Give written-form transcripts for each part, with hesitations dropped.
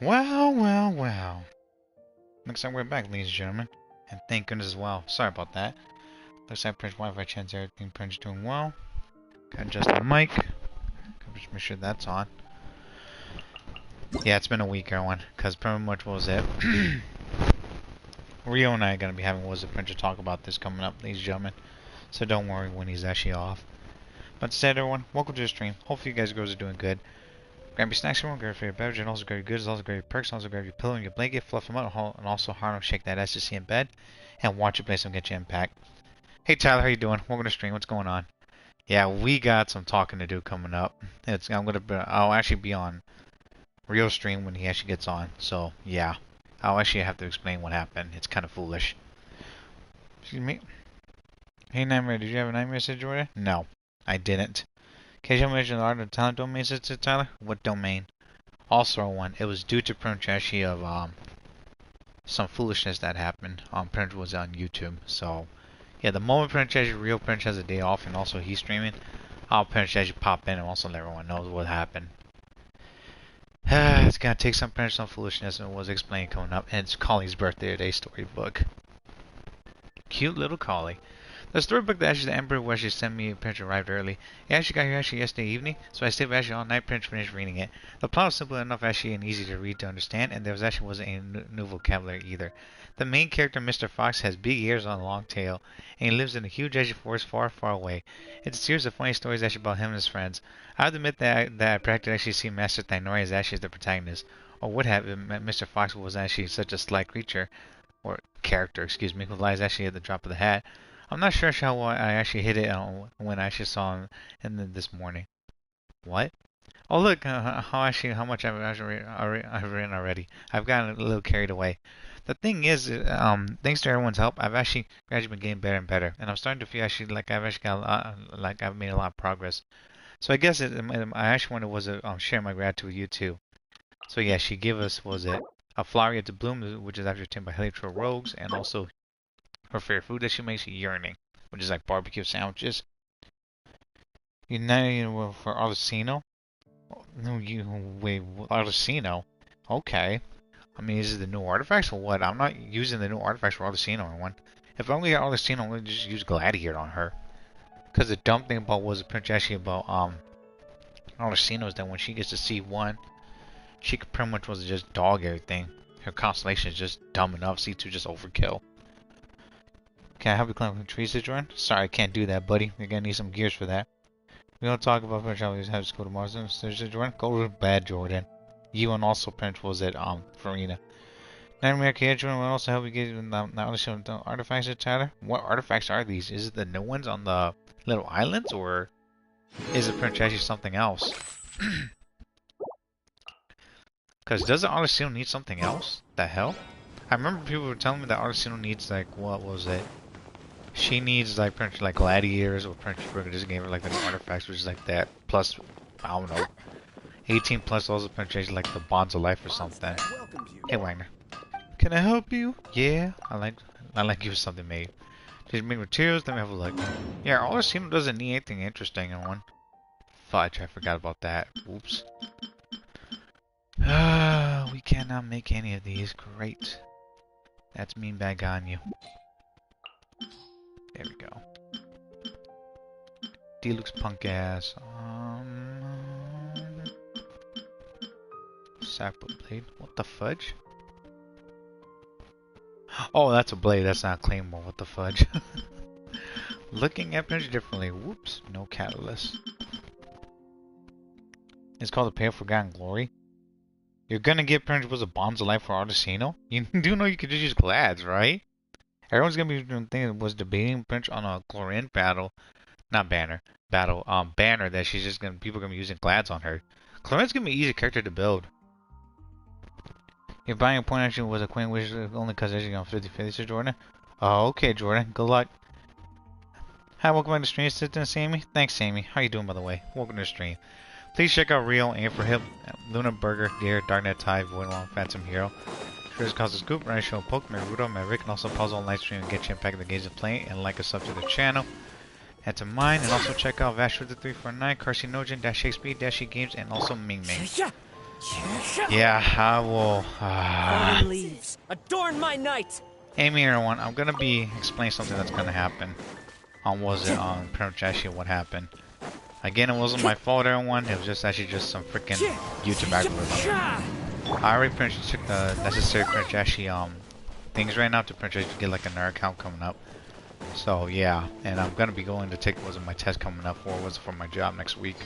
Well, well, well. Looks like we're back, ladies and gentlemen. And thank goodness as well. Sorry about that. Looks like Prince Wi-Fi chance everything Prince doing well. Gotta adjust the mic. Gotta just make sure that's on. Yeah, it's been a week, everyone. Because pretty much what was it? Rio and I are gonna be having Was It Prince to talk about this coming up, ladies and gentlemen. So don't worry when he's actually off. But instead, everyone, welcome to the stream. Hopefully you guys are doing good. Grab your snacks, everyone. Grab your beverage, and also grab your goods. Also grab your perks. Also grab your pillow and your blanket. Fluff them up, and also hard shake that ass to see in bed, and watch you play some Genshin Impact. Hey Tyler, how you doing? Welcome to the stream. What's going on? Yeah, we got some talking to do coming up. I'll actually be on Real stream when he actually gets on. So yeah, I'll actually have to explain what happened. It's kind of foolish. Excuse me. Hey Nightmare, did you have a nightmare situation? No, I didn't. Can you mention the art of talent domain, Sister Tyler? What domain? Also one. It was due to pretty actually of some foolishness that happened. Pretty was on YouTube. So yeah, the moment pretty actually Real Prince has a day off and also he's streaming, I'll pretty actually pop in and also let everyone know what happened. It's gonna take some foolishness and it was explained coming up. And it's Collie's birthday today, storybook. Cute little Collie. The storybook that actually the Emperor actually sent me a picture arrived early. It actually got here actually yesterday evening, so I stayed actually all night pretty finished reading it. The plot was simple enough actually and easy to read to understand, and there wasn't any new vocabulary either. The main character, Mr. Fox, has big ears on a long tail, and he lives in a huge actually forest far, far away. It's a series of funny stories actually about him and his friends. I have to admit that I practically actually see Master Thainori as actually the protagonist, or would have if Mr. Fox was actually such a sly creature, or character, excuse me, who lies actually at the drop of the hat. I'm not sure how I actually hit it when I actually saw him this morning. What? Oh look, how much I've written already. I've gotten a little carried away. The thing is, thanks to everyone's help, I've actually gradually been getting better and better, and I'm starting to feel actually like I've actually got like I've made a lot of progress. So I guess I actually wanted was to share my gratitude with you too. So yeah, she gave us a flower yet to bloom, which is actually tamed by heliotrope rogues, and also her favorite food that she makes, yearning, which is like barbecue sandwiches. United for Arlecino? No, wait, Arlecino? Okay. I mean, is it the new artifacts or what? I'm not using the new artifacts for Arlecino or one. If I only got Arlecino, I'm going to just use Gladiator on her. Because the dumb thing about was pretty actually about Arlecino is that when she gets to C1, she could pretty much was just dog everything. Her constellation is just dumb enough. C2 just overkill. Can I help you climb the trees, Jordan? Sorry, I can't do that, buddy. You're gonna need some gears for that. We don't talk about Prince always have to go to Mars. Jordan, go to bed, Jordan. You and also Prince was at Farina. Nightmare Jordan will also help you get the artifacts, Tyler. What artifacts are these? Is it the new ones on the little islands, or is it Prince actually something else? Because doesn't Arlecino need something else? The hell? I remember people were telling me that Arlecino needs like what was it? She needs like pretty like gladiators, or pretty Burger just gave her like the artifacts, which is like that plus I don't know, 18 plus also pretty like the bonds of life or something. Hey Wagner, can I help you? Yeah, I like you something made. Just make materials. Then we have a look. Yeah, Arlecino doesn't need anything interesting in one. Fudge, I forgot about that. Oops. We cannot make any of these. Great. That's mean bag on you. There we go. Deluxe punk ass. Sapwood blade. What the fudge? Oh, that's a blade. That's not a claymore. What the fudge? Looking at it differently. Whoops. No catalyst. It's called the Pale Forgotten Glory. You're gonna get Prince was a Bonds of Life for Arlecino? You do know you could just use Glads, right? Everyone's gonna be thinking was debating Prince on a Chlorine battle. Not banner. Battle. Banner that she's just gonna people are gonna be using Glads on her. Chlorine's gonna be an easy character to build. Your buying point action was a queen wish only because she's on 50-50, Sir Jordan. Oh, okay, Jordan. Good luck. Hi, welcome back to the stream, Assistant Sammy. Thanks, Sammy. How you doing, by the way? Welcome to the stream. Please check out Real, Aim for Hip, Luna Burger, Gear, Darknet Tide, Voidlong, Phantom Hero, Triggers Cause Scoop, Ryan Show, Poke, Naruto, Maverick, and also Puzzle, Live Stream, and get you back in the games of playing, and like us up to the channel. Head to mine and also check out Vash349, Carcinogen, Dash XP, Dashi Games, and also Ming Ming. Yeah, I will. Autumn leaves adorn my night. Hey, everyone, I'm gonna be explaining something that's gonna happen. Was it on pretty much actually what happened? Again, it wasn't my fault, everyone. It was just actually just some freaking YouTube algorithm. I already pretty much took the necessary pretty much actually things right now to pretty much get like another account coming up. So yeah, and I'm gonna be going to take my test coming up, or was it for my job next week.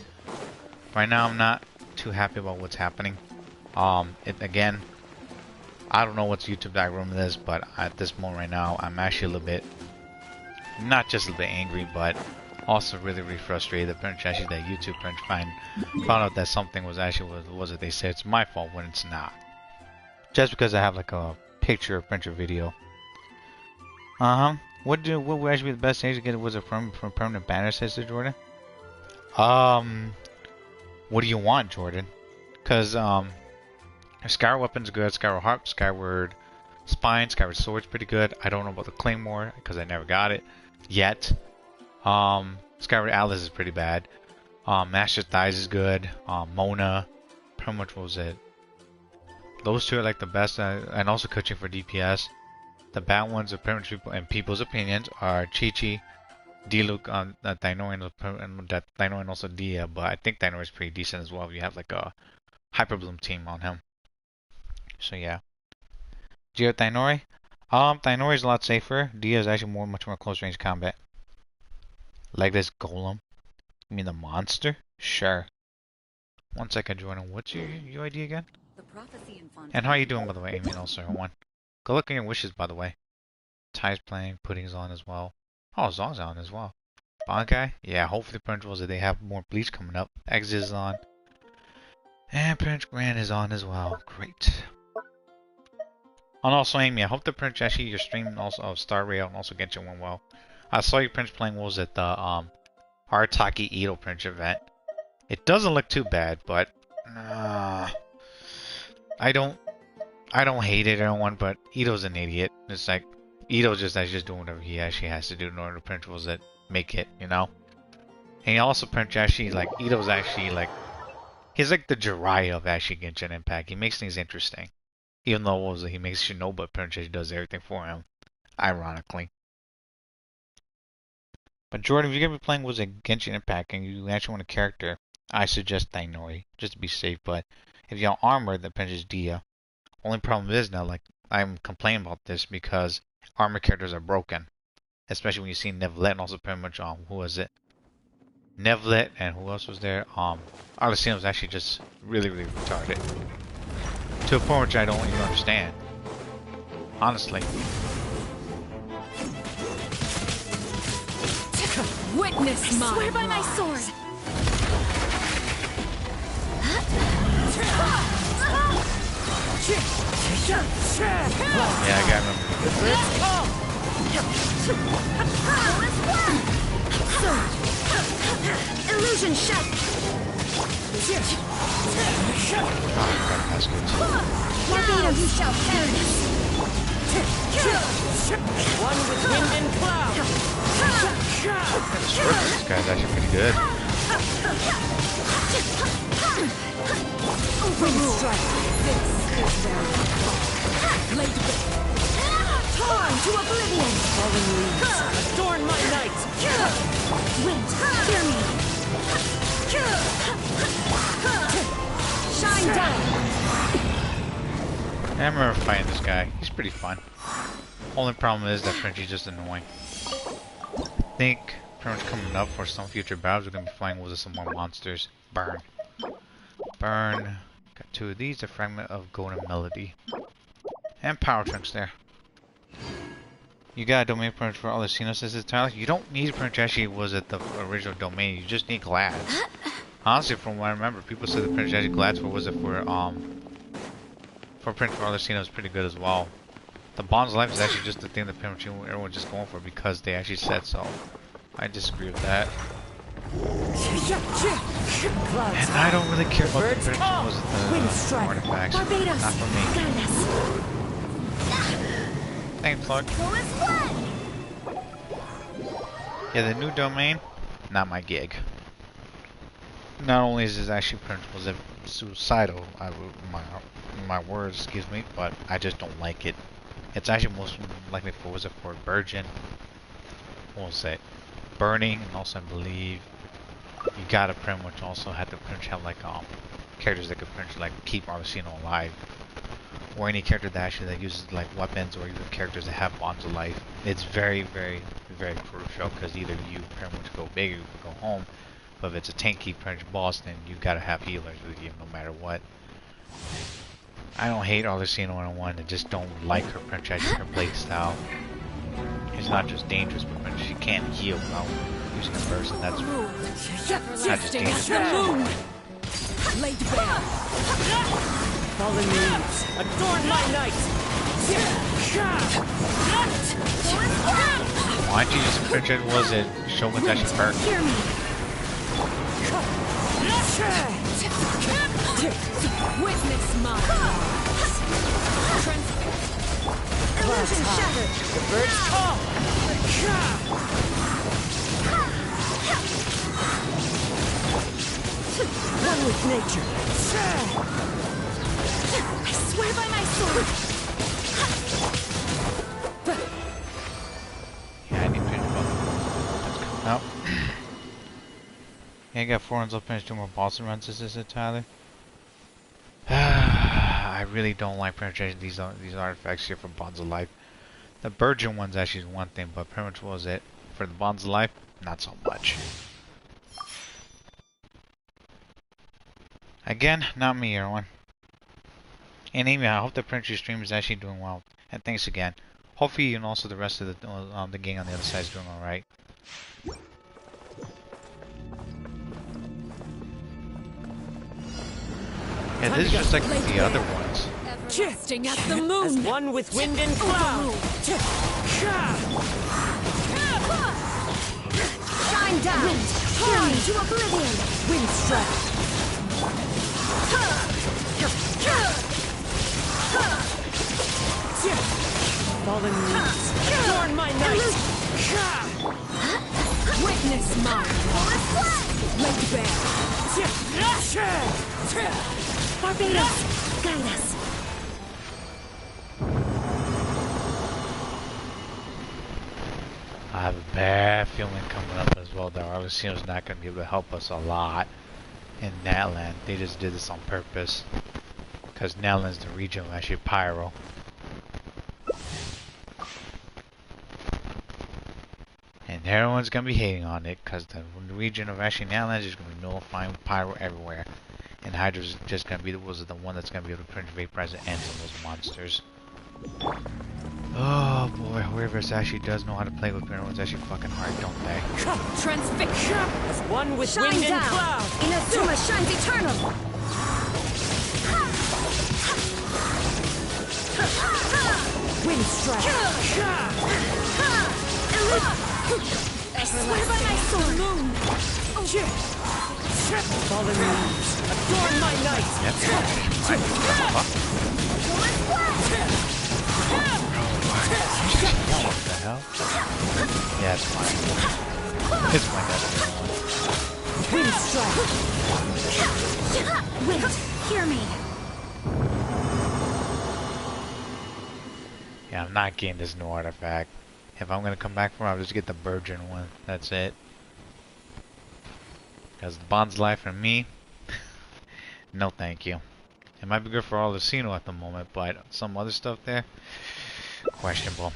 Right now, I'm not too happy about what's happening. Again, I don't know what YouTube algorithm is, but at this moment right now, I'm actually a little bit, not just a little bit angry, but also really frustrated that actually that YouTube found out that something was actually was it they said it's my fault when it's not. Just because I have like a picture or picture video. What would actually be the best stage to get? Was it from permanent banner, says to Jordan? What do you want, Jordan? Cause Skyward Weapon's good, Skyward Harp, Skyward Spine, Skyward Sword's pretty good. I don't know about the Claymore because I never got it yet. Skyward Atlas is pretty bad. Master Thighs is good. Mona, pretty much what was it? Those two are like the best, and also coaching for DPS. The bad ones are pretty much in people's opinions are Chi-Chi, D-Luke, Dino, and also Dia, but I think Dino is pretty decent as well if you have like a Hyper Bloom team on him. So yeah. Geo Thainori? Thainori is a lot safer. Dia is actually much more close range combat. Like this Golem? You mean the monster? Sure. 1 second, Jordan. What's your idea again? And how are you doing, by the way, Amy, and also everyone? Good luck on your wishes, by the way. Ty's playing, Pudding's on as well. Oh, Zong's on as well. Bond guy? Yeah, hopefully principals that they have more Bleach coming up. Exit is on. And Prince Grand is on as well. Great. And also, Amy, I hope the Prince actually your stream also of Star Rail and also Genshin went well. I saw your Prince playing, what was it, the Arataki Ito Prince event. It doesn't look too bad, but I don't hate it, everyone, but Ito's an idiot. It's like Ito's just doing whatever he actually has to do in order to principles that make it, you know. And he also actually like Ito's actually like he's like the Jiraiya of actually Genshin Impact. He makes things interesting, even though he makes Shinobu actually does everything for him, ironically. But Jordan, if you're gonna be playing Genshin Impact and you actually want a character, I suggest Thainori just to be safe. But if you have armor, then pinches Dia. Only problem is now, like I'm complaining about this because armor characters are broken, especially when you see Nevlet and also pretty much who was it? Nevlet and who else was there? Arlecino was actually just really retarded to a point which I don't even understand, honestly. Witness my swear by my sword. Yeah, I got him. Illusion shut. That's good. Torpedo, you shall perish. One with wind and cloud. This guy's actually pretty good. Wind strike. This is very late. Torn to oblivion. Falling leaves adorn my night. Wind, hear me. Shine down. I remember fighting this guy. He's pretty fun. Only problem is that Frenchie's just annoying. I think pretty much coming up for some future battles we're gonna be fighting with some more monsters. Burn. Burn. Got 2 of these, a fragment of golden melody. And power trunks there. You got a domain print for all the Xenos, says Tyler. You don't need print actually was it the original domain, you just need glads. Honestly, from what I remember, people said the print actually glads for print for all the Xenos is pretty good as well. The Bond's life is actually just the thing that pretty much everyone's just going for because they actually said so. I disagree with that. And I don't really care about the print was the artifacts. Not for me. Thanks, Clark. Yeah, the new domain, not my gig. Not only is this actually principles of suicidal, my words, excuse me, but I just don't like it. It's actually most likely for a virgin. What was it? Burning, and also I believe you gotta pretty much also have to pretty much have like characters that could pretty much like keep Arcino alive, or any character that actually that uses like weapons, or even characters that have bonds of life. It's very, very, very crucial because either you pretty much go big or you go home. But if it's a tanky pretty much boss, then you gotta have healers with you no matter what. I don't hate Arcino 101, I just don't like her pretty much her play style. It's not just dangerous, but pretty much she can't heal without using a person. That's not just dangerous. Laid bare. Fallen leaves, adorn my night. Why don't you just pretty much was it Shogun Dashi Perk? Hear me. Witness my Illusion shattered. the birds call. One with nature. I swear by my sword. Yeah, I need to finish that's coming up. Yeah, I got 4 runs. I'll finish 2 more boss runs. Is it, Tyler? I really don't like penetration these artifacts here for Bonds of Life. The Virgin one's actually one thing, but pretty much what was it? For the Bonds of Life, not so much. Again, not me, everyone. And Amy, I hope the Prince stream is actually doing well. And thanks again. Hopefully you and also the rest of the gang on the other side is doing alright. Yeah, this is just like the other ones. Everlasting as the moon. As one with wind and cloud. Shine down. Wind. Turn to oblivion. Wind strike. Fallen leaves, adorn my night. Witness mine. Laid bare. Barbados, guide us. I have a bad feeling coming up as well that Arcino's not going to be able to help us a lot in Natland. They just did this on purpose. Because Natland's the region of actually Pyro. And everyone's going to be hating on it because the region of actually Natland is going to be nullifying Pyro everywhere. And Hydra's just going to be the one that's going to be able to print vaporize and end some of those monsters. Oh boy, whoever actually does know how to play with everyone's actually fucking hard, don't they? Transfix. As one with Shine wind and down. cloud. Inazuma shines eternal. Wind strike. I swear by my sword. Moon. Fallen leaves, adorn my night. Yep. What the hell? Yeah, it's fine. It's fine, that's Wind strike. Wind, hear me. Yeah, I'm not getting this new artifact. If I'm gonna come back for it, I'll just get the Virgin one. That's it. Because the Bond's life for me, no thank you. It might be good for Arcino at the moment, but some other stuff there, questionable.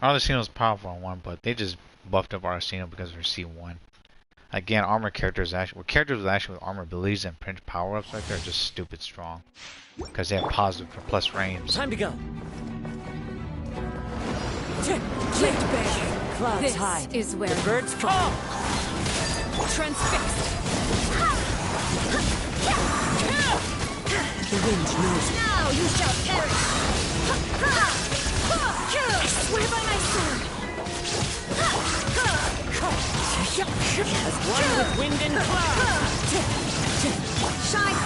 Arcino's powerful on one, but they just buffed up Arcino because of her C1. Again, armor characters actually, characters with armor abilities and print power-ups like they're just stupid strong. Because they have positive for plus frames. Time to go. Laid bare. Clouds This high. is where The birds call. transfixed. The wind knows. Now you shall perish. I swear by my sword. As one with wind and cloud. Shine.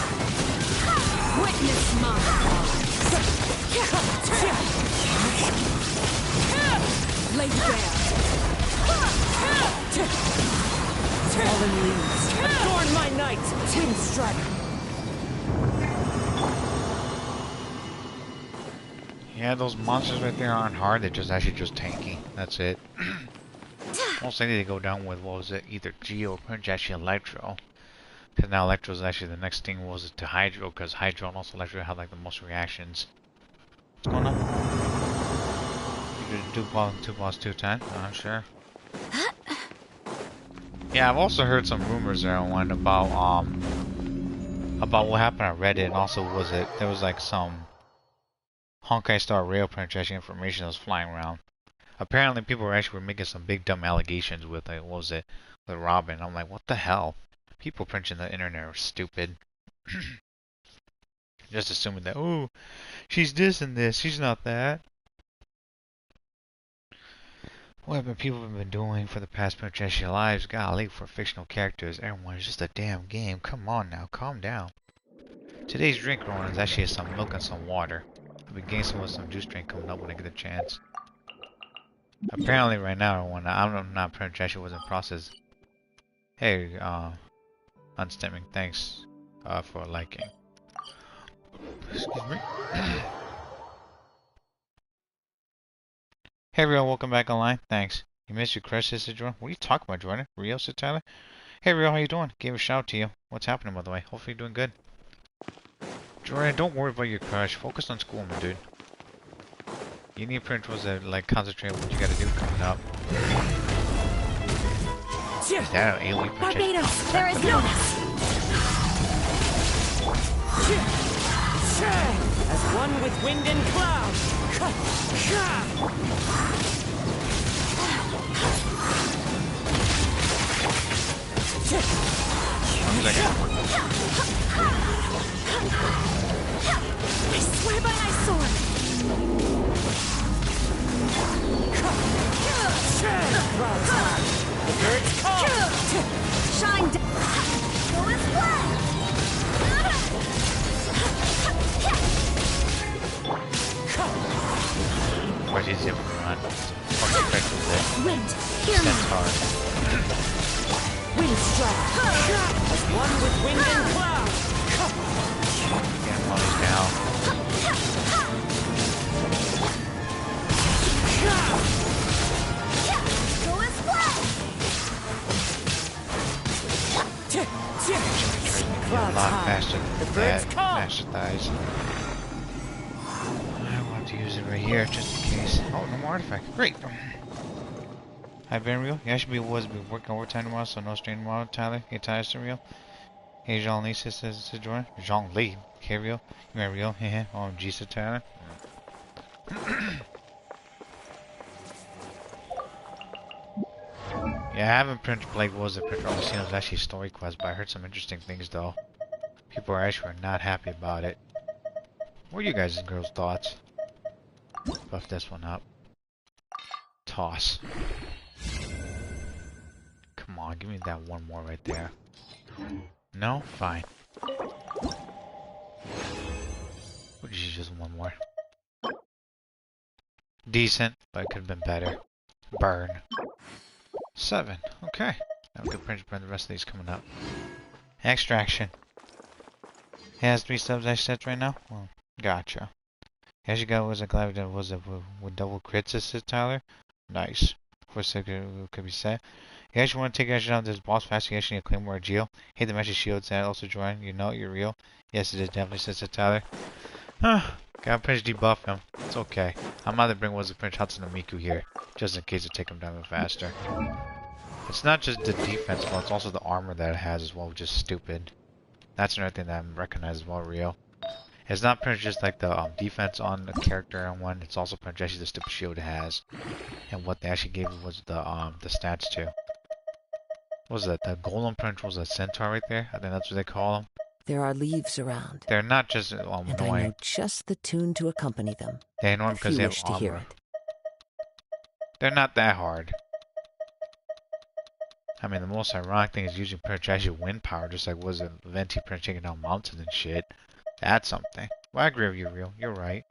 Witness mine. Lay bare. Fallen leaves. Adorn my night. Twin strike. Yeah, those monsters right there aren't hard. They're just actually just tanky. That's it. Most likely they go down with, what was it, either G or actually Electro. Because now Electro is actually the next thing was it to Hydro, because Hydro and also Electro have like the most reactions. What's going on? You did 2 plus 2 10? I'm sure. Yeah, I've also heard some rumors there one about what happened on Reddit, and also there was like some Honkai Star Rail penetration information that was flying around. Apparently people were making some big dumb allegations with like, what was it, with Robin. I'm like, what the hell? People printing the internet are stupid. Just assuming that, oh, she's this and this, she's not that. What have people been doing for the past penetration lives? Golly, for fictional characters, everyone is just a damn game. Come on now, calm down. Today's drink run is actually some milk and some water. I'll be getting some with some juice drink coming up when I get a chance. Apparently right now, when I'm not penetration wasn't processed. Hey, unstemming, thanks for liking. Excuse me. Hey Rio, welcome back online. Thanks. You missed your crush, sister Jordan. What are you talking about, Jordan? Rio, said Tyler. Hey Rio, how you doing? Gave a shout to you. What's happening, by the way? Hopefully you're doing good. Jordan, don't worry about your crush. Focus on school, my dude. You need principals that like concentrate on what you gotta do coming up. Is that an AoE protection? Barbados, there is no. As one with wind and cloud. I swear by my sword. The birds call. Shine down. Go and fly. Quite easy to run. Fucking effective there. Wind, hear me. Centaur. Wind strike. As one with wind and cloud. Get him while he's down. Go and fly. A lot faster than that. Master thighs. I want to use it right here just in case. Oh, no more artifact. Great. Hi, Ben Real. Yeah, I should be working overtime tomorrow, so no strain tomorrow. Tyler, hey Tyler, Real. Hey, Jean Lee says to join. Jean Lee. Okay, Real. You mean Real? Heh. OMG, said Tyler. Yeah, I haven't played was it printed all seen. It was actually a story quest, but I heard some interesting things though. People are actually not happy about it. What are you guys' and girls' thoughts? Buff this one up. Toss. Come on, give me that one more right there. No? Fine. What is just one more? Decent, but it could have been better. Burn. 7. Okay. Now we can print the rest of these coming up. Extraction. He has 3 subs I set right now? Well, gotcha. As you go, was it glad that was it with double crits assist, Tyler? Nice. For a second, could be set. You actually want to take action on this boss fast, you actually need a Claymore or Geo. Hey, the magic shields and also join. You know you're real. Yes, it is definitely says Tyler. Gotta finish debuff him. It's okay. I'm about to bring was the Prince Hudson and Miku here, just in case to take him down faster. It's not just the defense, but it's also the armor that it has as well, which is stupid. That's another thing that I recognize as well, Rio. It's not pretty just like the defense on the character and one. It's also pretty just the stupid shield it has, and what they actually gave it was the stats too. What was that? The golem prince was a centaur right there. I think that's what they call them. There are leaves around. They're not just And annoying. I know just the tune to accompany them. They're annoying If because you they have wish to hear armor. it. They're not that hard. I mean, the most ironic thing is using Prince actually wind power, just like was it Venti Prince taking down mountains and shit. That's something. Well, I agree with you, Real. You're right.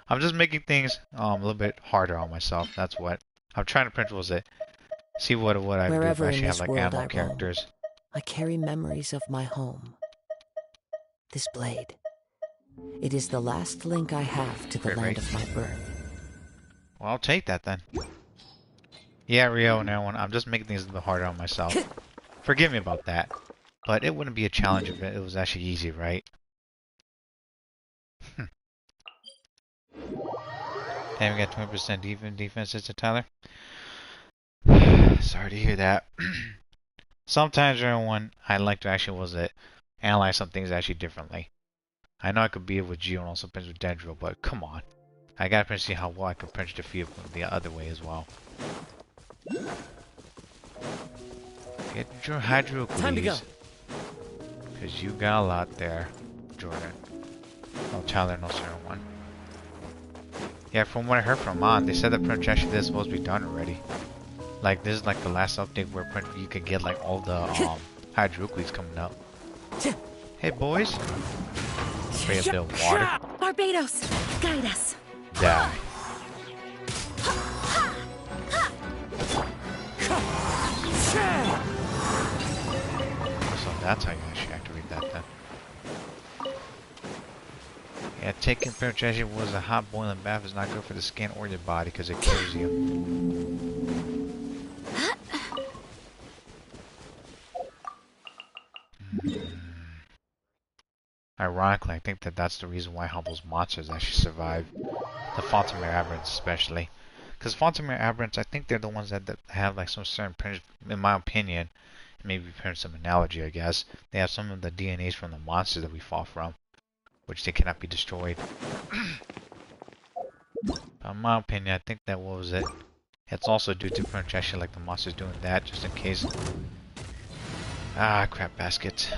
I'm just making things a little bit harder on myself. That's what I'm trying to print. Was it? See what I do if Wherever I in actually have this like world animal I roam, characters. I carry memories of my home. This blade. It is the last link I have to the Crit land rate. of my birth. Well, I'll take that then. Yeah, Rio, now I'm just making things a little bit harder on myself. Forgive me about that. But it wouldn't be a challenge if it was actually easy, right? And we got 20% defense, it's a Tyler. Sorry to hear that. Sometimes, everyone, I like to actually analyze some things actually differently. I know I could be it with Geo and also pinch with Dendro, but come on. I gotta pinch see how well I can pinch defeat the other way as well. Get your Hydro, please. Time to go. Because you got a lot there, Jordan. No Tyler, no 01. Yeah, from what I heard from Mon, they said that projection is supposed to be done already. Like, this is like the last update where you can get like all the Hydroocles coming up. Hey boys! Spray a bit of water. Barbados, guide us. Die. So that's how you actually activate that then. Yeah, taking projection was a hot boiling bath is not good for the skin or your body because it kills you. Ironically, I think that's the reason why how those monsters actually survive. The Fontamere aberrants especially. Because Fontamere aberrants, I think they're the ones that have like some certain, in my opinion, maybe some analogy I guess, they have some of the DNAs from the monsters that we fought from, which they cannot be destroyed. In my opinion, I think that what was it? It's also due to projection, like the monsters doing that, just in case. Ah, crap baskets.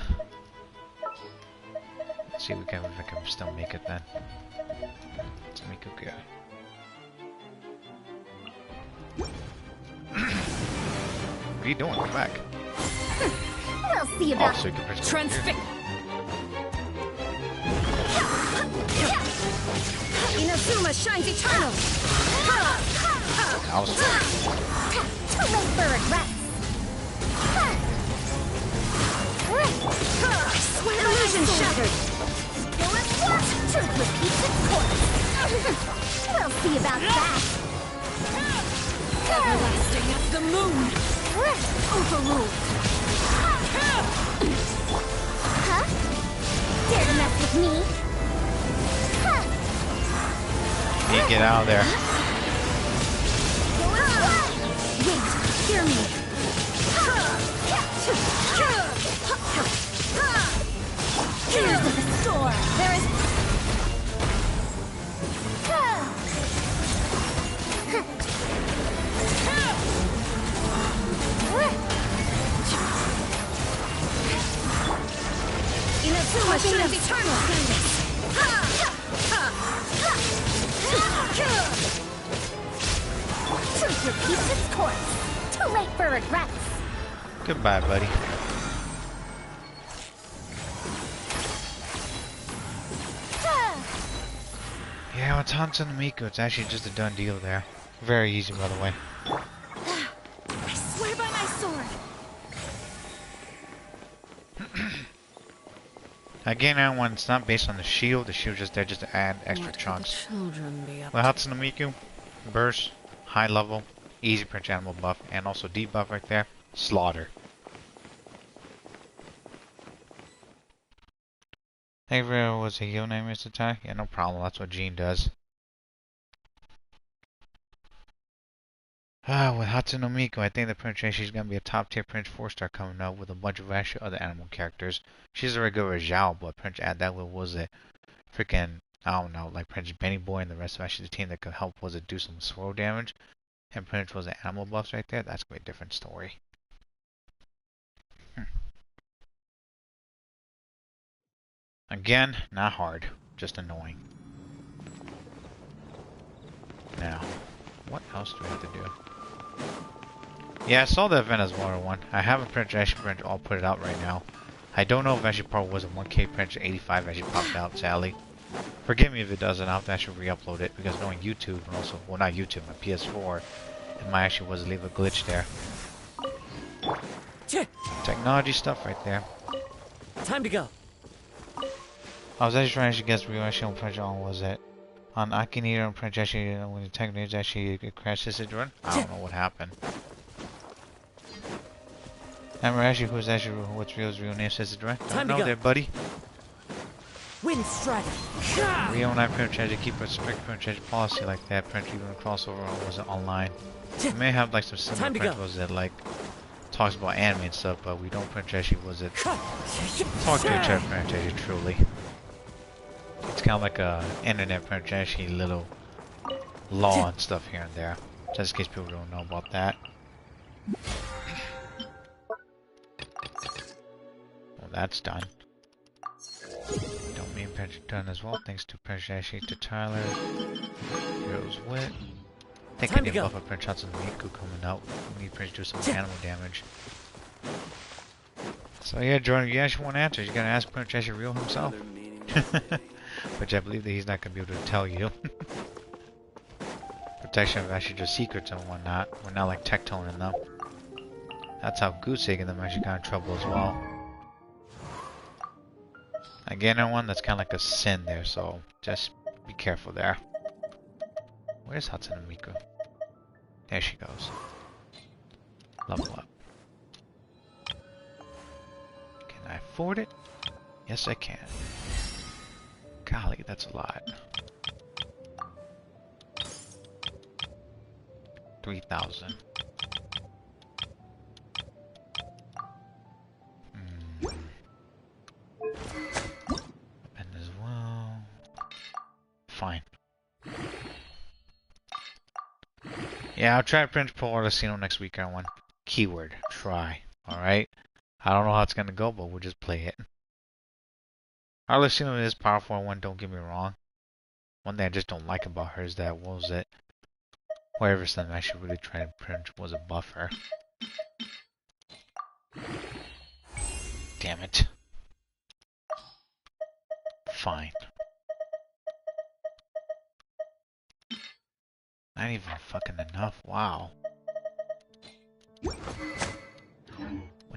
Let's see if I can still make it then. Let's make it good. What are you doing? Come back. We'll see about So you can press transfix. Inazuma shines eternal. I was Too late for regrets. Illusion shattered. Truth repeats its course. We'll see about that. Everlasting as the moon. Overruled. Huh? Dare to mess with me? You get out of there. Wait, hear me. Here's the store. There is. Inazuma shines eternal. Truth repeats its course. Too late for regrets. Goodbye, buddy. Yeah, with Hanzo and Miko, it's actually just a done deal there. Very easy, by the way. I swear by my sword. Again, everyone, it's not based on the shield. The shield's just there just to add extra chunks. Well, Hatsune Miku, burst, high level, easy Prince Animal buff, and also debuff right there, slaughter. Thank you for what's your name, Mr. Tai? Yeah, no problem. That's what Jean does. With Hatsune Miku, I think the Prince she's gonna be a top tier Prince 4-star coming up with a bunch of actual other animal characters. She's a regular Zhao, but Prince add that was it freaking I don't know, like Prince Benny Boy and the rest of actually the team that could help was it do some swirl damage, and Prince was the animal buffs right there. That's gonna be a different story. Again, not hard, just annoying. Now, what else do we have to do? Yeah, I saw the event as well one. I haven't print all put it out right now. I don't know if actually probably was a 1K print 85 actually popped out, sadly. Forgive me if it doesn't. I'll have to actually re-upload it because knowing YouTube and also, well, not YouTube, my PS4, it might actually was leave a glitch there. Technology stuff right there. Time to go. I was actually trying to guess reaction pressure on was it on Akinator and French actually when the technology actually crashed this run. I don't know what happened. And Raiju, who's actually what's Rio's real name says it right. Don't know there, buddy. Wind strike. Rio and I tried to keep a strict franchise policy like that. Print even crossover wasn't online. We may have like some similar principles that like talks about anime and stuff, but we don't franchise was it talk to each other franchise truly. It's kind of like a internet franchise little law and stuff here and there. Just in case people don't know about that. Well, that's done. Don't mean Prince done as well. Thanks to Prince Ashley, to Tyler. Heroes Wit. I think I need to buff up Prince Johnson and Miku coming out. We need Prince to do some animal damage. So yeah, Jordan, you actually want answers. You gotta ask Prince Ashley real himself. Which I believe that he's not gonna be able to tell you. Protection of actually just secrets and whatnot. We're not like tech-tone in them. That's how Goose Egg and them actually got in trouble as well. Again, one that's kind of like a sin there, so just be careful there. Where's Hatsune Miku? There she goes. Level up. Can I afford it? Yes, I can. Golly, that's a lot. 3,000. And as well. Fine. Yeah, I'll try to print Pro Arlecino next week on one. Keyword, try. Alright? I don't know how it's gonna go, but we'll just play it. Arlecino is powerful one, don't get me wrong. One thing I just don't like about her is that, what was it? Whatever something I should really try to print was a buffer. Damn it. Fine. Not even fucking enough, wow. What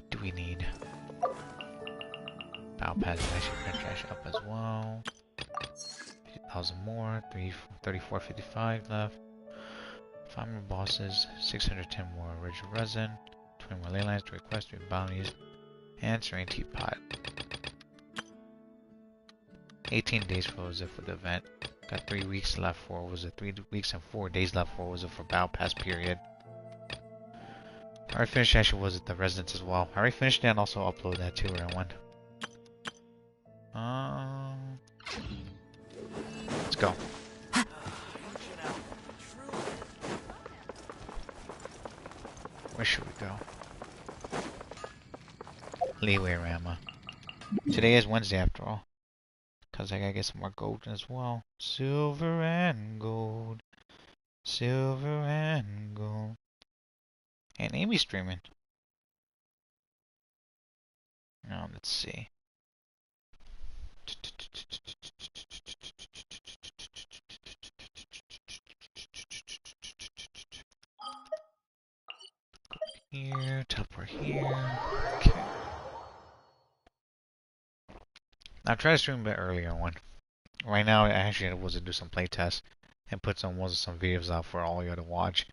do we need? Battle Pass actually print trash up as well. 50,000 more, 34.55 left. 5 more bosses, 610 more original resin, 20 more ley lines to request 3 bounties, and Serene Teapot. 18 days for was it for the event. Got 3 weeks left for was it 3 weeks and 4 days left for was it for Battle Pass period. I already finished actually was it the residence as well. I already finished that and also upload that too everyone. Let's go. Where should we go? Nightmare0XRanma's. Today is Wednesday after all. Because I gotta get some more gold as well. Silver and gold. Silver and gold. And Amy's streaming. Now let's see. Here, teleport here. Okay. I tried to stream a bit earlier one. Right now, I actually was to do some playtests and put some videos out for all you to watch.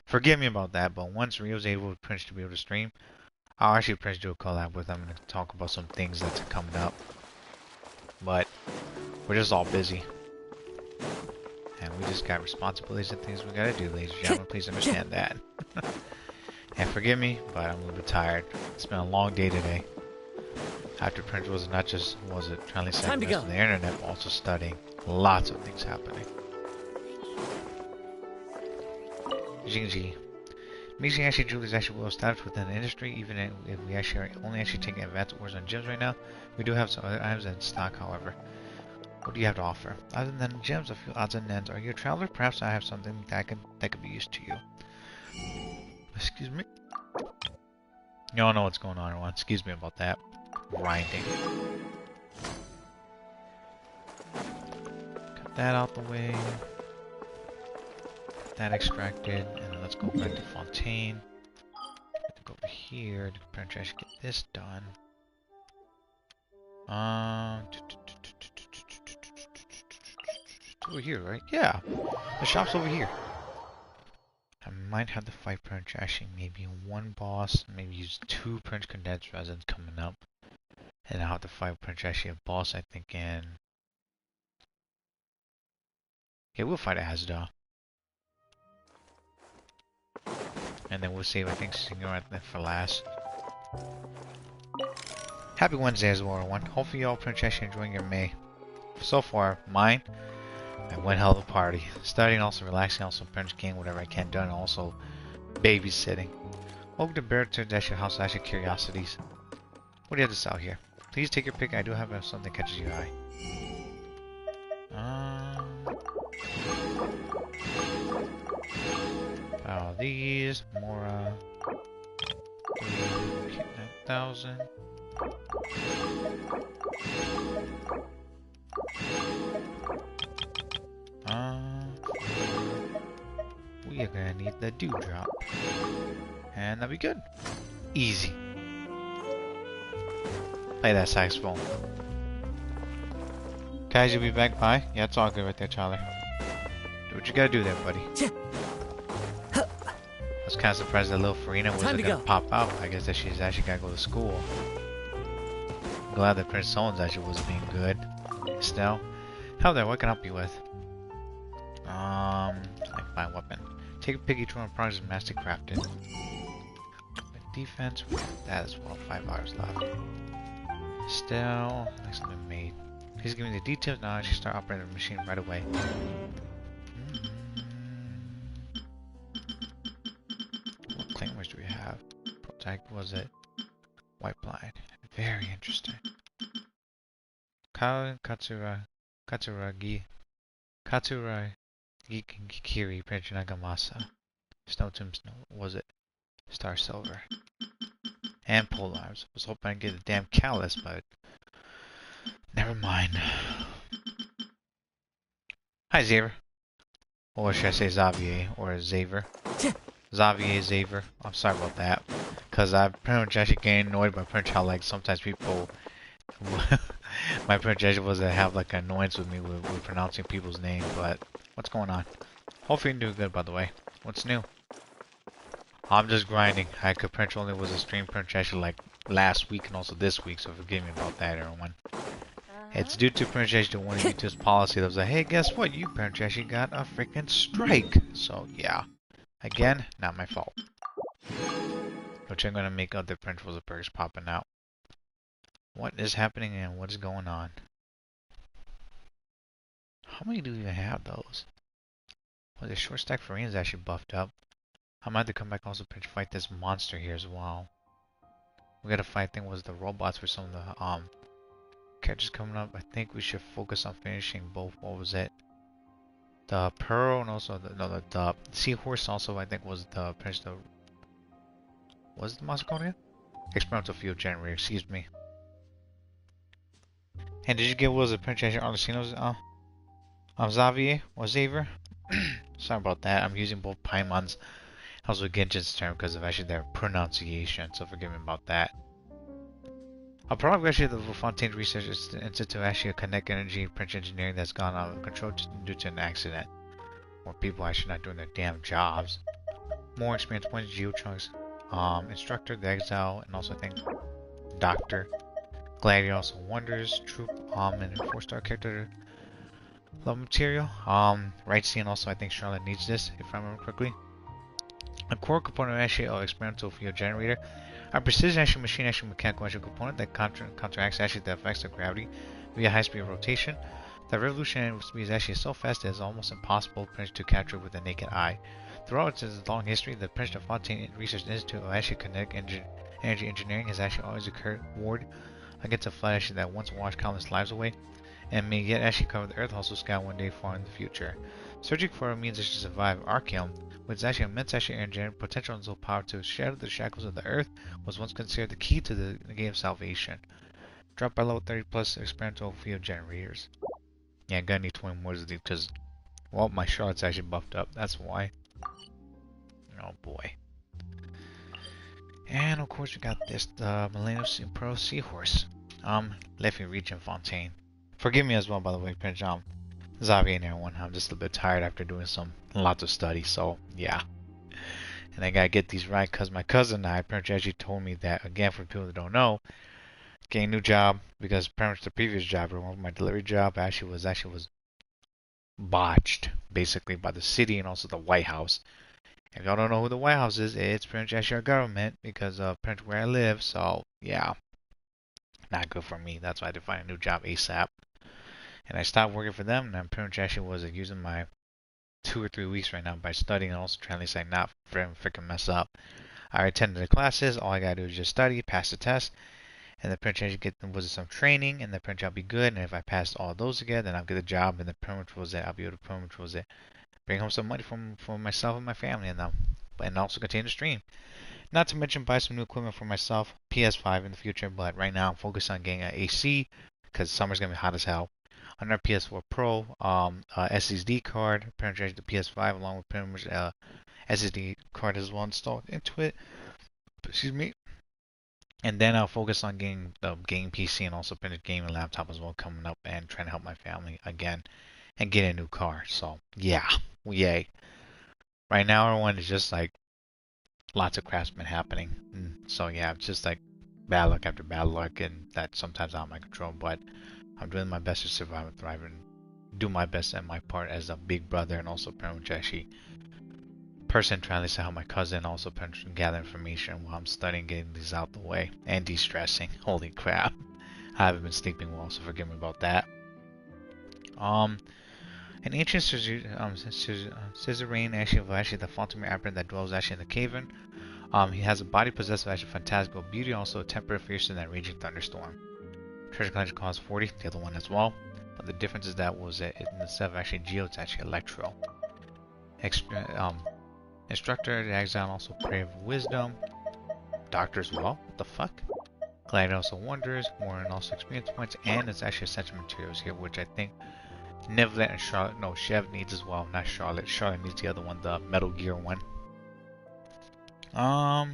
Forgive me about that, but once Rio's able to be able to stream, I'll actually do a collab with them and talk about some things that's coming up. But we're just all busy. And we just got responsibilities and things we gotta do, ladies and gentlemen. Please understand that. And forgive me, but I'm a little bit tired. It's been a long day today. After print was not just trying to send on the internet, but also studying. Lots of things happening. Jingji. Amazing actually Julie's actually well established within the industry, even if we actually are only taking advanced orders on gyms right now. We do have some other items in stock, however. What do you have to offer? Other than gyms, a few odds and ends. Are you a traveler? Perhaps I have something that could be used to you. Excuse me? You don't know what's going on, everyone. Excuse me about that. Grinding. that out the way. That extracted, and then let's go back to Fontaine. Go over here to potentially get this done. It's over here, right? Yeah, the shop's over here. I might have to fight Prince actually maybe one boss, maybe use 2 Prince Condensed Resins coming up. And I'll have to fight Prince actually a boss I think in... Yeah, we'll fight Asda. And then we'll save I think Signor for last. Happy Wednesday as well everyone. Hopefully y'all Prince actually enjoying your May. So far, mine, I went hell of a party. Studying, also relaxing, also Prince King, whatever I can do, and also babysitting. Welcome to Bear's Actually House Actually Curiosities. What do you have to sell here? Please take your pick. I do have something that catches your eye. Oh, these more 9,000. We are gonna need the dewdrop, and that'll be good. Easy. Play that saxophone. Guys, you'll be back by? Yeah, it's all good right there, Charlie. Do what you gotta do there, buddy. I was kind of surprised that little Farina wasn't gonna pop out. I guess that she's actually gotta go to school. I'm glad that Prince Solen's actually was being good. Estelle, hello there, what can I help you with? Like my weapon. Take a pick each one of the products and master crafted. Defense, that as well. 5 hours left. Still, nice been made. Please give me the details now. I should start operating the machine right away. What claimers do we have? Protect, was it? White blind. Very interesting. Katsuragi. Kiri, Prince Nagamasa. Snow Tombs, was it? Star Silver. And pole arms. Was hoping I'd get a damn callus, but never mind. Hi, Xavier. Or should I say Xavier or Xavier? Xavier. I'm sorry about that. Because I'm pretty much actually getting annoyed by pretty much how like sometimes people my pronunciation was to have like annoyance with me with pronouncing people's names, but what's going on? Hopefully you're doing good by the way. What's new? I'm just grinding. I could print only was a stream pronunciation like last week and also this week, so forgive me about that everyone. It's due to pronunciation to one of YouTube's policy that was like, hey guess what, you pronunciation got a freaking strike. So yeah. Again, not my fault. Which I'm gonna make other principles of perks popping out. What is happening and what is going on? How many do we even have those? Well, the short stack for is actually buffed up. I might have to come back also to fight this monster here as well. We gotta fight, I think was the robots for some of the characters coming up. I think we should focus on finishing both. What was it? The Pearl and also the Seahorse also I think was the was the monster called again? Experimental Field Generator, excuse me. And did you get what was the pronunciation Arlecino's Xavier or Xavier? Sorry about that. I'm using both Paimon's also Genshin's term because of actually their pronunciation, so forgive me about that. A product actually the Fontaine Research Institute actually a kinetic energy Prince engineering that's gone out of control due to an accident. Or people actually not doing their damn jobs. More experience points, Geotrunks, Instructor, the Exile, and also I think Doctor. Gladiator also Wonders, Troop, and a 4-star character love material. Right scene also I think Charlotte needs this, if I remember correctly. A core component actually experimental field generator. A precision action machine action mechanical action component that counteracts actually the effects of gravity via high speed rotation. The revolutionary speed is actually so fast that it's almost impossible to capture with the naked eye. Throughout its long history, the Prince of Fontaine Research Institute of actually kinetic energy engineering has actually always occurred ward against a flood actually that once washed countless lives away and may yet actually cover the earth also sky one day far in the future. Searching for a means to survive Archeum, with its actually immense actually energy potential and so power to shatter the shackles of the earth, was once considered the key to the game of salvation. Dropped by level 30 plus experimental field generators. Yeah, I'm gonna need 20 more of these because, well, my Charlotte's actually buffed up. That's why. Oh boy. And of course we got this, the Millennium Pro Seahorse. Left me region Fontaine. Forgive me as well, by the way, Prince Xavier and everyone. I'm just a bit tired after doing lots of study, so yeah. And I gotta get these right because my cousin and I, Prince actually told me that, again, for people that don't know, getting a new job because pretty much the previous job, or my delivery job, actually was botched basically by the city and also the White House. If y'all don't know who the White House is, it's pretty much actually our government because of pretty much where I live. So yeah, not good for me. That's why I had to find a new job ASAP. And I stopped working for them, and I'm pretty much actually was using my 2 or 3 weeks right now by studying and also trying to say not freaking mess up. I attended the classes. All I gotta do is just study, pass the test, and the pretty much get was some training, and the pretty much I'll be good. And if I passed all those again, then I'll get a job, and the pretty much was it. I'll be able to pretty much was it. Bring home some money for myself and my family, and also continue to stream. Not to mention buy some new equipment for myself, PS5 in the future. But right now I'm focused on getting an AC because summer's gonna be hot as hell. On our PS4 Pro, SSD card, penetrate the PS5 along with pretty much SSD card as well installed into it. Excuse me. And then I'll focus on getting the game PC and also finish gaming laptop as well coming up and trying to help my family again and get a new car. So yeah, yay. Right now everyone is just like lots of crap's been happening. So yeah, it's just like bad luck after bad luck and that sometimes out of my control, but I'm doing my best to survive and thrive and do my best at my part as a big brother and also pretty much actually person trying to help my cousin also gather information while I'm studying, getting these out the way and de-stressing. Holy crap. I haven't been sleeping well, so forgive me about that. An ancient suzerain actually of actually the Fatui aberrant that dwells actually in the cavern. He has a body possessed of actually fantastical beauty, also a temper fierce in that raging thunderstorm. Treasure collection costs 40, the other one as well. But the difference is that was it instead of actually Geo, it's actually Electro. Instructor, the exile, also prayer of wisdom. Doctor as well. What the fuck? Glide also wonders, more and also experience points, and it's actually essential materials here, which I think Nivelet and Charlotte, no, Chev needs as well, not Charlotte. Charlotte needs the other one, the Metal Gear one. A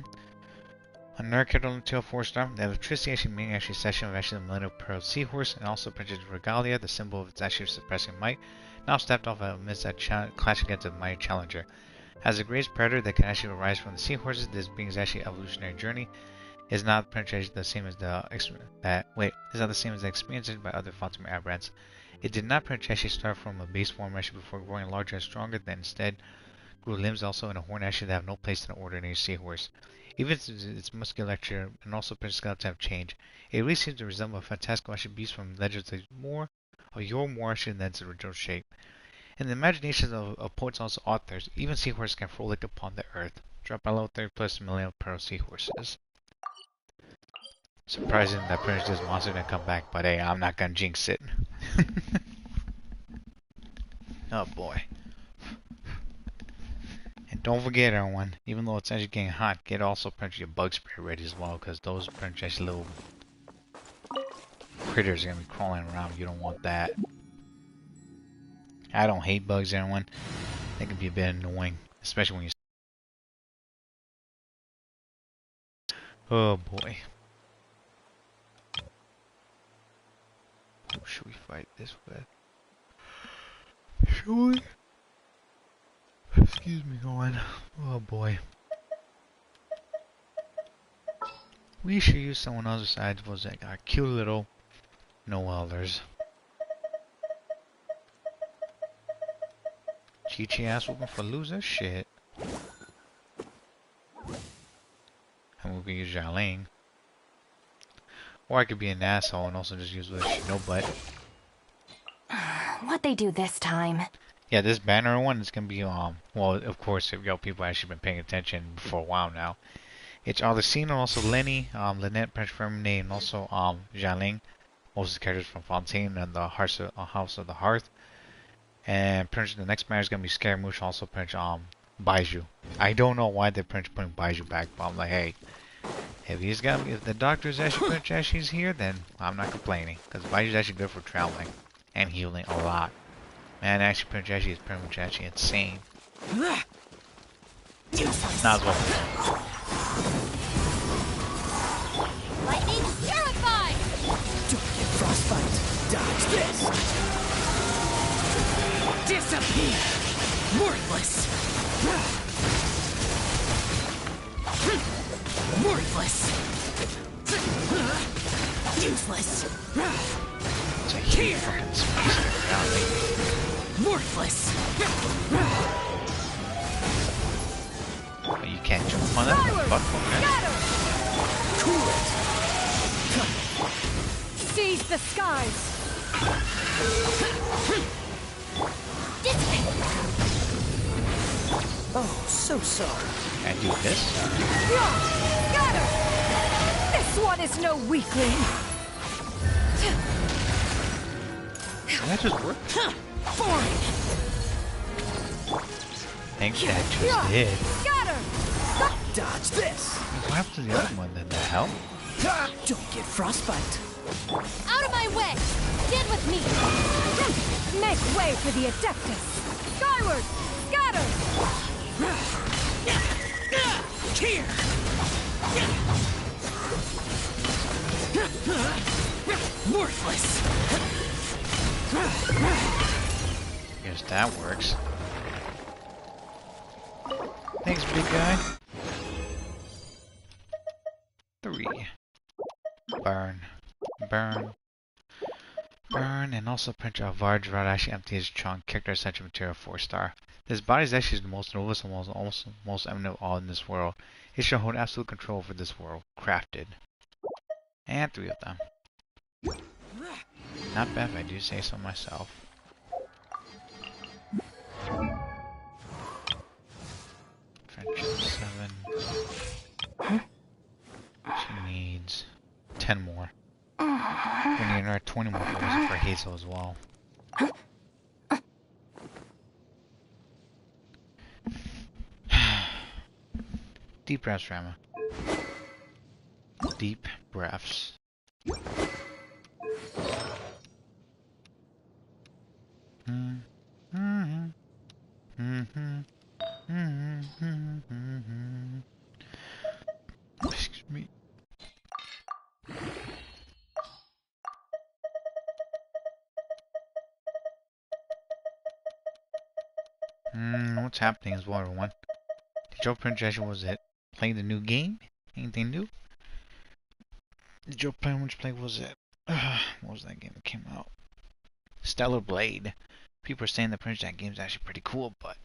Nurkit on the 4-star. The electricity actually meaning actually session of actually the Millennium Pearl Seahorse and also Princess Regalia, the symbol of its actually suppressing might. Now stepped off amidst that clash against a mighty challenger. As the greatest predator that can actually arise from the seahorses, this being's actually evolutionary journey is not the same as the experience by other Fatui aberrants. It did not actually start from a base form actually before growing larger and stronger, then instead grew limbs also in a horn actually that have no place in an ordinary seahorse. Even its musculature and also skeleton have changed. It really seems to resemble a fantastical actually beast from legends of your more actually than its original shape. In the imaginations of poets and also authors, even seahorses can frolic upon the earth. Drop below 30+ million pearl seahorses. Surprising that pretty much this monster didn't come back, but hey, I'm not gonna jinx it. Oh boy. And don't forget everyone, even though it's actually getting hot, get also pretty much your bug spray ready as well, because those pretty much little critters are gonna be crawling around. You don't want that. I don't hate bugs, everyone. They can be a bit annoying, especially when you. Oh boy. Who should we fight this with? Should we? Excuse me, going. Oh boy. We should use someone else besides was like our cute little Noellers. Chi-Chi ass whooping for loser shit. And we could use Xiaoling. Or I could be an asshole and also just use the no butt. What'd they do this time? Yeah, this banner one is gonna be well, of course, if y'all people actually been paying attention for a while now. It's Arctis and also Lyney, Lynette, Prince Fermine, and also Xiaoling. Most of the characters from Fontaine and the House of the Hearth. And Prince, the next banner is gonna be Scaramouche, also Prince Baiju. I don't know why they're Prince putting Baiju back, but I'm like, hey, if the doctor's actually Prince Ashley's here, then I'm not complaining, because Baiju's actually good for traveling. and healing a lot. Man, actually, Prince Ashi is pretty much actually insane. Not as well. Lightning terrified! Don't get frostbite. Dodge this. Disappear. Worthless. Worthless. Useless. It's a huge fucking space there, golly. Worthless. But you can't jump on that platform, man. Cool it. Seize the skies! Oh, so sorry. And do this. Scatter! This one is no weakling! Did that just work? Boring. Think that just did. Scatter! Dodge this. What happened to the other one then? The hell? Don't get frostbite. Out of my way! Stand with me! Make way for the Adeptus! Skyward! Scatter! Here. Worthless. Guess that works. Thanks, big guy. 3. Burn. Burn. Burn, and also Prince Varge Rod actually empty his trunk. Character essential material 4-star. This body is actually the most noblest and most eminent of all in this world. It shall hold absolute control over this world. Crafted. And 3 of them. Not bad if I do say so myself. Friendship 7. She needs 10 more. We need another 20 more for Hazel as well. Deep breaths, Rama. Deep breaths. Excuse me. What's happening as well, everyone? Did your projection was it? Playing the new game? Anything new? Did you play which play was it? What was that game that came out? Stellar Blade. People are saying the Prince Jack game is actually pretty cool, but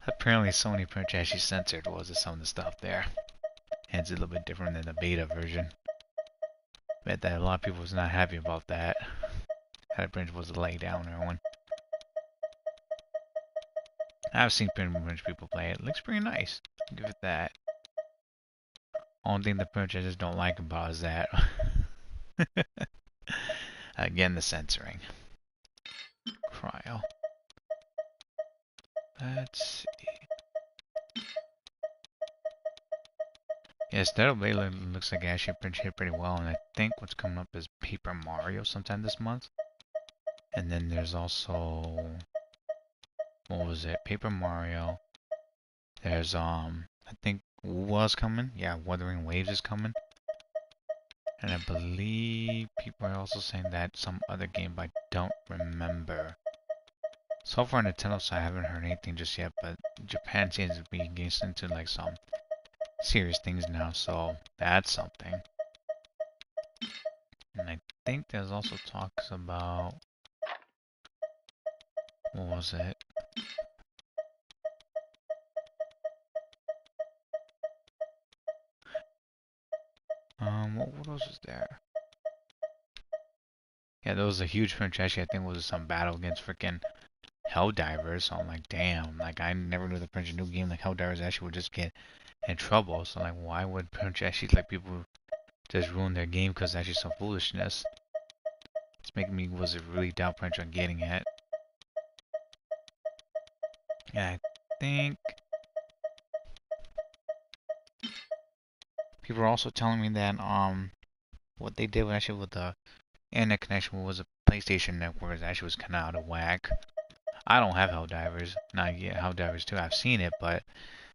apparently Sony Prince actually censored some of the stuff there. And it's a little bit different than the beta version. Bet that a lot of people was not happy about that. That Prince was a lay down one. I've seen Prince people play it. It looks pretty nice. Give it that. Only thing the Prince I just don't like about is that again the censoring. Cryo. Let's see. Yes, Stellar Blade looks like actually hit pretty well, and I think what's coming up is Paper Mario sometime this month. And then there's also, what was it? Paper Mario. There's I think was coming. Yeah, Wuthering Waves is coming. And I believe people are also saying that some other game, but I don't remember. So far on Nintendo side, I haven't heard anything just yet, but Japan seems to be getting into like some serious things now, so that's something. And I think there's also talks about, what was it? What else was there? Yeah, there was a huge franchise. I think it was some battle against freaking Helldivers. So I'm like, damn. Like, I never knew the Prince new game like Helldivers actually would just get in trouble. So like, why would Prince actually like people just ruin their game because actually some foolishness? It's making me really doubt Prince on getting it. Yeah, I think people are also telling me that what they did actually with the internet connection was PlayStation Network actually was kind of out of whack. I don't have Helldivers, not yet. Helldivers 2, I've seen it, but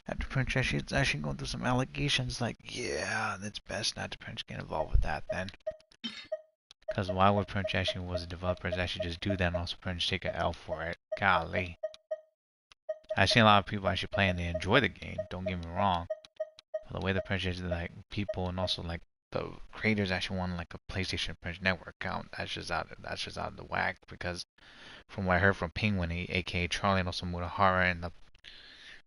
after Prince it's actually going through some allegations like, yeah, it's best not to Prince get involved with that then. Because why would Prince actually was the developers actually just do that and also Prince take an L for it? Golly. I've seen a lot of people actually play and they enjoy the game, don't get me wrong. But the way the Prince is like people and also like the creators actually want like a PlayStation Prince Network account, that's just out of the whack, because from what I heard from Penguin, aka Charlie, and also Mutahara, and the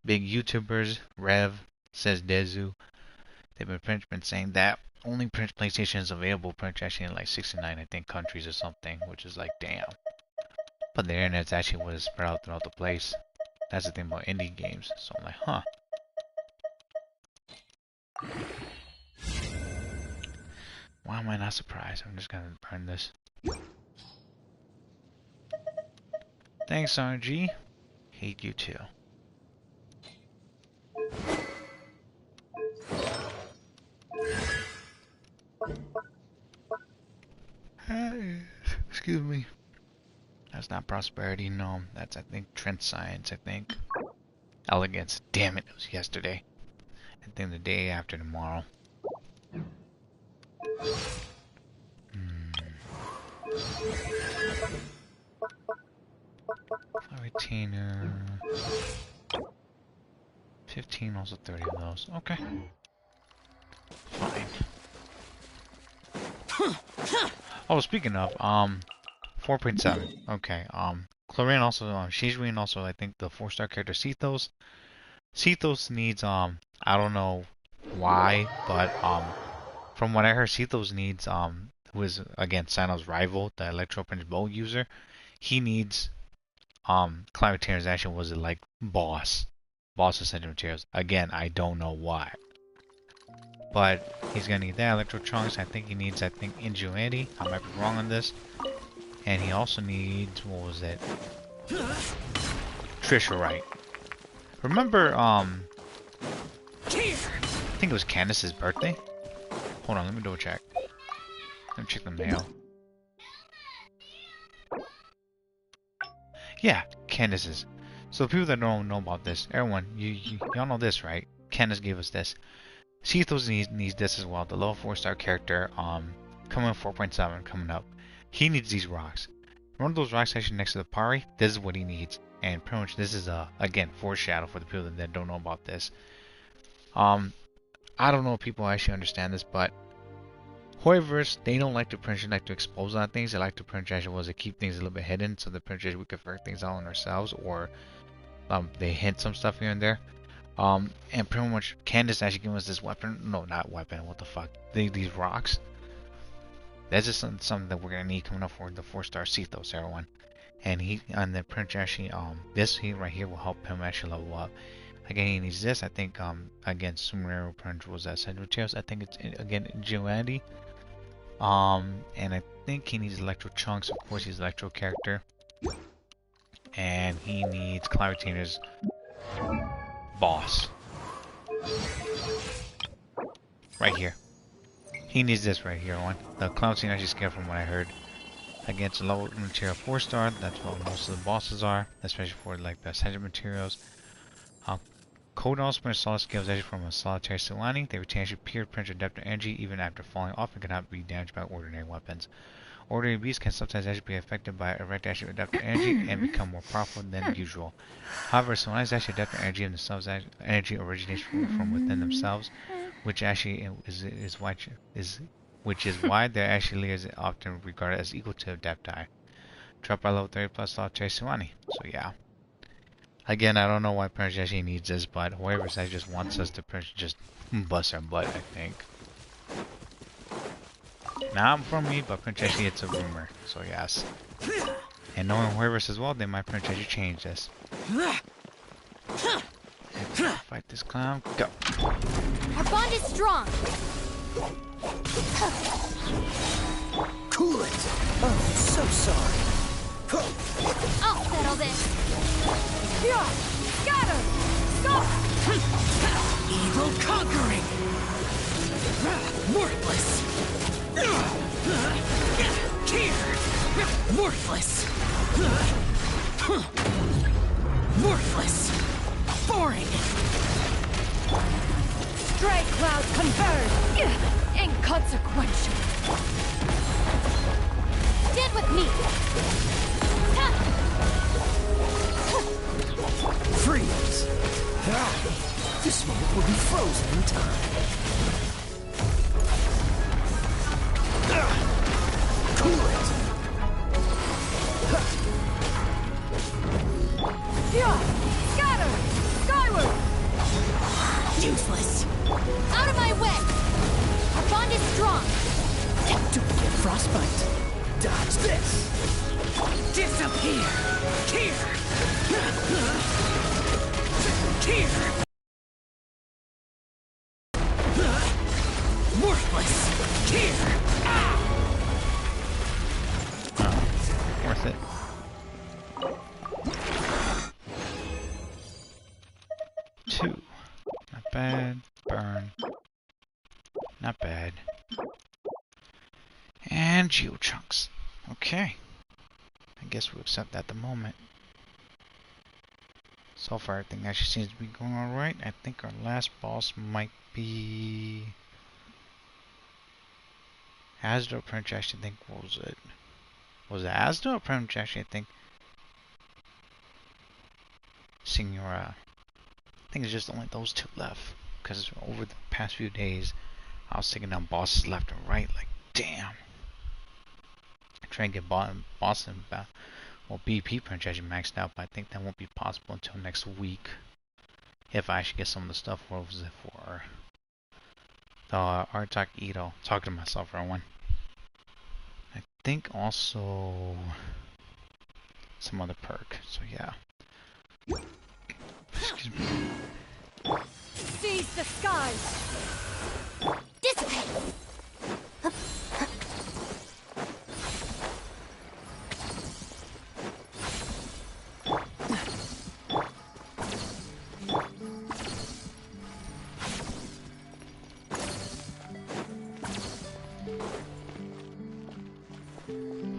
big YouTubers, Rev, says Dezu, they've been saying that only Prince PlayStation is available, Prince actually in like 69, I think, countries or something, which is like, damn. But the internet's actually what is spread out throughout the place. That's the thing about indie games. So I'm like, huh. Why am I not surprised? I'm just gonna burn this. Thanks, RG. Hate you too. Hey, excuse me. That's not prosperity, no. That's, I think, trend science, I think. Elegance. Damn it, it was yesterday. I think the day after tomorrow. Retainer. 15, also 30 of those. Okay. Fine. Oh, speaking of, 4.7. Okay, Chlorine also, she's reading also, I think, the 4-star character Cethos. Cethos needs, I don't know why, but, from what I heard, Cethos needs, who is, again, Sano's rival, the Electro Prince bow user, he needs, Claritiners actually was it like boss essential materials. Again, I don't know why. But he's gonna need that, Electro Trunks, I think he needs, Ingenuity, I might be wrong on this. And he also needs, what was it? Trisha, remember, I think it was Candace's birthday? Hold on, let me double check. Let me check the mail. Yeah, Candace's. So the people that don't know about this, everyone, y'all know this, right? Candace gave us this. Cethos needs this as well. The level 4-star character, coming in 4.7, coming up. He needs these rocks. Remember those rocks actually next to the Pari? This is what he needs. And pretty much this is again, foreshadow for the people that don't know about this. I don't know if people actually understand this, but Hoiverse, they don't like to print, like to expose on things. They like to print actually was to keep things a little bit hidden, so the print we can figure things out on ourselves, or they hint some stuff here and there. And pretty much Candace actually gave us this weapon. No, not weapon. What the fuck? These rocks. That's just something that we're gonna need coming up for the 4-star Cethos, everyone. And the print actually, this right here will help him actually level up. Again, he needs this. I think, again, Sumerio print was that Central Chairs. I think it's again Joandy. And I think he needs Electro Chunks. Of course, he's Electro character. And he needs Claritina's boss. Right here. He needs this right here, one. The Clown Scene actually scared from what I heard. Against a level material 4-star, that's what most of the bosses are, especially for like the essential materials. Code also brings solid skills actually from a solitary Silani. They retain actually pure print adapter energy even after falling off and cannot be damaged by ordinary weapons. Ordinary beasts can sometimes actually be affected by erect actually adapter energy and become more powerful than usual. However, Silani's actually adapter energy themselves energy originates from within themselves, which actually is why their actually is often regarded as equal to Adepti. Dropped by level 30 plus solitary Silani. So yeah. Again, I don't know why Prince actually needs this, but whoever says just wants us to just bust our butt, I think. Not from me, but Prince actually it's a rumor, so yes. And knowing whoever as well, they might Prince actually change this. Fight this clown, go. Our bond is strong. Cool it. Oh, so sorry. I'll settle this. Yeah, got her. Stop. Evil conquering. Worthless. Here. Worthless. Worthless. Boring. Stray cloud converge! Inconsequential! Stand with me! Freeze. This moment will be frozen in time. Cool it. Scatter! Skyward! Useless. Out of my way! Our bond is strong! Don't get frostbite. Dodge this. Disappear. Here. Here. Worthless. Here. Worth it. Two. Not bad. Burn. Not bad. And geo chunks. Okay. I guess we'll accept that at the moment. So far, everything actually seems to be going alright. I think our last boss might be Asda or Prince. Actually, I think, what was it? Was it Asda or Prince? Actually, I think Signora. I think it's just only those two left. Because over the past few days, I was taking down bosses left and right. Like, damn. Trying to get boss and well, BP penetration maxed out, but I think that won't be possible until next week. If I actually get some of the stuff. What was it for? The Arctis Edo. Talking to myself for one. I think also some other perk. So yeah. Excuse me. Seize the skies! Dissipate!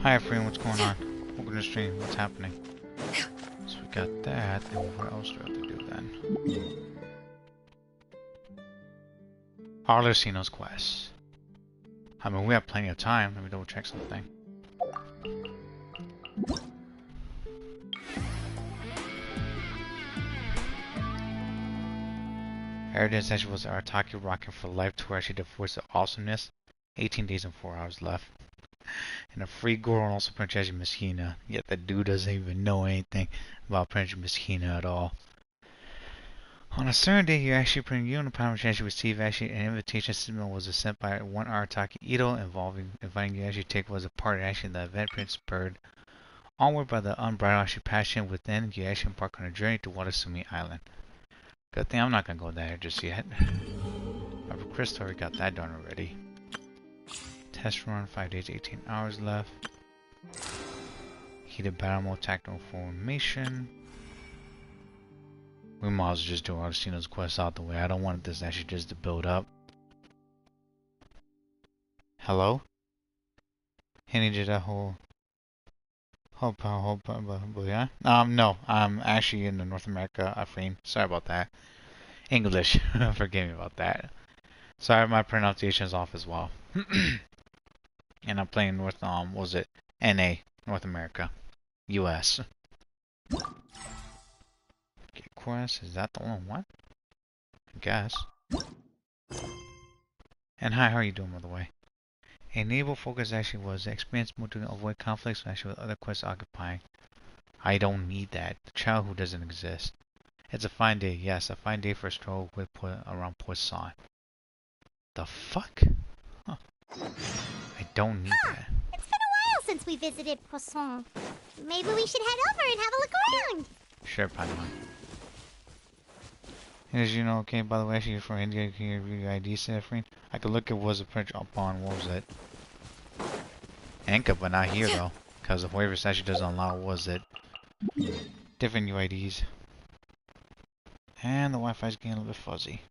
Hi friend, what's going on? Welcome to the stream, what's happening? So we got that, and what else do we have to do then? Arlecino's quest. I mean, we have plenty of time. Let me double check something. Arctis actually was the Artaki Rockin' for Life tour. Actually, the Voice of Awesomeness. 18 days and 4 hours left. And a free girl and also Princess Miskina. Yet the dude doesn't even know anything about Princess Miskina at all. On a certain day, you actually bring you and the Prime Chance you receive actually an invitation system was sent by one Artaki Ito inviting you to actually take was a part of actually the event Prince spurred onward by the unbridled actually passion within. You actually embark on a journey to Watasumi Island. Good thing I'm not gonna go there just yet. But Chris already got that done already. Test run, 5 days, 18 hours left. Heated battle mode, tactical formation. We might as well just do Arlecino's quest out the way. I don't want this actually just to build up. Hello? Henny did that whole yeah? No, I'm actually in the North America frame. Sorry about that. English. Forgive me about that. Sorry, my pronunciation is off as well. And I'm playing North, what was it? NA, North America. US. Get quest, is that the only one? I guess. And hi, how are you doing by the way? Enable focus actually was experience mode to avoid conflicts actually with other quests occupying. I don't need that. The child who doesn't exist. It's a fine day, yes, a fine day for a stroll with around Poisson. The fuck? Huh. I don't need that. It's been a while since we visited Poisson. Maybe we should head over and have a look around. Sure, Padawan. As you know, okay, by the way, actually for India, can you review your ID set, friend? I could look at was a print up on, what was it? Anka, but not here though. Because the waiver actually doesn't allow, what was it? Different UIDs. And the Wi-Fi's getting a little bit fuzzy.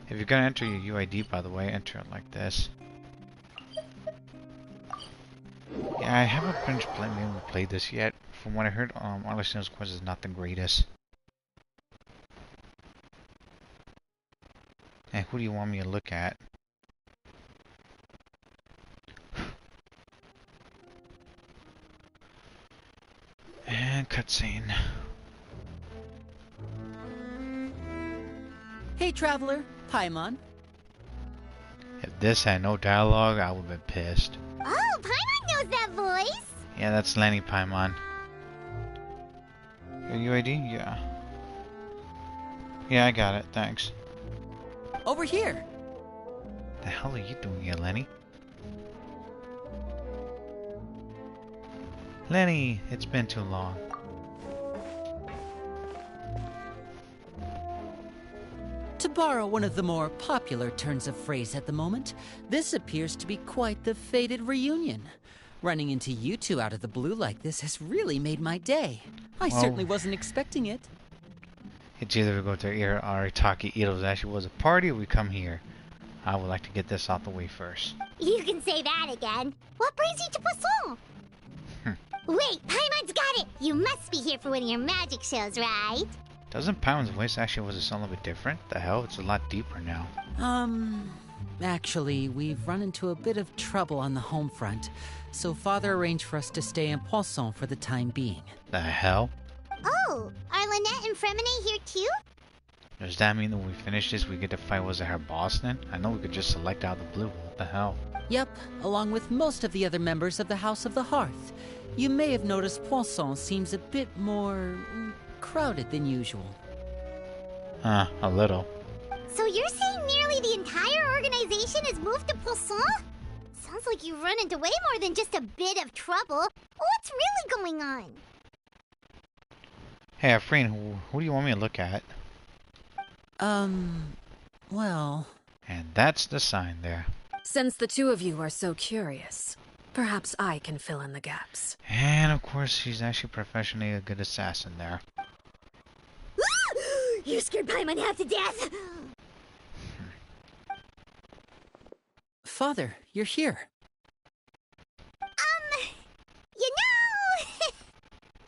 If you're gonna enter your UID, by the way, enter it like this. Yeah, I haven't finished played this yet. From what I heard, Arctis quest is not the greatest. And who do you want me to look at? And cutscene. Hey, traveler, Paimon. If this had no dialogue, I would have been pissed. Oh, Paimon knows that voice! Yeah, that's Lyney Paimon. Your UID? Yeah. Yeah, I got it, thanks. Over here. The hell are you doing here, Lyney? Lyney, it's been too long. To borrow one of the more popular turns of phrase at the moment, this appears to be quite the fated reunion. Running into you two out of the blue like this has really made my day. I certainly wasn't expecting it. It's either we go to Arataki Ito's actually was a party or we come here. I would like to get this out the way first. You can say that again. What brings you to Poisson? Wait, Paimon's got it! You must be here for one of your magic shows, right? Doesn't Paimon's voice actually was a little bit different? The hell, it's a lot deeper now. Actually, we've run into a bit of trouble on the home front, so Father arranged for us to stay in Poisson for the time being. The hell? Oh, are Lynette and Fremine here too? Does that mean that when we finish this, we get to fight was it her boss then? I know we could just select out of the blue. What the hell? Yep, along with most of the other members of the House of the Hearth. You may have noticed Poisson seems a bit more crowded than usual. A little. So you're saying nearly the entire organization has moved to Poisson? Sounds like you run into way more than just a bit of trouble. What's really going on? Hey, Afreen, who do you want me to look at? Well... And that's the sign there. Since the two of you are so curious, perhaps I can fill in the gaps. And of course, she's actually professionally a good assassin there. You scared Paimon half to death! Father, you're here. You know...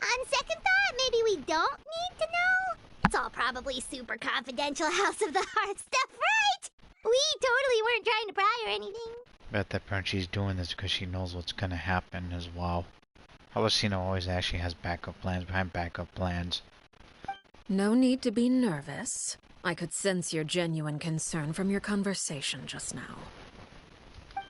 On second thought, maybe we don't need to know? It's all probably super confidential House of the Hearth stuff, right? We totally weren't trying to pry or anything. Bet that parent she's doing this because she knows what's gonna happen as well. Alicino always actually has backup plans behind backup plans. No need to be nervous. I could sense your genuine concern from your conversation just now.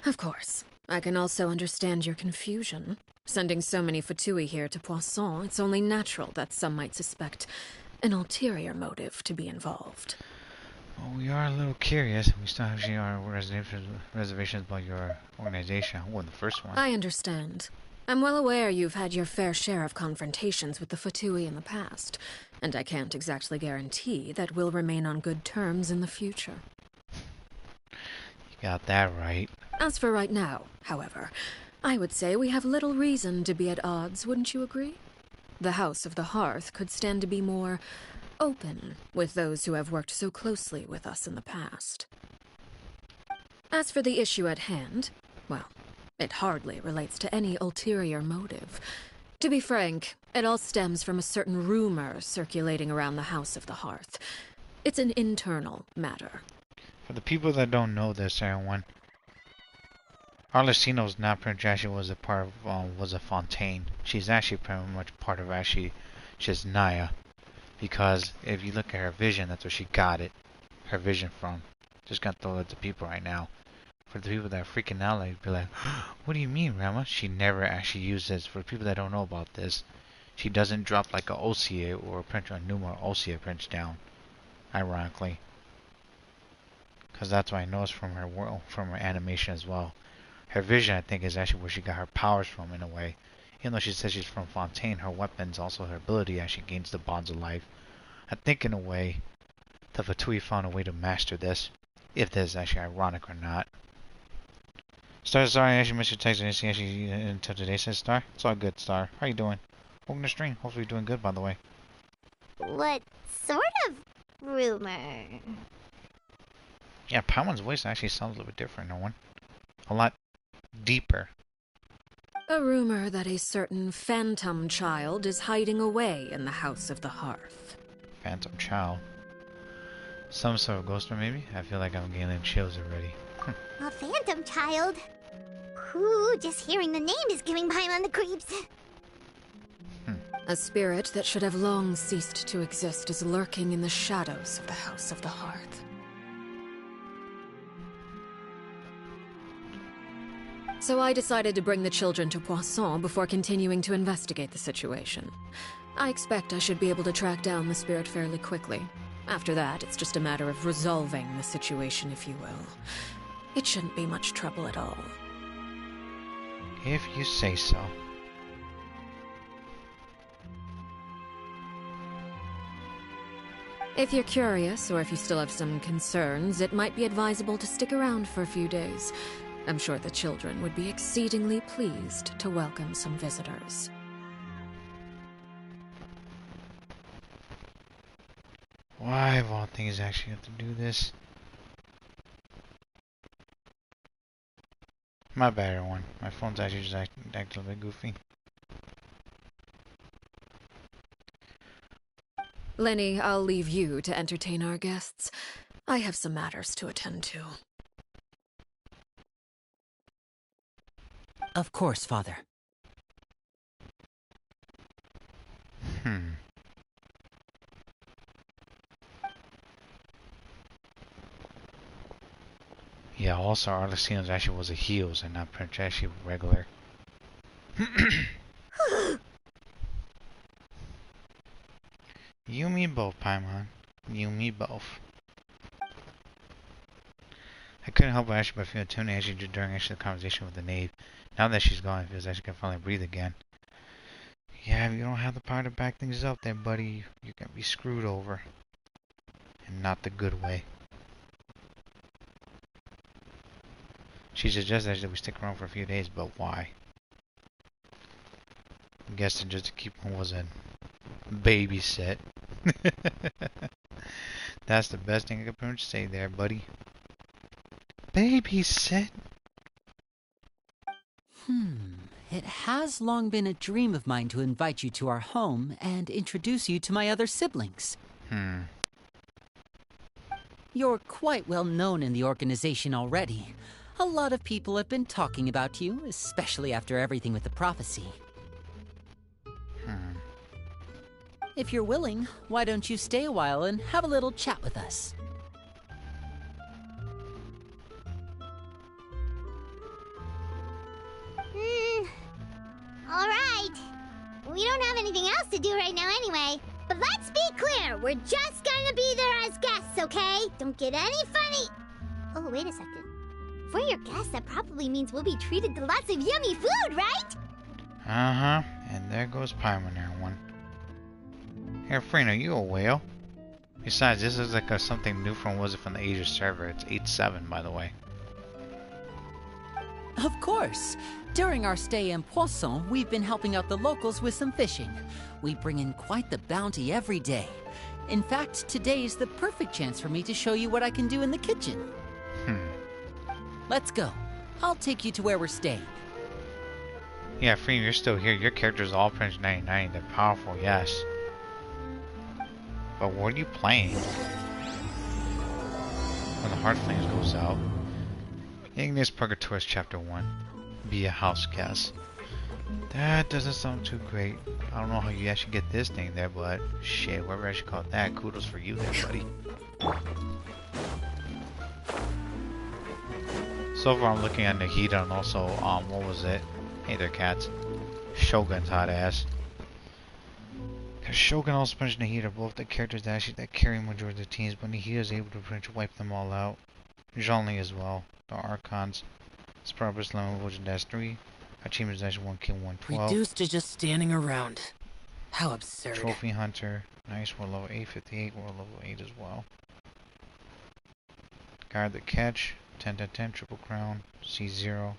Of course, I can also understand your confusion. Sending so many Fatui here to Poisson, it's only natural that some might suspect an ulterior motive to be involved. Well, we are a little curious. We still have our reservations about your organization. Well, the first one. I understand. I'm well aware you've had your fair share of confrontations with the Fatui in the past, and I can't exactly guarantee that we'll remain on good terms in the future. You got that right. As for right now, however, I would say we have little reason to be at odds, wouldn't you agree? The House of the Hearth could stand to be more open with those who have worked so closely with us in the past. As for the issue at hand, well, it hardly relates to any ulterior motive. To be frank, it all stems from a certain rumor circulating around the House of the Hearth. It's an internal matter. For the people that don't know this, everyone, Arlecino's not projection was a part of was a Fontaine. She's actually pretty much part of actually just Naya, because if you look at her vision, that's where she got it, her vision from. Just got to throw it to people right now. For the people that are freaking out, like, be like, what do you mean, Grandma? She never actually uses. For the people that don't know about this, she doesn't drop like a Osea or a Prince or a Numa Osea Prince down. Ironically, because that's what I noticed from her world, from her animation as well. Her vision, I think, is actually where she got her powers from, in a way. Even though she says she's from Fontaine, her weapons, also her ability, actually gains the bonds of life. I think, in a way, the Fatui found a way to master this. If this is actually ironic or not. Star, sorry, I actually missed your text. I didn't see actually until today. Says Star. It's all good, Star. How you doing? Welcome to the stream. Hopefully you're doing good, by the way. What sort of rumor? Yeah, Paimon's voice actually sounds a little bit different, no one. A lot deeper. A rumor that a certain phantom child is hiding away in the House of the Hearth. Phantom child. Some sort of ghoster, maybe? I feel like I'm getting chills already. A phantom child? Ooh, just hearing the name is giving Paimon the creeps. A spirit that should have long ceased to exist is lurking in the shadows of the House of the Hearth. So I decided to bring the children to Poisson before continuing to investigate the situation. I expect I should be able to track down the spirit fairly quickly. After that, it's just a matter of resolving the situation, if you will. It shouldn't be much trouble at all. If you say so. If you're curious, or if you still have some concerns, it might be advisable to stick around for a few days. I'm sure the children would be exceedingly pleased to welcome some visitors. Why of all things actually have to do this? My bad, everyone. My phone's actually just acting a little bit goofy. Lyney, I'll leave you to entertain our guests. I have some matters to attend to. Of course, Father. Yeah, also Arctis actually was a heels and not actually regular. You me both, Paimon. You me both. I couldn't help but actually feel tuning actually during the conversation with the Knave. Now that she's gone, it feels like she can finally breathe again. Yeah, if you don't have the power to back things up then, buddy, you're gonna be screwed over. And not the good way. She suggested that we stick around for a few days, but why? I'm guessing just to keep, what was it? Babysit. That's the best thing I could pretty much say there, buddy. Babysit. It has long been a dream of mine to invite you to our home and introduce you to my other siblings. You're quite well known in the organization already. A lot of people have been talking about you, especially after everything with the prophecy. If you're willing, why don't you stay a while and have a little chat with us? Alright. We don't have anything else to do right now anyway. But let's be clear, we're just gonna be there as guests, okay? Don't get any funny. Oh, wait a second. For your guests, that probably means we'll be treated to lots of yummy food, right? Uh-huh. And there goes Paimon, everyone. Hey, Frina, you a whale? Besides, this is like something new from the Asia server. It's 8.7, by the way. Of course. During our stay in Poisson, we've been helping out the locals with some fishing. We bring in quite the bounty every day. In fact, today's the perfect chance for me to show you what I can do in the kitchen. Let's go. I'll take you to where we're staying. Yeah, Frina, you're still here. Your character's all Prince 99. They're powerful, yes. But what are you playing? When the Heart Flames goes out. Ignis Purgatoris Chapter 1. Be a house guest. That doesn't sound too great. I don't know how you actually get this thing there, but shit, whatever I should call it that, kudos for you there, buddy. So far I'm looking at Nahida and also, what was it? Hey there, cats. Shogun's hot ass. Cause Shogun also punched Nahida, both the characters that carry majority of the teams, but Nahida is able to pretty much wipe them all out. Zhongli as well. The Archons. Sparpus level was -3. Achievements -1 kill 112. Reduced to just standing around. How absurd. Trophy Hunter. Nice, we're level 858. We're level 8 as well. Guard the Catch. 10/10, Triple Crown. C0.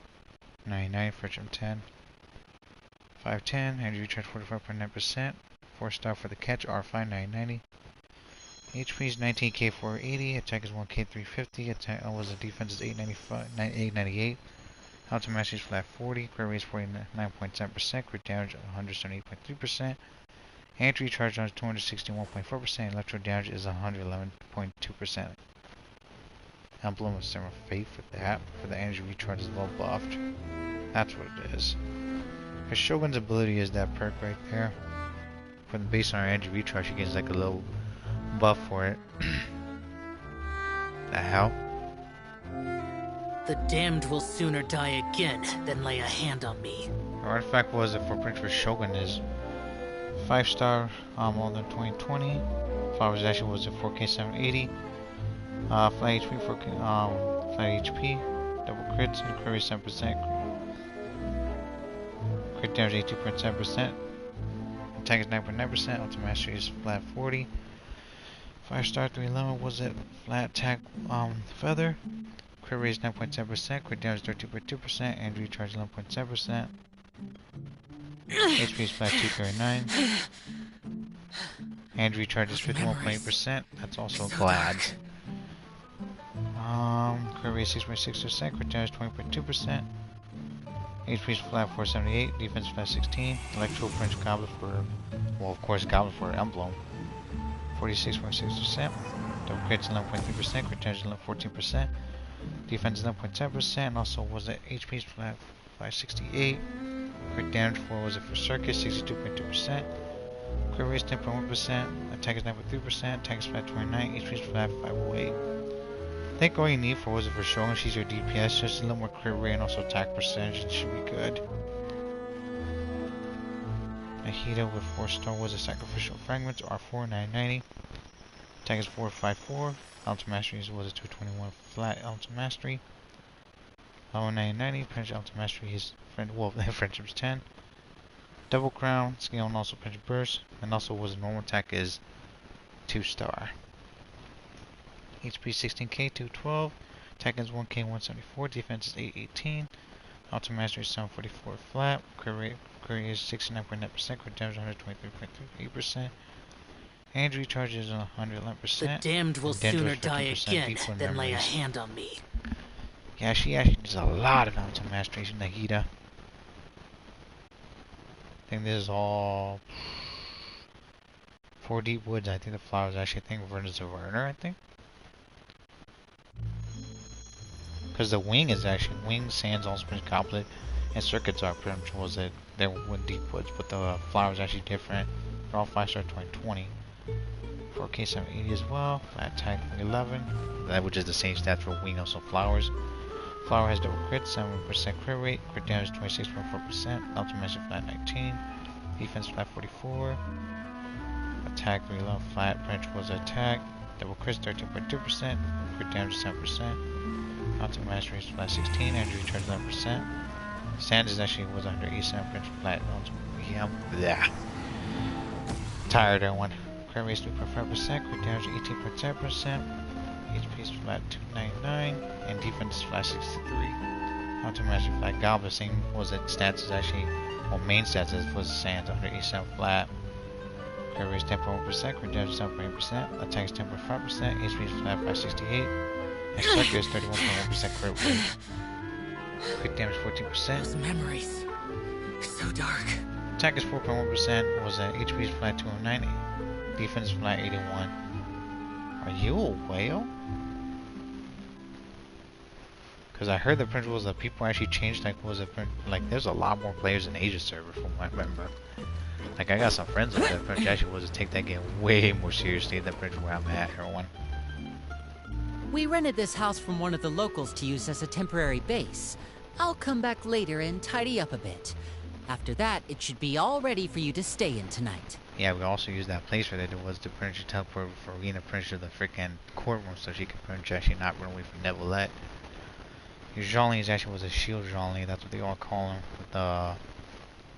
99, Friction 10. 510, energy recharge 45.9%. 4-star for the Catch, R5 990. HP is 19k 480, attack is 1k 350, attack was the defense is 898. Ultimate Mastery is flat 40. Crit rate is 49.7%. Crit damage 178.3%. Energy charge on 261.4%. Electro damage is 111.2%. Emblem of Summer Faith for that. For the energy recharge is well buffed. That's what it is. Because Shogun's ability is that perk right there. For the based on our energy recharge, she gets like a little buff for it. The hell? The damned will sooner die again than lay a hand on me. Our artifact was it for Prince for Shogun is 5-star all than 2020. Flowers actually was at 4K 780. Flat HP 4K flat HP. Double crits and crit rate 7%. Crit damage 82.7%. Attack is 9.9%. Ultimate Mastery is flat 40. 5-star 311 was it flat attack feather. Crit rate is 9.7%. Crit damage 13.2%. And recharge 11.7%. HP is flat 239. And recharge is 51.8%. That's also glad. Crit rate 6.6%. Crit damage 20.2%. HP is flat 478. Defense flat 16. Electro French Goblet for, well, of course, Goblet for Emblem. 46.6%. Double crits 11.3%. Crit damage 14%. Defense 11.7%. And also was it HP is flat 568. Crit damage for was it for Circus 62.2%. Crit rate is 10.1%. Attack is 9.3%. Attack is flat 29. HP is flat 508. I think all you need for was it for Shogun, she's your DPS, just a little more crit rate and also attack percentage, it should be good. Ahita with 4-star was a Sacrificial Fragments, R4 990. Attack is 454. Ultimate Mastery was a 221 flat Ultimate Mastery. Level 990, French Ultimate Mastery is Friendship's 10. Double Crown, Scale and also French Burst, and also was a normal attack is 2-star. HP 16k 212. Attack is 1k 174. Defense is 818. Ultimate Mastery is 744 flat. Crit rate is 69.9%. Crit damage 123.38%. And recharge is 111%. The damned will sooner die again than lay a hand on me. Yeah, she actually does a lot of Ultimate Mastery in Nagita. I think this is all 4 Deep Woods. I think the flowers actually Verna's a Werner, I think. Because the wing is actually Wing, Sands, All Springs, Goblet, and Circuits are pretty much was it. They're with Deep Woods, but the flowers are actually different. They're all 5-star 2020. 4K 780 as well. Flat attack 11. That which is the same stats for Wing, also flowers. Flower has double crit, 7% crit rate. Crit damage 26.4%. Ultimate Mastery flat 19. Defense flat 44. Attack 311 flat. French was attack. Double crit 13.2%. Crit damage 7%. Ultimate Mastery is flat 16, energy recharge 11%. Sands is actually was under 87 French flat. Yeah, tired that one. Crit rate is 3.5%, crit damage 18.7%. HP is flat 299, and defense is flat 63. Ultimate Mastery flat Goblet, same was it stats is actually, well, main stats is was Sands under 87 flat. Crit rate is 10.1%, crit damage 7.8%, attack is 10.5%, HP is flat 568. And Circuit is 31.1% crit rate. Crit damage 14%. Those memories. So dark. Attack is 4.1%. Was that HP is flat 209. Defense is flat 81. Are you a whale? Because I heard the principles that people actually changed. Like, there's a lot more players in Asia server from what I remember. Like, I got some friends that actually was to take that game way more seriously than where I'm at, everyone. We rented this house from one of the locals to use as a temporary base. I'll come back later and tidy up a bit. After that, it should be all ready for you to stay in tonight. Yeah, we also used that place where it was to pretty much teleport for Rena Prince to the freaking courtroom so she could pretty much actually not run away from Neverlet. Your Zhongli actually was a shield Zhongli, that's what they all call him, with the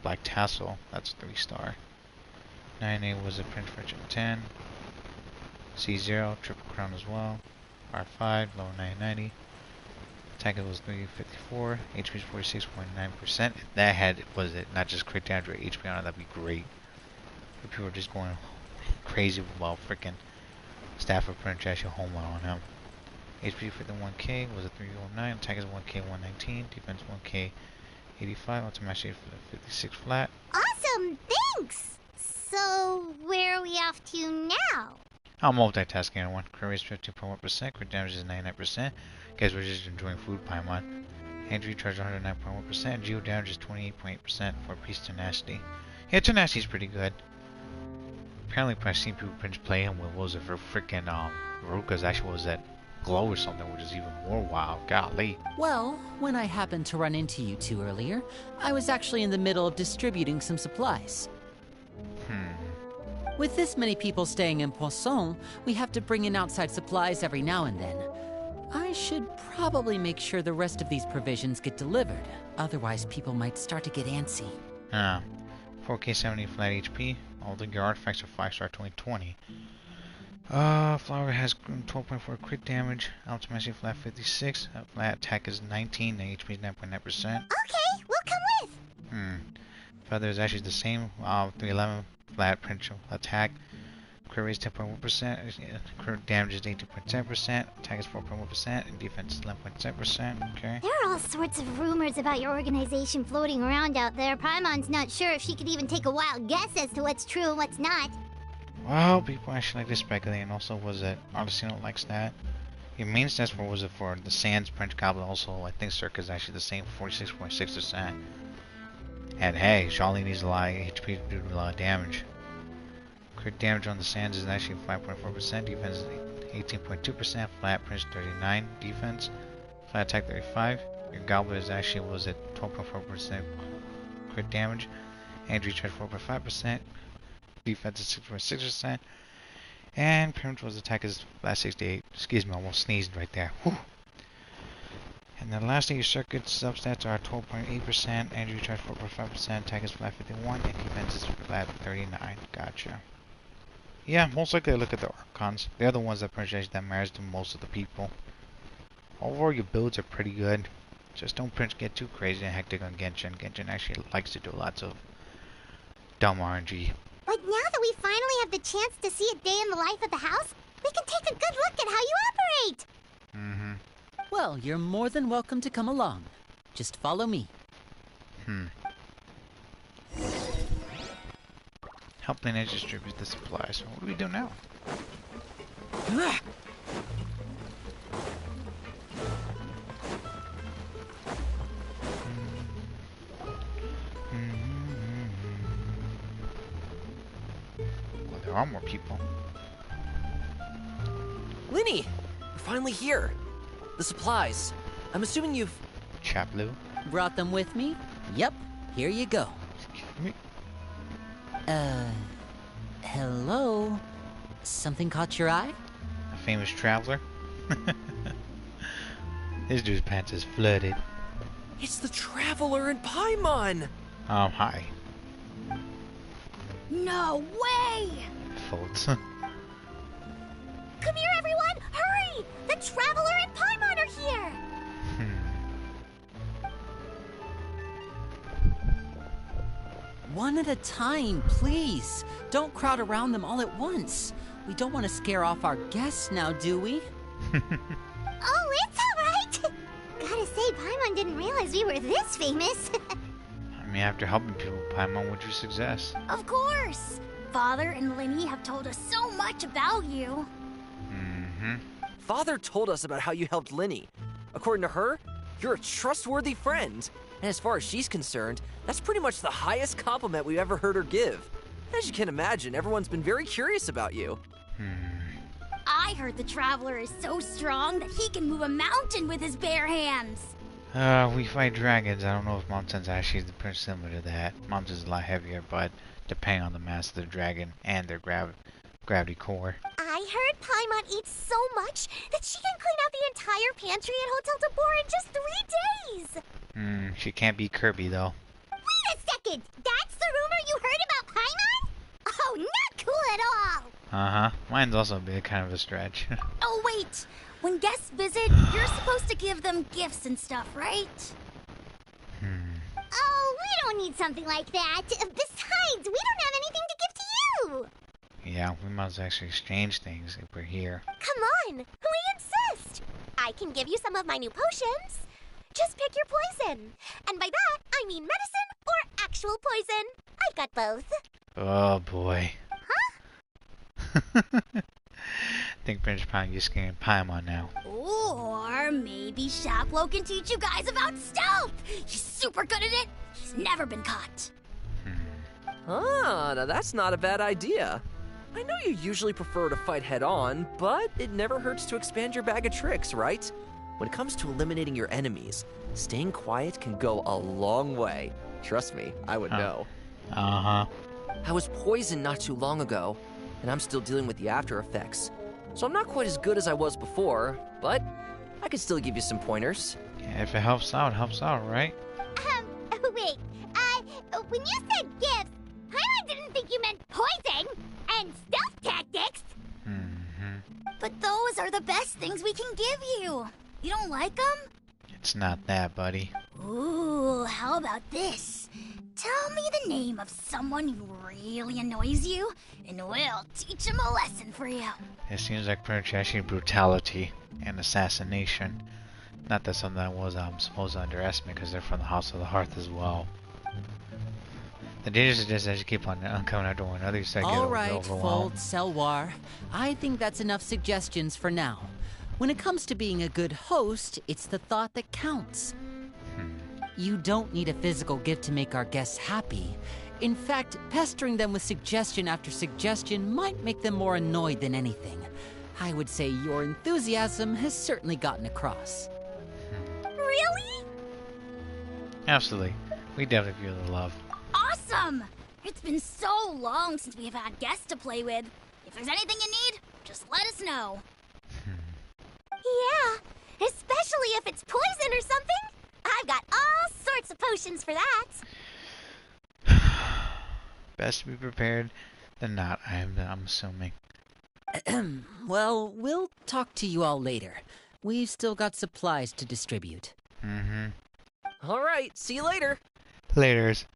black tassel. That's 3-star. 9A was a Prince Friendship 10. C0, triple crown as well. R5, low 990. Attack was 354. HP is 46.9%. If that had, was it, not just crit damage or HP on it, that'd be great. But people are just going crazy about freaking Stafford Prince actually home on him. HP 51k was a 309. Attack is 1k 119. Defense 1k 85. Ultimate 56 flat. Awesome, thanks! So, where are we off to now? I'm multitasking on one. Crit rate is 15.1%. Crit damage is 99%. Guys, we're just enjoying food, Paimon. Entry charge 109.1%. Geo damage is 28.8% for Peace Tenacity. Yeah, Tenacity is pretty good. Apparently, I've seen people play him with, what was it, for freaking, Ruka's actually was that glow or something, which is even more wild. Golly. Well, when I happened to run into you two earlier, I was actually in the middle of distributing some supplies. With this many people staying in Poisson, we have to bring in outside supplies every now and then. I should probably make sure the rest of these provisions get delivered. Otherwise, people might start to get antsy. 4k 70 flat HP. All the artifacts are 5-star 2020. Flower has 12.4 crit damage. Ultimate flat 56. Flat attack is 19. And HP is 9.9%. Okay, we'll come with. Feather is actually the same. 311 flat principal attack. Crit rate is 10.1%. Crit damage is 18.7%. Attack is 4.1%. And defense is 11.7%. Okay. There are all sorts of rumors about your organization floating around out there. Paimon's not sure if she could even take a wild guess as to what's true and what's not. Well, people actually like to speculate, and also was it Arctis likes that. Your main stats for was it for the Sands French Goblin also, I think Circa is actually the same, 46.6%. And hey, Charlie needs a lot of HP to do a lot of damage. Crit damage on the Sands is actually 5.4%, defense is 18.2%, flat Prince 39, defense, flat attack 35. Your Goblin is actually was at 12.4% crit damage, and recharge 4.5%, defense is 6.6%, and Prim's attack is flat 68. Excuse me, I almost sneezed right there. Whew. And then lastly, your circuit substats are 12.8%, and recharge 4.5%, attack is flat 51, and defense is flat 39. Gotcha. Yeah, most likely I look at the Archons. They're the ones that pretty that matters to most of the people. Overall, your builds are pretty good. Just don't get too crazy and hectic on Genshin. Genshin actually likes to do lots of dumb RNG. But now that we finally have the chance to see a day in the life of the house, we can take a good look at how you operate! Well, you're more than welcome to come along. Just follow me. Help Lyney distribute the supplies. So what do we do now? Well, there are more people. Lyney! We're finally here. The supplies. I'm assuming you've... Chaplu? Brought them with me? Yep, here you go. Excuse me? Hello? Something caught your eye? A famous traveler? This dude's pants is flooded. It's the Traveler in Paimon! Hi. No way! Folds. Come here, everyone! Hurry! The Traveler and Paimon are here! One at a time, please. Don't crowd around them all at once. We don't want to scare off our guests now, do we? Oh, it's alright! Gotta say, Paimon didn't realize we were this famous. I mean, after helping people, Paimon, what would you suggest? Of course! Father and Lyney have told us so much about you. Father told us about how you helped Lyney. According to her, you're a trustworthy friend. And as far as she's concerned, that's pretty much the highest compliment we've ever heard her give. As you can imagine, everyone's been very curious about you. I heard the Traveler is so strong that he can move a mountain with his bare hands. We fight dragons. I don't know if mountains actually is pretty similar to that. Mountains is a lot heavier, but depending on the mass of the dragon and their gravity core. I heard Paimon eats so much that she can clean out the entire pantry at Hotel Tabor in just 3 days! She can't be Kirby, though. Wait a second! That's the rumor you heard about Paimon? Oh, not cool at all! Mine's also a bit kind of a stretch. Oh, wait! When guests visit, you're supposed to give them gifts and stuff, right? Oh, we don't need something like that. Besides, we don't have anything to give to you! Yeah, we must actually exchange things if we're here. Come on, we insist! I I can give you some of my new potions. Just pick your poison. And by that, I mean medicine or actual poison. I've got both. Oh boy. Huh? I think Prince Pine is getting Paimon now. Or maybe Shaplo can teach you guys about stealth. He's super good at it. He's never been caught. Ah, now that's not a bad idea. I know you usually prefer to fight head-on, but it never hurts to expand your bag of tricks, right? When it comes to eliminating your enemies, staying quiet can go a long way. Trust me, I would know. Uh-huh. I was poisoned not too long ago, and I'm still dealing with the after effects. So I'm not quite as good as I was before, but I can still give you some pointers. Yeah, if it helps out, right? Wait. When you said gifts, I didn't think you meant poison and stealth tactics. But those are the best things we can give you. You don't like them? It's not that, buddy. Ooh, how about this? Tell me the name of someone who really annoys you, and we'll teach him a lesson for you. It seems like pretty much actually brutality and assassination. Not that something I was supposed to underestimate, because they're from the House of the Hearth as well. The danger is just as you keep on coming after one another, you start getting All right, overwhelmed. Fold, Selwar. I think that's enough suggestions for now. When it comes to being a good host, it's the thought that counts. You don't need a physical gift to make our guests happy. In fact, pestering them with suggestion after suggestion might make them more annoyed than anything. I would say your enthusiasm has certainly gotten across. Really? Absolutely. We definitely feel the love. Awesome! It's been so long since we've had guests to play with. If there's anything you need, just let us know. Yeah, especially if it's poison or something. I've got all sorts of potions for that. Best to be prepared than not, I'm assuming. Well, we'll talk to you all later. We've still got supplies to distribute. All right, see you later. Laters.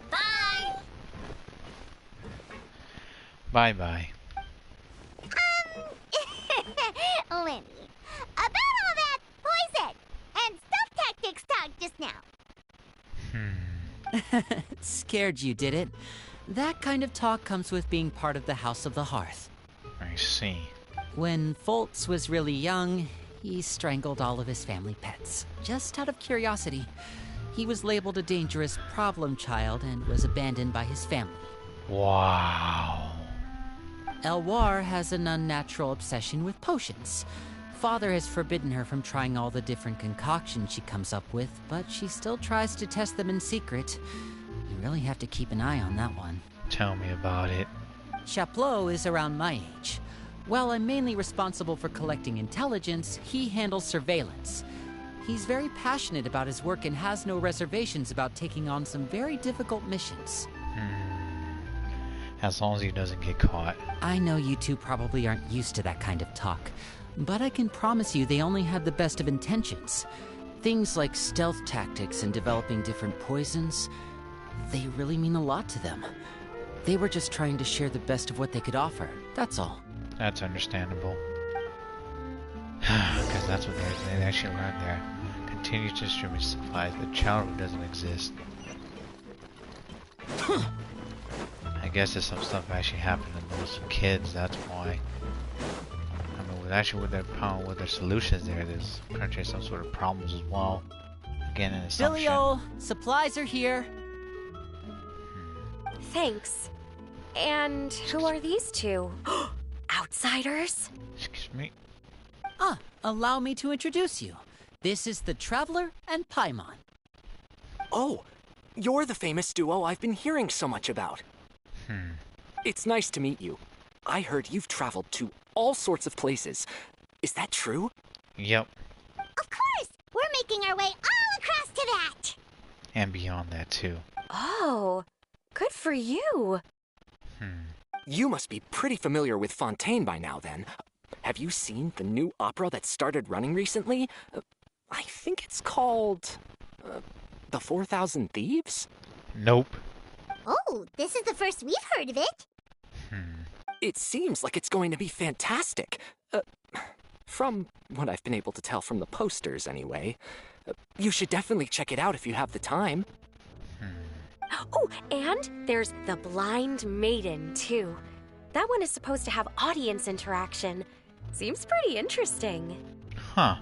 Bye! Bye-bye. Lyney, about all that poison and stealth tactics talk just now. Scared you, did it? That kind of talk comes with being part of the House of the Hearth. I see. When Foltz was really young, he strangled all of his family pets, just out of curiosity. He was labeled a dangerous problem child and was abandoned by his family. Wow. Elwar has an unnatural obsession with potions. Father has forbidden her from trying all the different concoctions she comes up with, but she still tries to test them in secret. You really have to keep an eye on that one. Tell me about it. Chaplot is around my age. While I'm mainly responsible for collecting intelligence, he handles surveillance. He's very passionate about his work and has no reservations about taking on some very difficult missions. As long as he doesn't get caught. I know you two probably aren't used to that kind of talk, but I can promise you they only had the best of intentions. Things like stealth tactics and developing different poisons, they really mean a lot to them. They were just trying to share the best of what they could offer, that's all. That's understandable. Because that's what they actually learned there. Continue to distribute supplies. The child who doesn't exist. I guess there's some stuff actually happened to those kids, that's why. I mean, with their solutions there's apparently some sort of problems as well. Again, an assumption. Billy-o, supplies are here. Thanks. And who are these two? Outsiders? Excuse me. Allow me to introduce you. This is the Traveler and Paimon. Oh, you're the famous duo I've been hearing so much about. It's nice to meet you. I heard you've traveled to all sorts of places. Is that true? Yep. Of course! We're making our way all across to that! And beyond that, too. Oh, good for you. You must be pretty familiar with Fontaine by now, then. Have you seen the new opera that started running recently? I think it's called... The 4,000 Thieves? Nope. Oh, Oh, this is the first we've heard of it. It seems like it's going to be fantastic. From what I've been able to tell from the posters, anyway. You should definitely check it out if you have the time. Oh, and there's the Blind Maiden, too. That one is supposed to have audience interaction. Seems pretty interesting. Huh.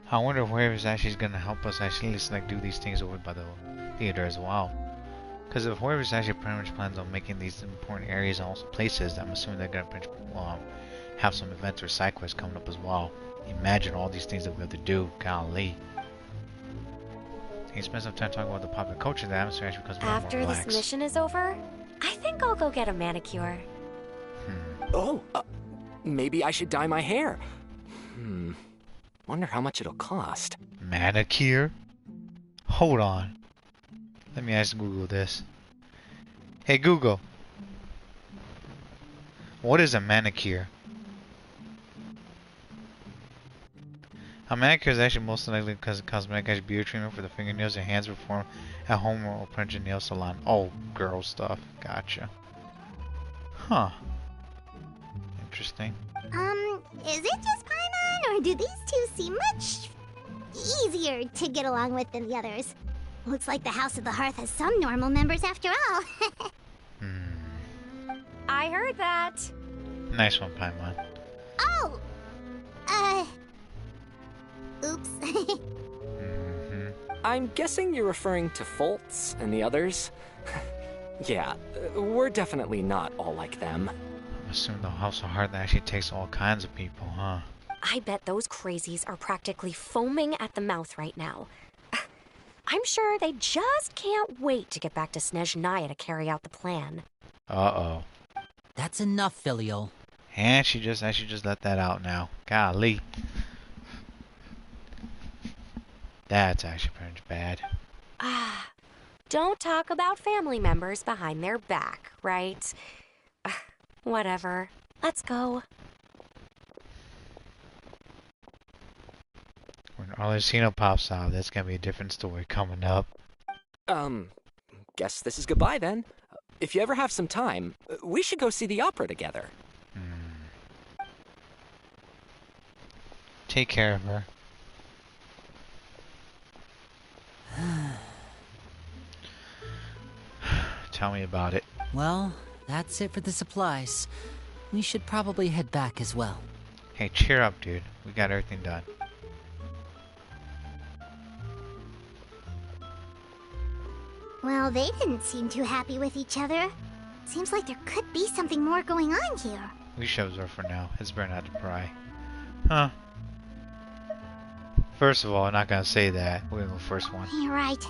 I wonder if Hoiver's actually going to help us actually like do these things over by the theater as well. Because if Hoiver's actually pretty much plans on making these important areas and also places, I'm assuming they're going to have some events or side quests coming up as well. Imagine all these things that we have to do. Golly. Can you spend some time talking about the popular culture? The atmosphere actually becomes more and more After relaxed. this mission is over, I think I'll go get a manicure. Oh, maybe I should dye my hair. Wonder how much it'll cost. Manicure? Hold on. Let me ask Google this. Hey Google. What is a manicure? A manicure is actually most likely because of cosmetic beauty treatment for the fingernails and hands performed at home or punch a nail salon. Oh, girl stuff. Gotcha. Huh. Interesting. Is it just Paimon, or do these two seem much easier to get along with than the others? Looks like the House of the Hearth has some normal members after all. I heard that. Nice one, Paimon. Oh! Oops. I'm guessing you're referring to Foltz and the others? Yeah, we're definitely not all like them. I'm assuming the House of Heart actually takes all kinds of people, huh? I bet those crazies are practically foaming at the mouth right now. I'm sure they just can't wait to get back to Snezhnaya to carry out the plan. Uh-oh. That's enough, Filial. And she just let that out now. Golly. That's actually pretty much bad. Don't talk about family members behind their back, right? Whatever. Let's go. When Arlecino pops out, that's gonna be a different story coming up. Guess this is goodbye then. If you ever have some time, we should go see the opera together. Take care of her. Tell me about it. Well, that's it for the supplies. We should probably head back as well. Hey, cheer up, dude. We got everything done. Well, they didn't seem too happy with each other. Seems like there could be something more going on here. We should observe for now. It's better not to pry. Huh. First of all, I'm not gonna say that. We're gonna go first one. You're right.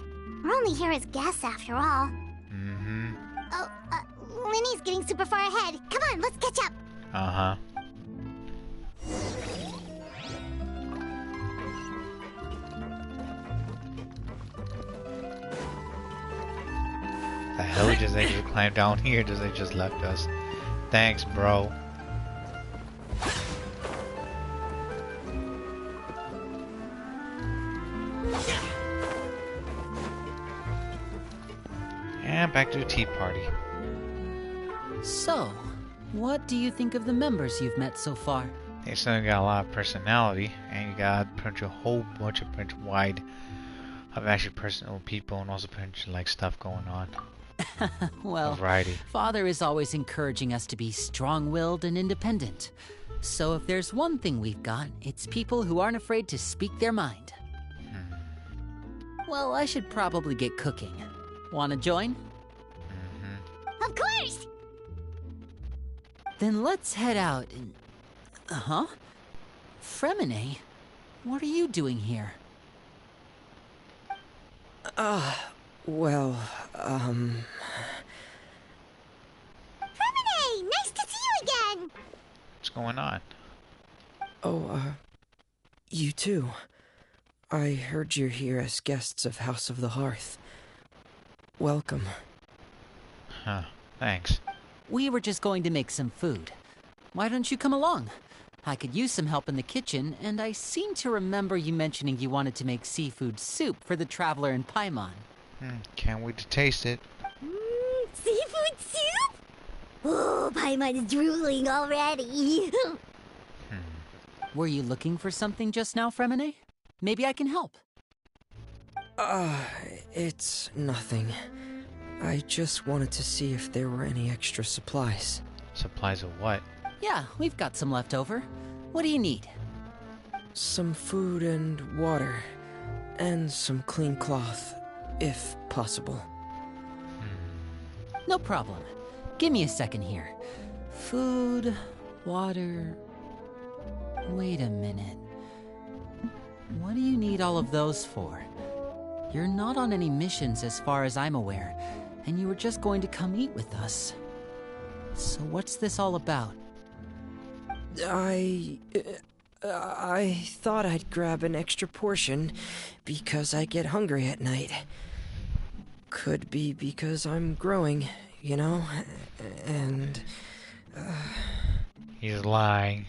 We're only here as guests after all. Oh, Lyney's getting super far ahead. Come on, let's catch up. Uh-huh. The hell, just they just climbed down here, just they just left us. Thanks, bro. And back to the tea party. So, what do you think of the members you've met so far? They still got a lot of personality, and you got a whole bunch of wide of actually personal people, and also like stuff going on. Well, a variety. Father is always encouraging us to be strong-willed and independent. So if there's one thing we've got, it's people who aren't afraid to speak their mind. Well, I should probably get cooking. Wanna join? Of course! Then let's head out and... Fremine? What are you doing here? Fremine! Nice to see you again! What's going on? You too. I heard you're here as guests of House of the Hearth. Welcome. Huh. Thanks. We were just going to make some food. Why don't you come along? I could use some help in the kitchen, and I seem to remember you mentioning you wanted to make seafood soup for the traveler in Paimon. Can't wait to taste it. Seafood Oh, Paimon's drooling already. Were you looking for something just now, Fremine? Maybe I can help. It's nothing. I just wanted to see if there were any extra supplies. Supplies of what? Yeah, we've got some left over. What do you need? Some food and water. And some clean cloth, if possible. No problem. Give me a second here. Food, water... Wait a minute. What do you need all of those for? You're not on any missions as far as I'm aware, and you were just going to come eat with us. So what's this all about? I thought I'd grab an extra portion because I get hungry at night. Could be because I'm growing, you know, and... He's lying.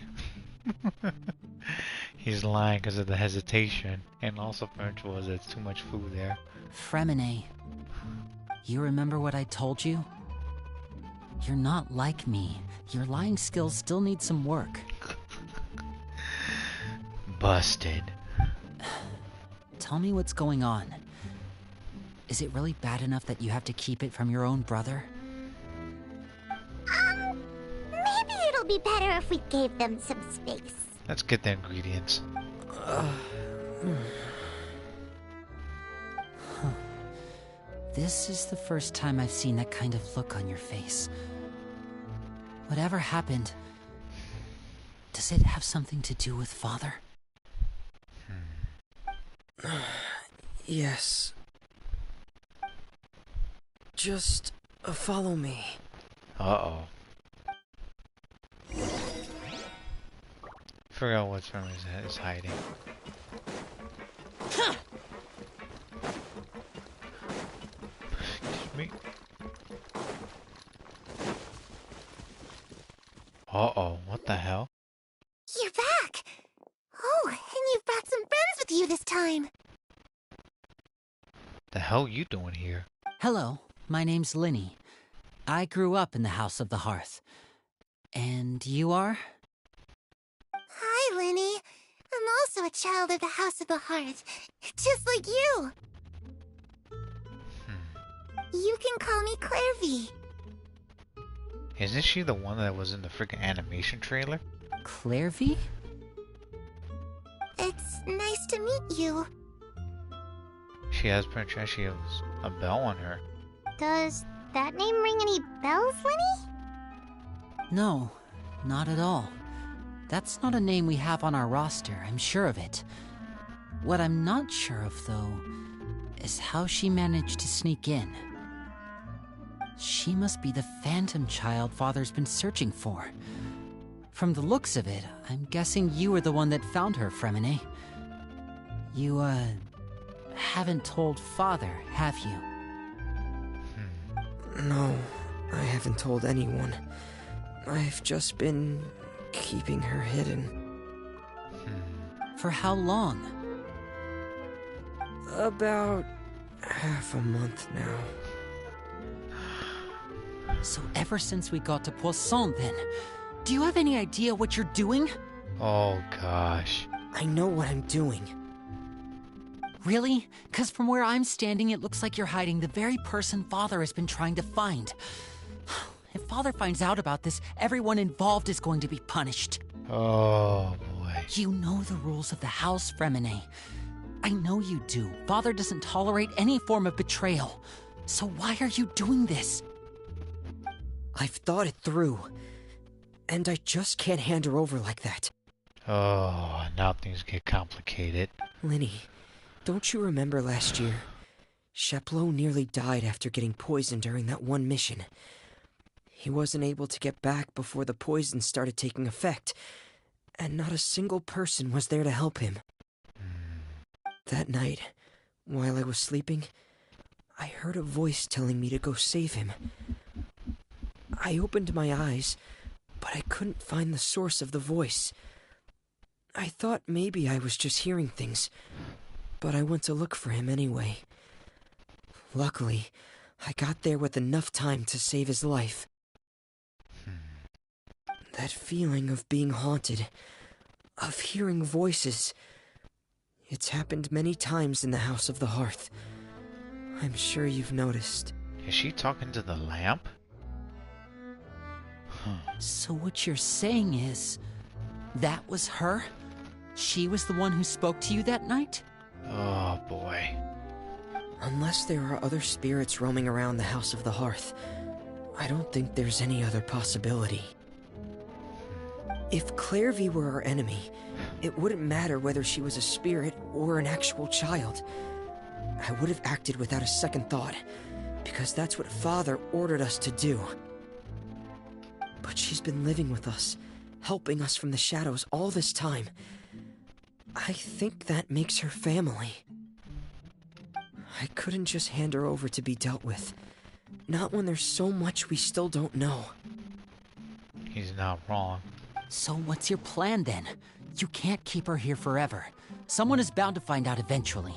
He's lying because of the hesitation, and also potential was it's too much food there. Fremine, you remember what I told you? You're not like me. Your lying skills still need some work. Busted. Tell me what's going on. Is it really bad enough that you have to keep it from your own brother? Maybe it'll be better if we gave them some space. Let's get the ingredients. This is the first time I've seen that kind of look on your face. Whatever happened, does it have something to do with Father? Yes. Just follow me. Uh-oh. Figure out what's from is hiding. Excuse me. Uh-oh, what the hell? You're back! Oh, and you've brought some friends with you this time. The hell you doing here? Hello, my name's Lyney. I grew up in the House of the Hearth. And you are? Hi, Lyney. I'm also a child of the House of the Hearth, just like you. You can call me Clairvy. Isn't she the one that was in the freaking animation trailer? Clairvy? It's nice to meet you. She has a bell on her. Does that name ring any bells, Lyney? No, not at all. That's not a name we have on our roster, I'm sure of it. What I'm not sure of, though, is how she managed to sneak in. She must be the phantom child Father's been searching for. From the looks of it, I'm guessing you were the one that found her, Fremine. You, haven't told Father, have you? No, I haven't told anyone. I've just been keeping her hidden. For how long? About half a month now. So ever since we got to Poisson, then, do you have any idea what you're doing? Oh gosh. I know what I'm doing. Really? 'Cause from where I'm standing, it looks like you're hiding the very person Father has been trying to find. If Father finds out about this, everyone involved is going to be punished. Oh boy. You know the rules of the house, Fremine. I know you do. Father doesn't tolerate any form of betrayal. So why are you doing this? I've thought it through. And I just can't hand her over like that. Oh, now things get complicated. Lyney, don't you remember last year? Chaplot nearly died after getting poisoned during that one mission. He wasn't able to get back before the poison started taking effect, and not a single person was there to help him. That night, while I was sleeping, I heard a voice telling me to go save him. I opened my eyes, but I couldn't find the source of the voice. I thought maybe I was just hearing things, but I went to look for him anyway. Luckily, I got there with enough time to save his life. That feeling of being haunted, of hearing voices. It's happened many times in the House of the Hearth. I'm sure you've noticed. Is she talking to the lamp? So what you're saying is, that was her? She was the one who spoke to you that night? Oh boy. Unless there are other spirits roaming around the House of the Hearth, I don't think there's any other possibility. If Clairvy were our enemy, it wouldn't matter whether she was a spirit or an actual child. I would have acted without a second thought, because that's what Father ordered us to do. But she's been living with us, helping us from the shadows all this time. I think that makes her family. I couldn't just hand her over to be dealt with. Not when there's so much we still don't know. He's not wrong. So what's your plan then? You can't keep her here forever. Someone is bound to find out eventually.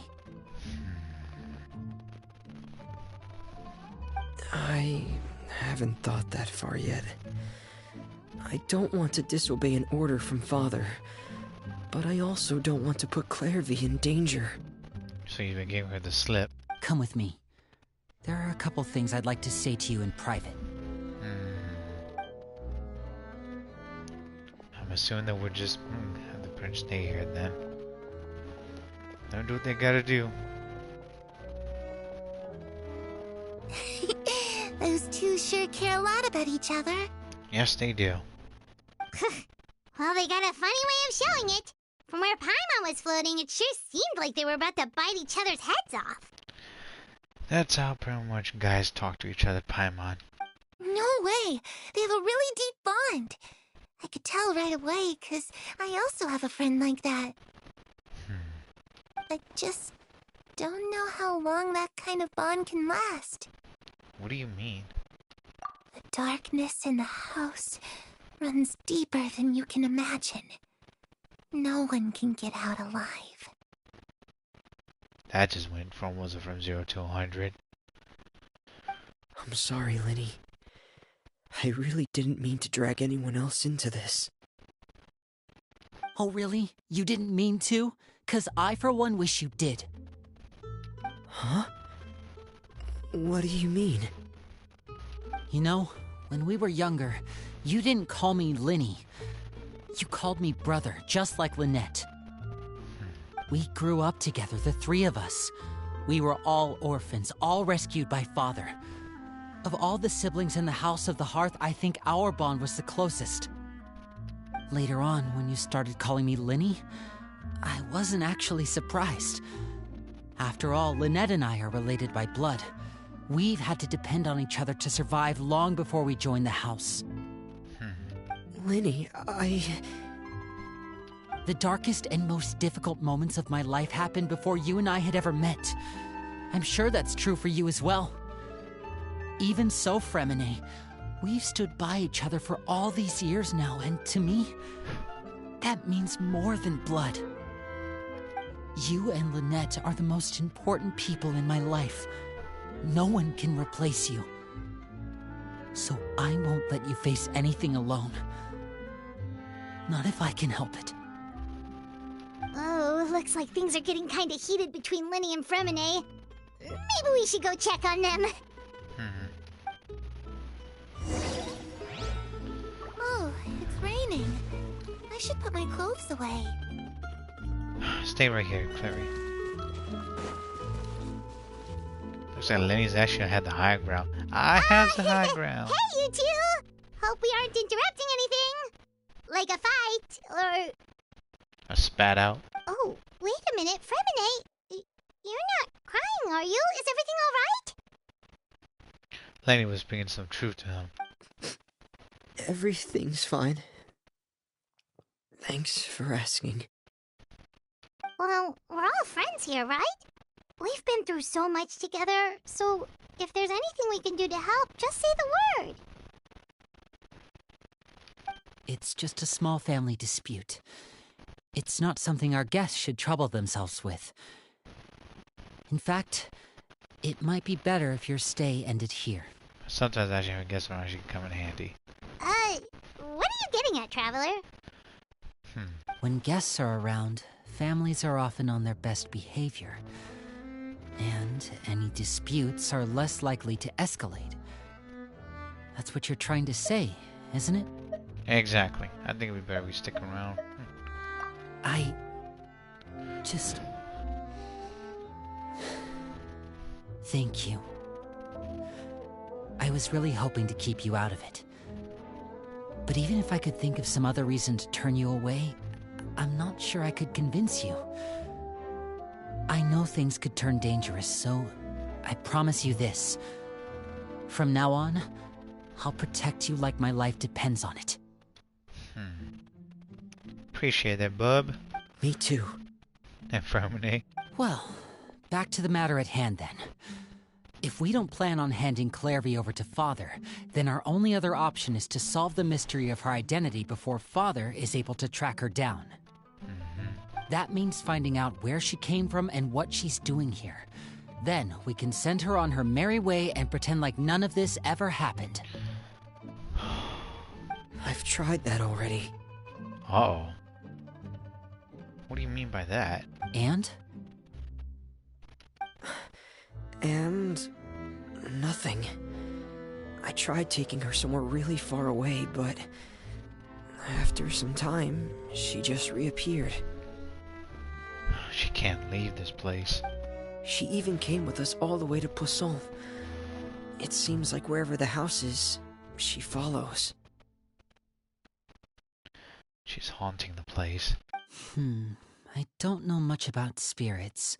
I haven't thought that far yet. I don't want to disobey an order from Father, but I also don't want to put Clairvy in danger. So you've been giving her the slip. Come with me. There are a couple things I'd like to say to you in private. I'm assuming that we'll just have the prince stay here then. They'll do what they gotta do. Those two sure care a lot about each other. Yes, they do. Well, they got a funny way of showing it. From where Paimon was floating, it sure seemed like they were about to bite each other's heads off. That's how pretty much guys talk to each other, Paimon. No way! They have a really deep bond. I could tell right away, 'cause I also have a friend like that. I just don't know how long that kind of bond can last. What do you mean? The darkness in the house runs deeper than you can imagine. No one can get out alive. That just went from, was it from 0 to 100? I'm sorry, Lyney. I really didn't mean to drag anyone else into this. Oh really? You didn't mean to? 'Cause I for one wish you did. Huh? What do you mean? You know, when we were younger, you didn't call me Lyney. You called me brother, just like Lynette. We grew up together, the three of us. We were all orphans, all rescued by Father. Of all the siblings in the House of the Hearth, I think our bond was the closest. Later on, when you started calling me Lyney, I wasn't actually surprised. After all, Lynette and I are related by blood. We've had to depend on each other to survive long before we joined the house. Lyney, The darkest and most difficult moments of my life happened before you and I had ever met. I'm sure that's true for you as well. Even so, Fremine, we've stood by each other for all these years now, and to me, that means more than blood. You and Lynette are the most important people in my life. No one can replace you. So I won't let you face anything alone. Not if I can help it. Oh, looks like things are getting kinda heated between Lyney and Fremine. Maybe we should go check on them. Oh, it's raining. I should put my clothes away. Stay right here, Clary. Looks like Lenny's actually had the high ground. I have the high ground. Hey, you two! Hope we aren't interrupting anything. Like a fight, or... I spat out. Oh, wait a minute, Fremine. You're not crying, are you? Is everything alright? Lenny was speaking some truth to him. Everything's fine. Thanks for asking. Well, we're all friends here, right? We've been through so much together, so if there's anything we can do to help, just say the word. It's just a small family dispute. It's not something our guests should trouble themselves with. In fact, it might be better if your stay ended here. Sometimes actually, I guess, when I should come in handy. What are you getting at, Traveler? When guests are around, families are often on their best behavior. And any disputes are less likely to escalate. That's what you're trying to say, isn't it? Exactly. I think we better stick around. I just... Thank you. I was really hoping to keep you out of it. But even if I could think of some other reason to turn you away, I'm not sure I could convince you. I know things could turn dangerous, so I promise you this. From now on, I'll protect you like my life depends on it. Appreciate that, bub. Me too. Infirmity. Well, back to the matter at hand then. If we don't plan on handing Clairvy over to Father, then our only other option is to solve the mystery of her identity before Father is able to track her down. That means finding out where she came from and what she's doing here. Then we can send her on her merry way and pretend like none of this ever happened. I've tried that already. Uh-oh. What do you mean by that? And? And... nothing. I tried taking her somewhere really far away, but... after some time, she just reappeared. She can't leave this place. She even came with us all the way to Poisson. It seems like wherever the house is, she follows. She's haunting the place. I don't know much about spirits.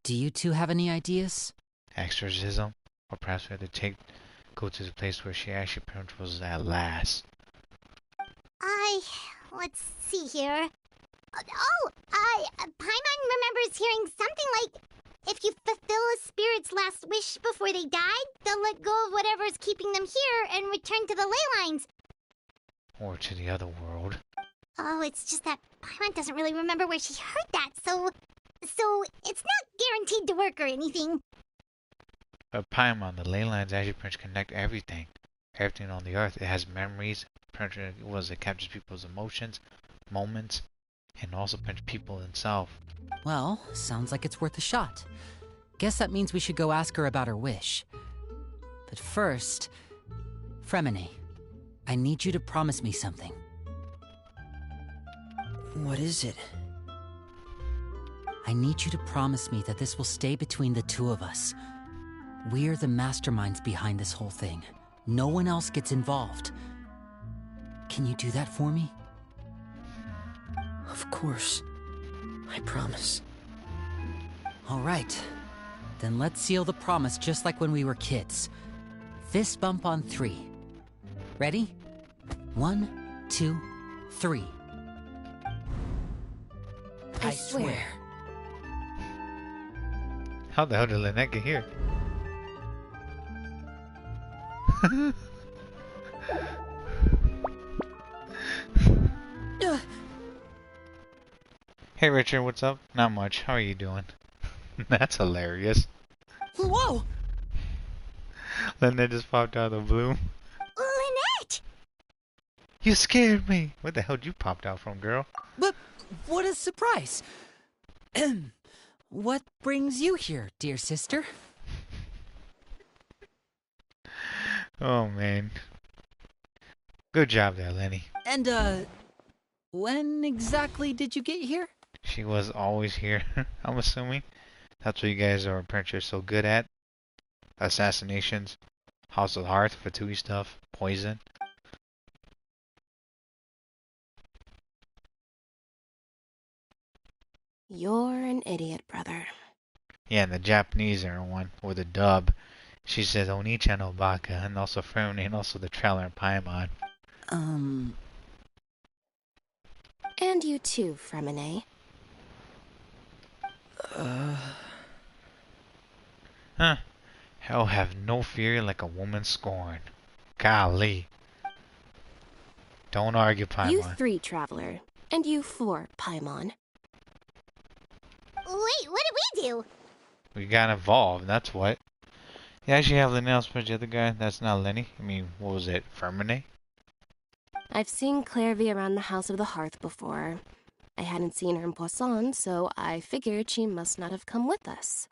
Do you two have any ideas? Exorcism? Or perhaps we have to go to the place where she actually was at last. Let's see here. Paimon remembers hearing something like, if you fulfill a spirit's last wish before they died, they'll let go of whatever's keeping them here and return to the ley lines. Or to the other world. Oh, it's just that Paimon doesn't really remember where she heard that, so it's not guaranteed to work or anything. But Paimon, the ley lines actually connect everything. Everything on the earth. It has memories. It captures people's emotions, moments, and also people themselves. Well, sounds like it's worth a shot. Guess that means we should go ask her about her wish. But first, Fremine, I need you to promise me something. What is it? I need you to promise me that this will stay between the two of us. We're the masterminds behind this whole thing. No one else gets involved. Can you do that for me? Of course. I promise. All right. Then let's seal the promise just like when we were kids. Fist bump on 3. Ready? 1, 2, 3. I swear. How the hell did Lynette get here? Hey Richard, what's up? Not much. How are you doing? That's hilarious. Whoa! Lynette just popped out of the blue. Lynette! You scared me! Where the hell did you popped out from, girl? But what a surprise! What brings you here, dear sister? Oh man. Good job there, Lyney. And, when exactly did you get here? She was always here, I'm assuming. That's what you guys are apparently so good at. Assassinations, House of Hearth, Fatui stuff, poison. You're an idiot, brother. Yeah, and the Japanese era one, or the dub, she says Onichan no Baka, and also Fremine, and also the Traveler and Paimon. And you too, Fremine. Huh. Hell have no fear like a woman scorn. Golly. Don't argue, Paimon. You 3, Traveler. And you 4, Paimon. Wait, what did we do? We got involved, that's what. You actually have the nails, but the other guy, that's not Lyney. I mean, what was it, Fremine? I've seen Clairvy around the House of the Hearth before. I hadn't seen her in Poisson, so I figured she must not have come with us.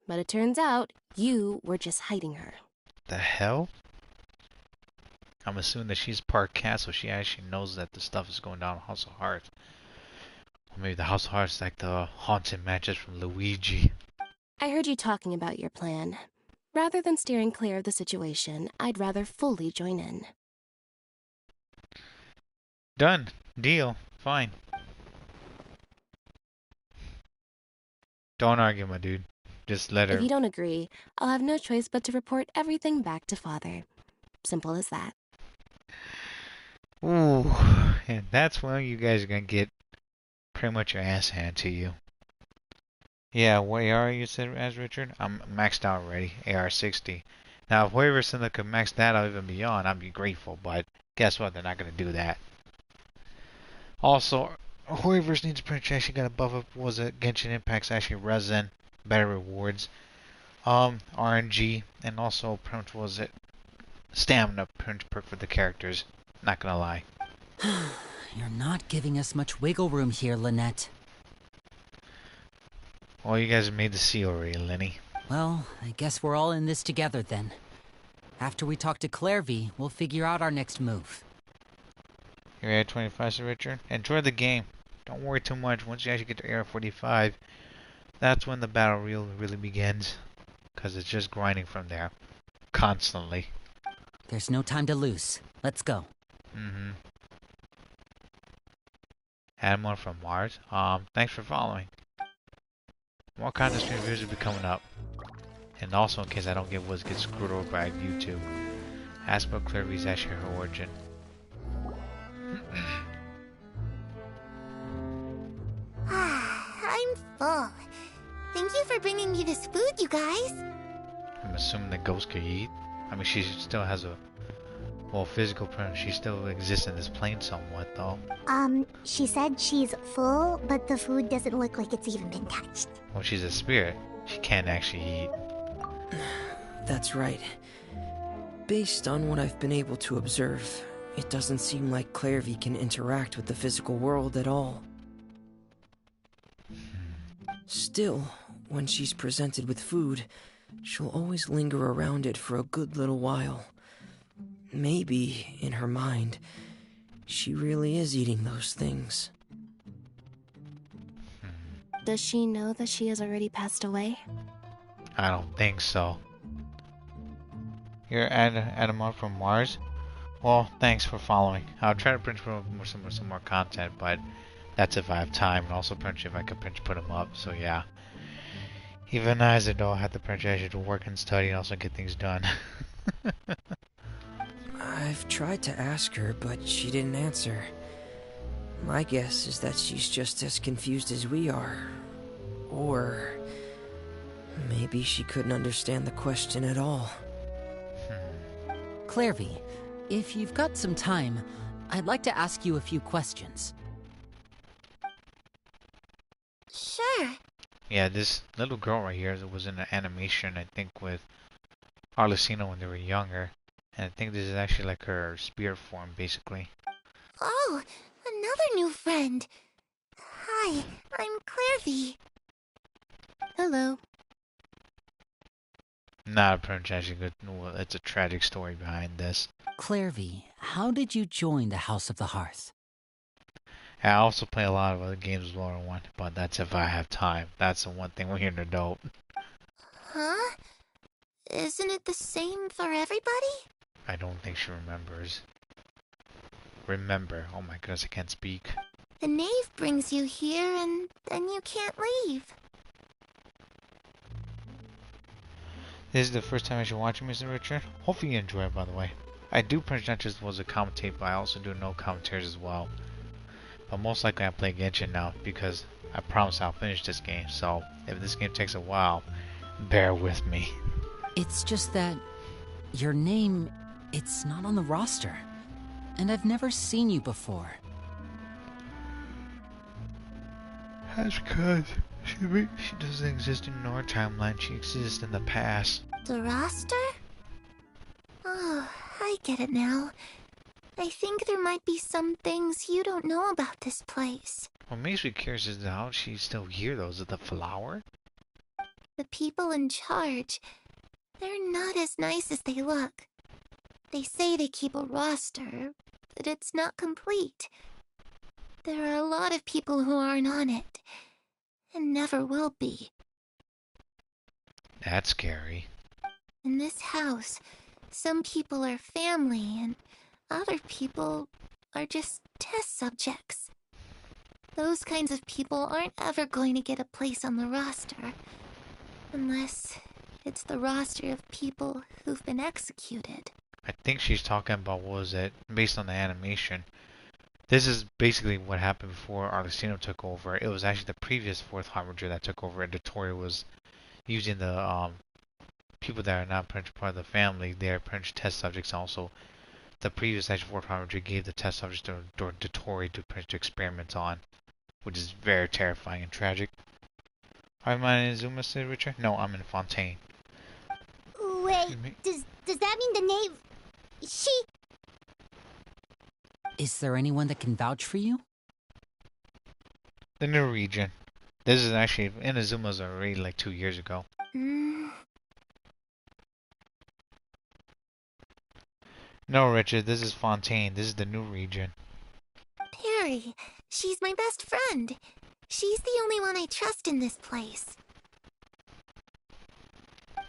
But it turns out you were just hiding her. The hell? I'm assuming that she's part cat, so she actually knows that the stuff is going down in House of Hearts. Or maybe the House of Hearts is like the haunted matches from Luigi. I heard you talking about your plan. Rather than steering clear of the situation, I'd rather fully join in. Done. Deal. Fine. Don't argue, my dude. Just let her... If you don't agree, I'll have no choice but to report everything back to Father. Simple as that. Ooh. And that's when you guys are gonna get pretty much your ass handed to you. Yeah, what AR you said as Richard? I'm maxed out already. AR 60. Now, if whoever said they could max that out even beyond, I'd be grateful. But guess what? They're not gonna do that. Also, whoever needs to actually got a buff up was it Genshin Impact's actually resin, better rewards, RNG, and also was it stamina perk for the characters. Not gonna lie. You're not giving us much wiggle room here, Lynette. Well, you guys made the sea already, Lyney. Well, I guess we're all in this together then. After we talk to Clairvy, we'll figure out our next move. You're at 25, Sir Richard. Enjoy the game. Don't worry too much. Once you actually get to Area 45, that's when the battle really begins. Because it's just grinding from there. Constantly. There's no time to lose. Let's go. Mm-hmm. Animal from Mars. Thanks for following. More content stream videos will be coming up. And also, in case I don't get screwed over by YouTube, ask about Clairvy's actually her origin. I'm full. Thank you for bringing me this food, you guys. I'm assuming the ghost could eat. I mean, she still has a physical presence. She still exists in this plane somewhat, though. She said she's full, but the food doesn't look like it's even been touched. Well, she's a spirit. She can't actually eat. That's right. Based on what I've been able to observe, it doesn't seem like Clairvy can interact with the physical world at all. Still, when she's presented with food, she'll always linger around it for a good little while. Maybe, in her mind, she really is eating those things. Does she know that she has already passed away? I don't think so. You're Adamon from Mars? Well, thanks for following. I'll try to print some more content, but that's if I have time, and also print if I can put them up, so yeah. Even as a though I have to print actually to work and study and also get things done. I've tried to ask her, but she didn't answer. My guess is that she's just as confused as we are. Or maybe she couldn't understand the question at all. Clairvy, if you've got some time, I'd like to ask you a few questions. Sure. Yeah, this little girl right here was in an animation, I think, with Arlecino when they were younger. And I think this is actually like her spirit form, basically. Oh, another new friend. Hi, I'm Clairvy. Hello. Not a print actually good. Well, it's a tragic story behind this. Clairvy, how did you join the House of the Hearth? I also play a lot of other games as well, but that's if I have time. That's the one thing when you're an adult. Huh? Isn't it the same for everybody? I don't think she remembers. Remember. Oh my goodness, I can't speak. The Knave brings you here and then you can't leave. This is the first time I should watch Mr. Richard. Hopefully you enjoy it, by the way. I do pretty much just was a commentator, but I also do no commentaries as well. But most likely I play Genshin now because I promise I'll finish this game. So if this game takes a while, bear with me. It's just that your name, it's not on the roster. And I've never seen you before. That's because she doesn't exist in our timeline. She exists in the past. The roster? Oh, I get it now. I think there might be some things you don't know about this place. What makes me curious is how she's still here, though. Is it the flower? The people in charge, they're not as nice as they look. They say they keep a roster, but it's not complete. There are a lot of people who aren't on it, and never will be. That's scary. In this house, some people are family, and other people are just test subjects. Those kinds of people aren't ever going to get a place on the roster, unless it's the roster of people who've been executed. I think she's talking about, what was it, based on the animation. This is basically what happened before Arctis took over. It was actually the previous fourth Harbinger that took over, and Dottore was using the people that are not part of the family. They're test subjects also. The previous actually fourth Harbinger gave the test subjects to Dottore to experiment on, which is very terrifying and tragic. Am I in Zuma City, Richard? No, I'm in Fontaine. Wait, does that mean the Knave... She... Is there anyone that can vouch for you? The new region. This is actually in Azuma's already like 2 years ago. No, Richard, this is Fontaine. This is the new region. Perry, she's my best friend. She's the only one I trust in this place.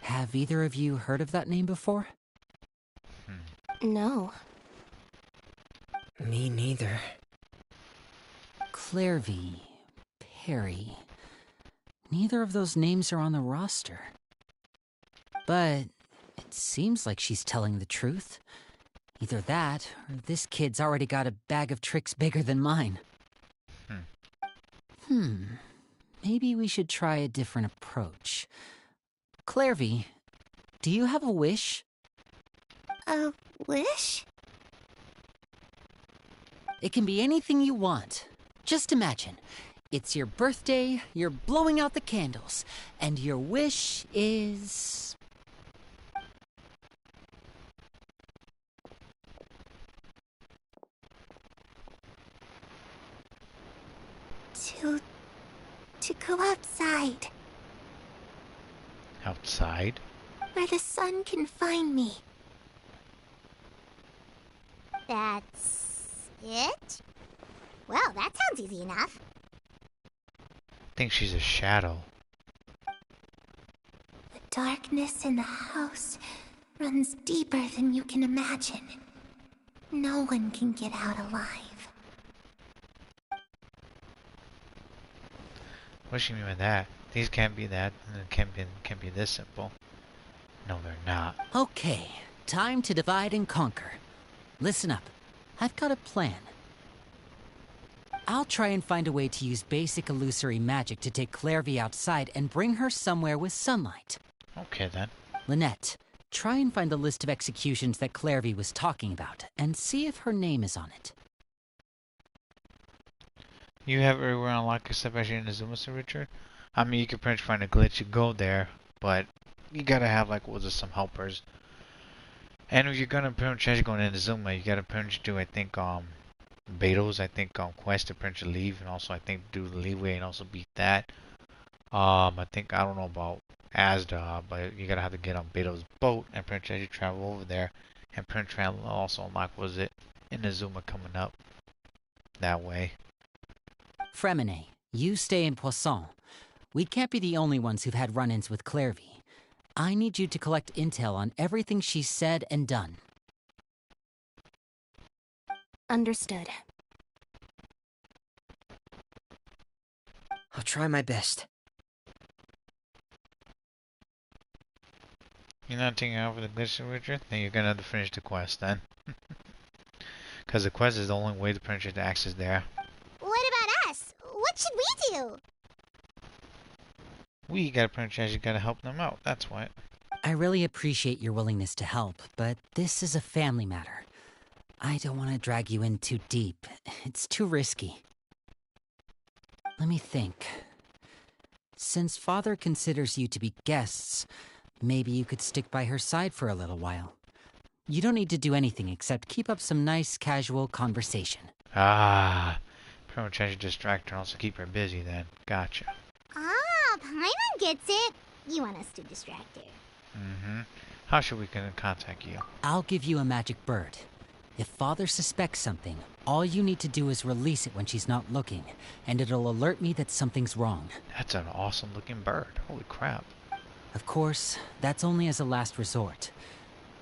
Have either of you heard of that name before? No. Me neither. Clairvy, Perry. Neither of those names are on the roster. But it seems like she's telling the truth. Either that, or this kid's already got a bag of tricks bigger than mine. Maybe we should try a different approach. Clairvy, do you have a wish? A wish? It can be anything you want. Just imagine. It's your birthday, you're blowing out the candles, and your wish is... To go outside. Outside? Where the sun can find me. That's... it? Well, that sounds easy enough. I think she's a shadow. The darkness in the house runs deeper than you can imagine. No one can get out alive. What does she mean by that? These can't be that, and it can't be this simple. No, they're not. Okay, time to divide and conquer. Listen up. I've got a plan. I'll try and find a way to use basic illusory magic to take Clairvy outside and bring her somewhere with sunlight. Okay, then. Lynette, try and find the list of executions that Clairvy was talking about, and see if her name is on it. You have everywhere unlocked except actually in Azuma, Sir Richard? I mean, you could pretty much find a glitch to go there, but you gotta have, like, some helpers. And if you're gonna pretty much actually go into Azuma, you gotta pretty much do, I think, Beto's, I think, quest to pretty much leave, and also, I think, do the leeway and also beat that. I think, I don't know about Asda, but you gotta have to get on Beto's boat and pretty much actually travel over there, and pretty much also unlock, was it, in Azuma coming up that way. Fremine, you stay in Poisson. We can't be the only ones who've had run-ins with Clairvy. I need you to collect intel on everything she's said and done. Understood. I'll try my best. You're not taking over the glitch, Richard? Then you're gonna have to finish the quest then. Because the quest is the only way to pretty much access there. What about us? What should we do? We gotta pretty much actually gotta help them out, that's why. I really appreciate your willingness to help, but this is a family matter. I don't want to drag you in too deep. It's too risky. Let me think. Since Father considers you to be guests, maybe you could stick by her side for a little while. You don't need to do anything except keep up some nice, casual conversation. Ah, pretty much I should distract her and also keep her busy then. Gotcha. Ah, Paimon gets it. You want us to distract her. Mm-hmm. How should we contact you? I'll give you a magic bird. If Father suspects something, all you need to do is release it when she's not looking, and it'll alert me that something's wrong. That's an awesome looking bird. Holy crap. Of course, that's only as a last resort.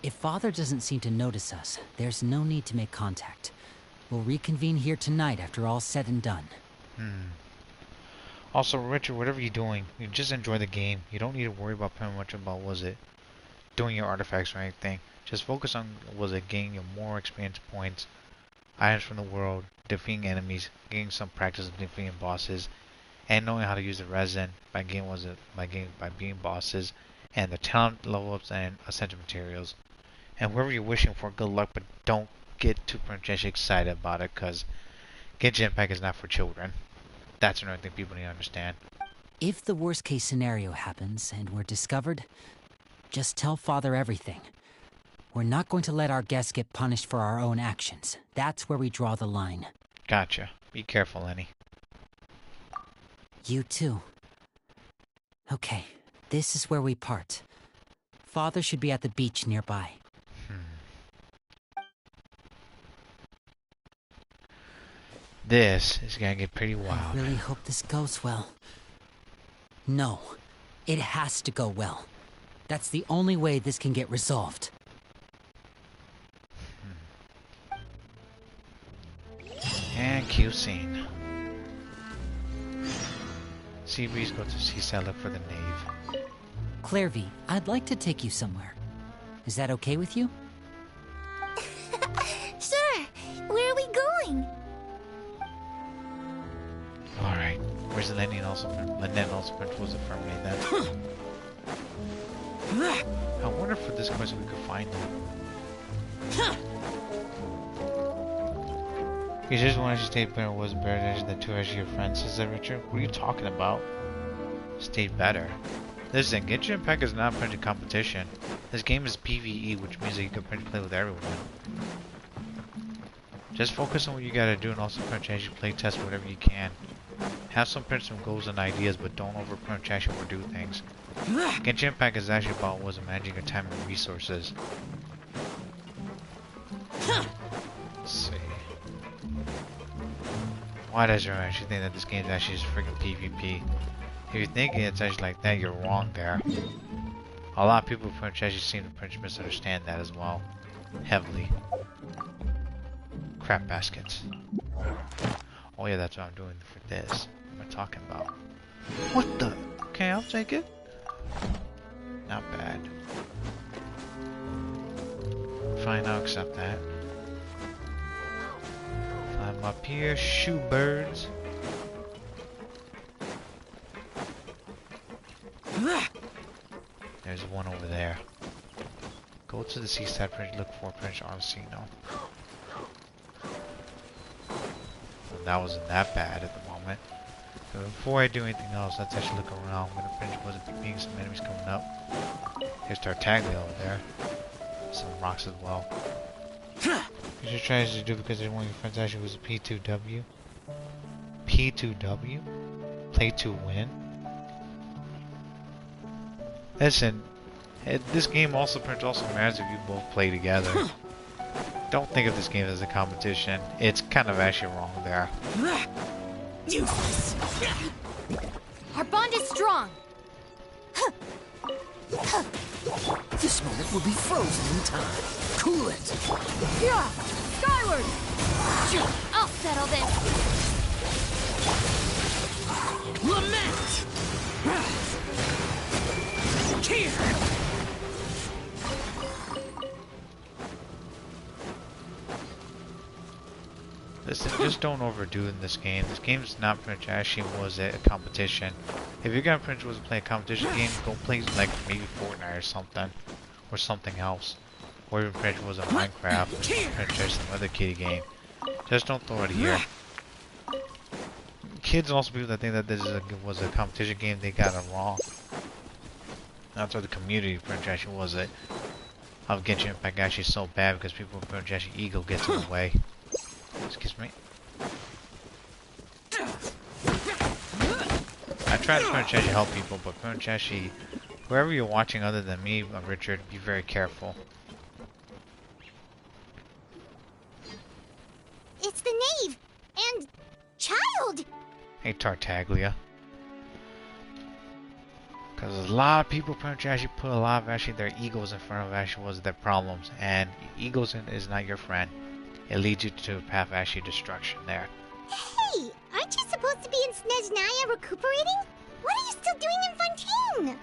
If Father doesn't seem to notice us, there's no need to make contact. We'll reconvene here tonight after all's said and done. Also, Richard, whatever you're doing, you just enjoy the game. You don't need to worry about pretty much about, doing your artifacts or anything. Just focus on, getting your more experience points, items from the world, defeating enemies, getting some practice of defeating bosses, and knowing how to use the resin by being bosses, and the talent level ups and essential materials. And whoever you're wishing for, good luck, but don't get too excited about it, because Genshin Impact is not for children. That's another thing people need to understand. If the worst case scenario happens and we're discovered, just tell Father everything. We're not going to let our guests get punished for our own actions. That's where we draw the line. Gotcha. Be careful, Lyney. You too. Okay, this is where we part. Father should be at the beach nearby. This is gonna get pretty wild. I really hope this goes well. No, it has to go well. That's the only way this can get resolved. And cue scene. Seabreeze go to Seaside look for the Knave. Clairvy, I'd like to take you somewhere. Is that okay with you? Sure. Where are we going? Alright. Where's Lyney and also was it from me then? I wonder if for this quest we could find them. You just wanted to stay better was better than two as your friends, says that Richard. What are you talking about? Stay better. Listen, Genshin Impact is not a competition. This game is PvE, which means that you can play with everyone. Just focus on what you gotta do and also as you play test whatever you can. Have some goals and ideas, but don't actually overdo things. Genshin Impact is actually about managing your time and resources. Let's see. Why does everyone actually think that this game is actually just freaking PvP? If you're thinking it's actually like that, you're wrong there. A lot of people actually seem to misunderstand that as well. Heavily. Crap baskets. Oh yeah, that's what I'm doing for this. What am I talking about? What the? Okay, I'll take it. Not bad. Fine, I'll accept that. Climb up here, shoot birds. There's one over there. Go to the seaside bridge, look for Prince Arcino. Well, that wasn't that bad at the moment. But before I do anything else, let's actually look around. When the Prince wasn't being some enemies coming up. There's Tartaglia over there. Some rocks as well. You should try to do because one of your friends actually was a P2W. P2W? Play to win? Listen, this game also matters if you both play together. Don't think of this game as a competition. It's kind of actually wrong there. Useless. Our bond is strong. This moment will be frozen in time. Cool it. Yeah, skyward. I'll settle this. Lament! Here! Listen, just don't overdo it in this game. This game's not actually a competition. If you're gonna play a competition game, go play like maybe Fortnite or something else. Or even was a Minecraft, or some other kiddie game. Just don't throw it here. Kids and also people that think that this was a competition game, they got it wrong. That's what the community actually was it. of Genshin Impact actually so bad because people with Prince Ashi ego gets in the way. Excuse me. I try to Prince Ashi help people, but Prince Ashi, whoever you're watching other than me, Richard, be very careful. It's the Knave and child. Hey, Tartaglia. Because a lot of people Prince Ashi put a lot of actually their egos in front of actually was their problems, and egos is not your friend. It leads you to a path of actually destruction there. Hey, aren't you supposed to be in Snezhnaya recuperating? What are you still doing in Fontaine?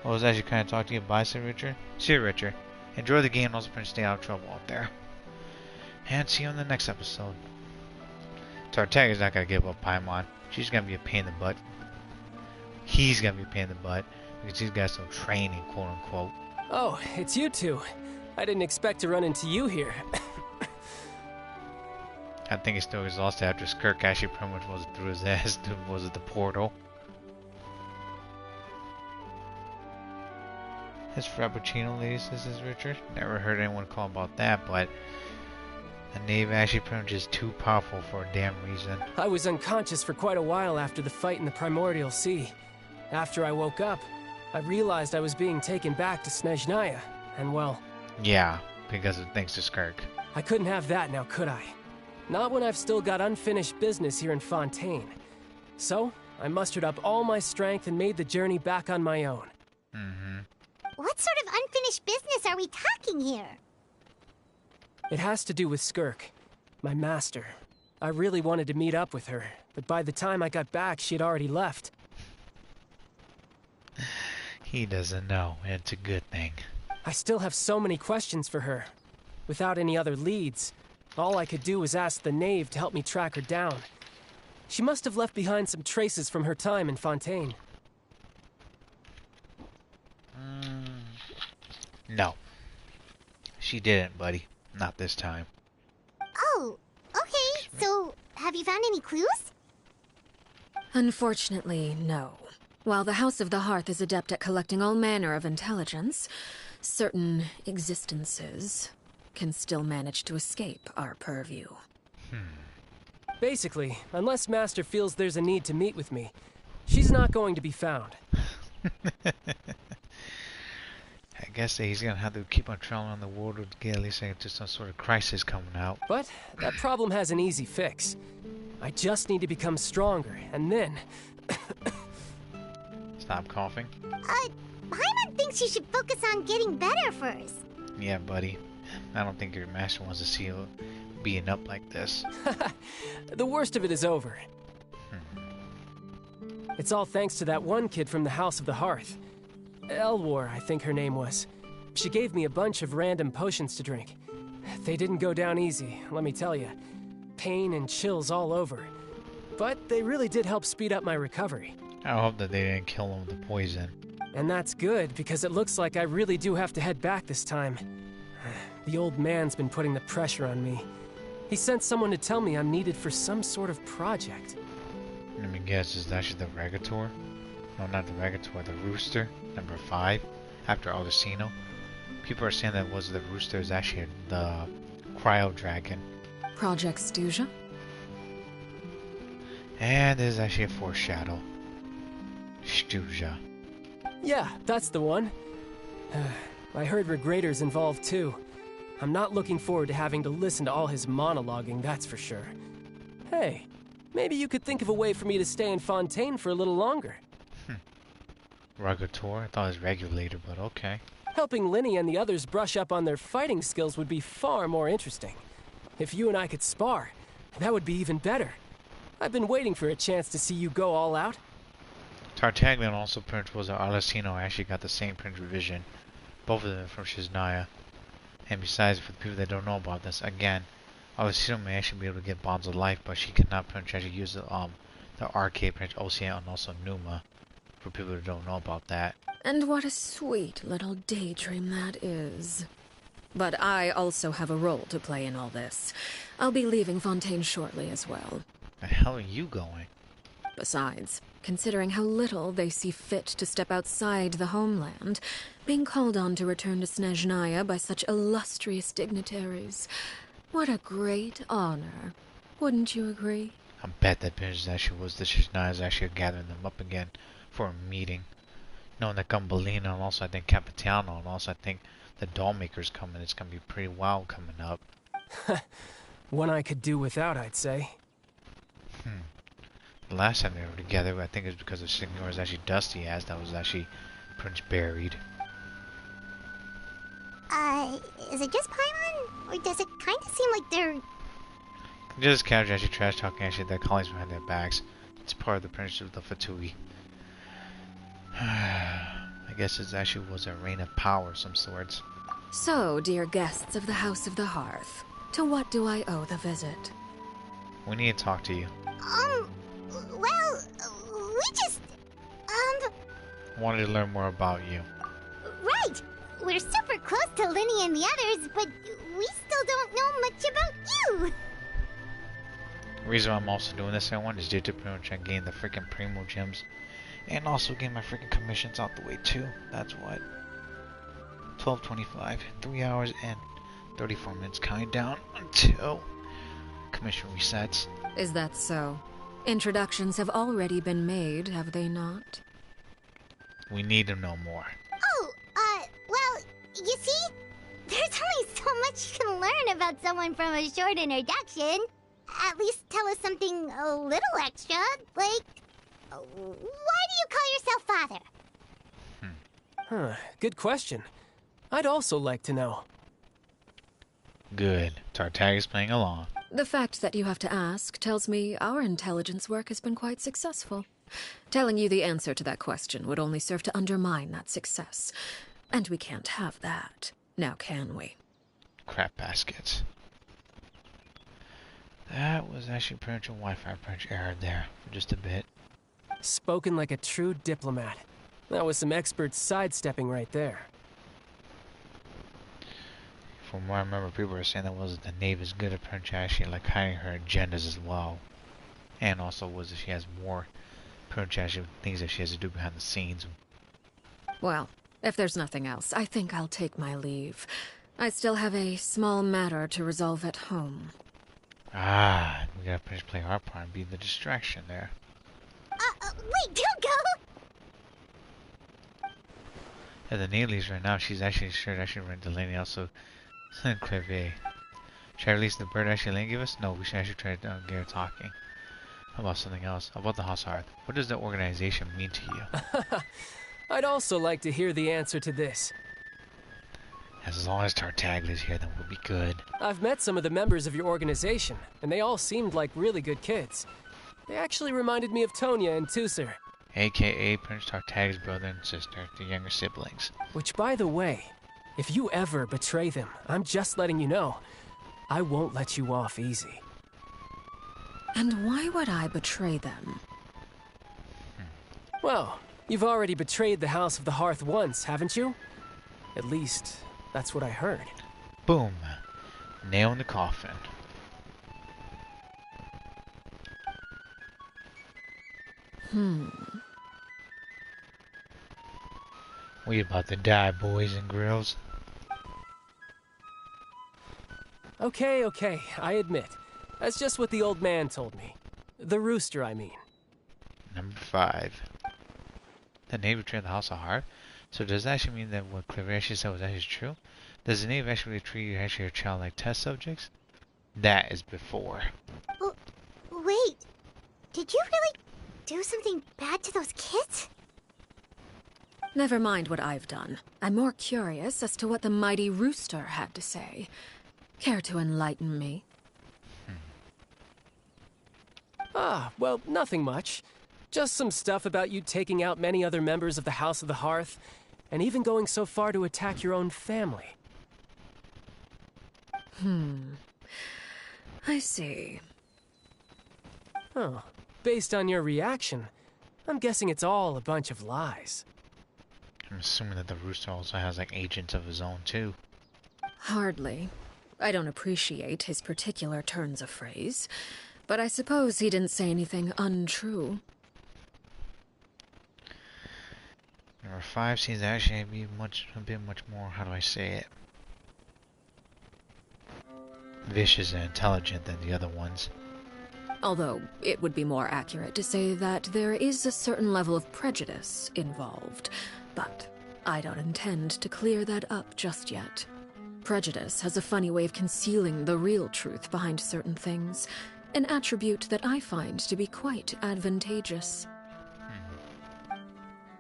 I was actually kind of talking to you. Bye, Sir Richard. See you, Richard. Enjoy the game and also stay out of trouble out there. And see you in the next episode. Tartag's not going to give up Paimon. She's going to be a pain in the butt. He's going to be a pain in the butt because he's got some training, quote unquote. Oh, it's you two. I didn't expect to run into you here. I think he's still exhausted after Skirk actually pretty much was through his ass. Was it the portal? His Frappuccino lady, says Richard. Never heard anyone call about that, but the Knave actually pretty much is too powerful for a damn reason. I was unconscious for quite a while after the fight in the Primordial Sea. After I woke up, I realized I was being taken back to Snezhnaya, and well... Yeah, because of thanks to Skirk. I couldn't have that now, could I? Not when I've still got unfinished business here in Fontaine. So, I mustered up all my strength and made the journey back on my own. What sort of unfinished business are we talking here? It has to do with Skirk, my master. I really wanted to meet up with her, but by the time I got back, she had already left. He doesn't know, and it's a good thing. I still have so many questions for her. Without any other leads, all I could do was ask the Knave to help me track her down. She must have left behind some traces from her time in Fontaine. No. She didn't, buddy. Not this time. Oh, okay. So, have you found any clues? Unfortunately, no. While the House of the Hearth is adept at collecting all manner of intelligence, certain existences can still manage to escape our purview. Basically, unless Master feels there's a need to meet with me, she's not going to be found. I guess that he's gonna have to keep on traveling on the world to get at least into some sort of crisis coming out. But that problem has an easy fix. I just need to become stronger, and then... Stop coughing. Paimon thinks you should focus on getting better first. Yeah, buddy. I don't think your master wants to see you being up like this. The worst of it is over. It's all thanks to that one kid from the House of the Hearth. Elwar, I think her name was. She gave me a bunch of random potions to drink. They didn't go down easy, let me tell you. Pain and chills all over. But they really did help speed up my recovery. I hope that they didn't kill him with the poison. And that's good, because it looks like I really do have to head back this time. The old man's been putting the pressure on me. He sent someone to tell me I'm needed for some sort of project. Let me guess, is that actually the Regator? No, not the Regator, the Rooster, number 5, after Aldecino. People are saying that was the Rooster is actually the Cryo Dragon. Project Stuja? And there's actually a foreshadow. Stuja. Yeah, that's the one. I heard Regrator's involved too. I'm not looking forward to having to listen to all his monologuing, that's for sure. Hey, maybe you could think of a way for me to stay in Fontaine for a little longer. Regator? I thought it was Regulator, but okay. Helping Lyney and the others brush up on their fighting skills would be far more interesting. If you and I could spar, that would be even better. I've been waiting for a chance to see you go all out. Tartaglia also Prince was Aldecino actually got the same Prince revision. Both of them from Snezhnaya. And besides, for the people that don't know about this, again, Aldecino may actually be able to get Bonds of Life, but she cannot actually use the arcade Prince Ocean and also Numa. For people who don't know about that. And what a sweet little daydream that is. But I also have a role to play in all this. I'll be leaving Fontaine shortly as well. Where the hell are you going? Besides, considering how little they see fit to step outside the homeland, being called on to return to Snezhnaya by such illustrious dignitaries, what a great honor. Wouldn't you agree? I bet that bitch actually was the Snezhnaya actually gathering them up again for a meeting. Knowing that Gumballina and also I think Capitano and also I think the Dollmaker's coming. It's gonna be pretty wild coming up. One I could do without, I'd say. The last time they were together, I think it was because of Signor's actually Dusty as that was actually pretty much buried. Is it just Paimon? Or does it kind of seem like they're... Just casually actually trash talking actually their colleagues behind their backs. It's part of the apprenticeship of the Fatui. I guess it actually was a reign of power of some sorts. So, dear guests of the House of the Hearth, to what do I owe the visit? We need to talk to you. Well, we just... Wanted to learn more about you. Right! We're super close to Lyney and the others, but we still don't know much about you! The reason why I'm also doing this one is due to pretty much gain the freaking Primo gems. And also get my freaking commissions out the way too. That's what. 12:25. 3 hours and 34 minutes counting down until commission resets. Is that so? Introductions have already been made, have they not? We need to know more. Oh, well, you see? There's only so much you can learn about someone from a short introduction. At least tell us something a little extra, like... Why do you call yourself father? Huh, good question. I'd also like to know. Good. Tartag is playing along. The fact that you have to ask tells me our intelligence work has been quite successful. Telling you the answer to that question would only serve to undermine that success. And we can't have that. Now can we? Crap baskets. That was actually pretty much a Wi-Fi error there for just a bit. Spoken like a true diplomat. That was some expert sidestepping right there. From what I remember, people were saying that was the Knave is good at pretty much actually like hiding her agendas as well. And also was that she has more pretty much actually things that she has to do behind the scenes. Well, if there's nothing else, I think I'll take my leave. I still have a small matter to resolve at home. Ah, we gotta pretty much play our part and be the distraction there. Wait, don't go! Yeah, the Knave leaves right now. She's actually sure to actually run to Lyney also. Knave. Should I release the bird actually Lyney give us? No, we should actually try to get her talking. How about something else? How about the House of Hearth? What does the organization mean to you? I'd also like to hear the answer to this. As long as Tartaglia is here, then we'll be good. I've met some of the members of your organization, and they all seemed like really good kids. They actually reminded me of Tonya and Tusser. A.K.A. Prince Tartag's brother and sister, the younger siblings. Which, by the way, if you ever betray them, I'm just letting you know, I won't let you off easy. And why would I betray them? Well, you've already betrayed the House of the Hearth once, haven't you? At least, that's what I heard. Boom. Nail in the coffin. We about to die, boys and girls. Okay, I admit. That's just what the old man told me. The rooster, I mean. Number 5. The Knave betrayed the House of Hearth? So does that actually mean that what Claire actually said was actually true? Does the Knave actually treat actually her child like test subjects? That is before. Wait, did you really do something bad to those kids? Never mind what I've done. I'm more curious as to what the mighty rooster had to say. Care to enlighten me? Well, nothing much. Just some stuff about you taking out many other members of the House of the Hearth, and even going so far to attack your own family. I see. Oh, based on your reaction, I'm guessing it's all a bunch of lies. I'm assuming that the rooster also has like agents of his own too. Hardly. I don't appreciate his particular turns of phrase, but I suppose he didn't say anything untrue. Number 5 seems to actually be a bit much more, how do I say it? Vicious and intelligent than the other ones. Although, it would be more accurate to say that there is a certain level of prejudice involved, but I don't intend to clear that up just yet. Prejudice has a funny way of concealing the real truth behind certain things, an attribute that I find to be quite advantageous.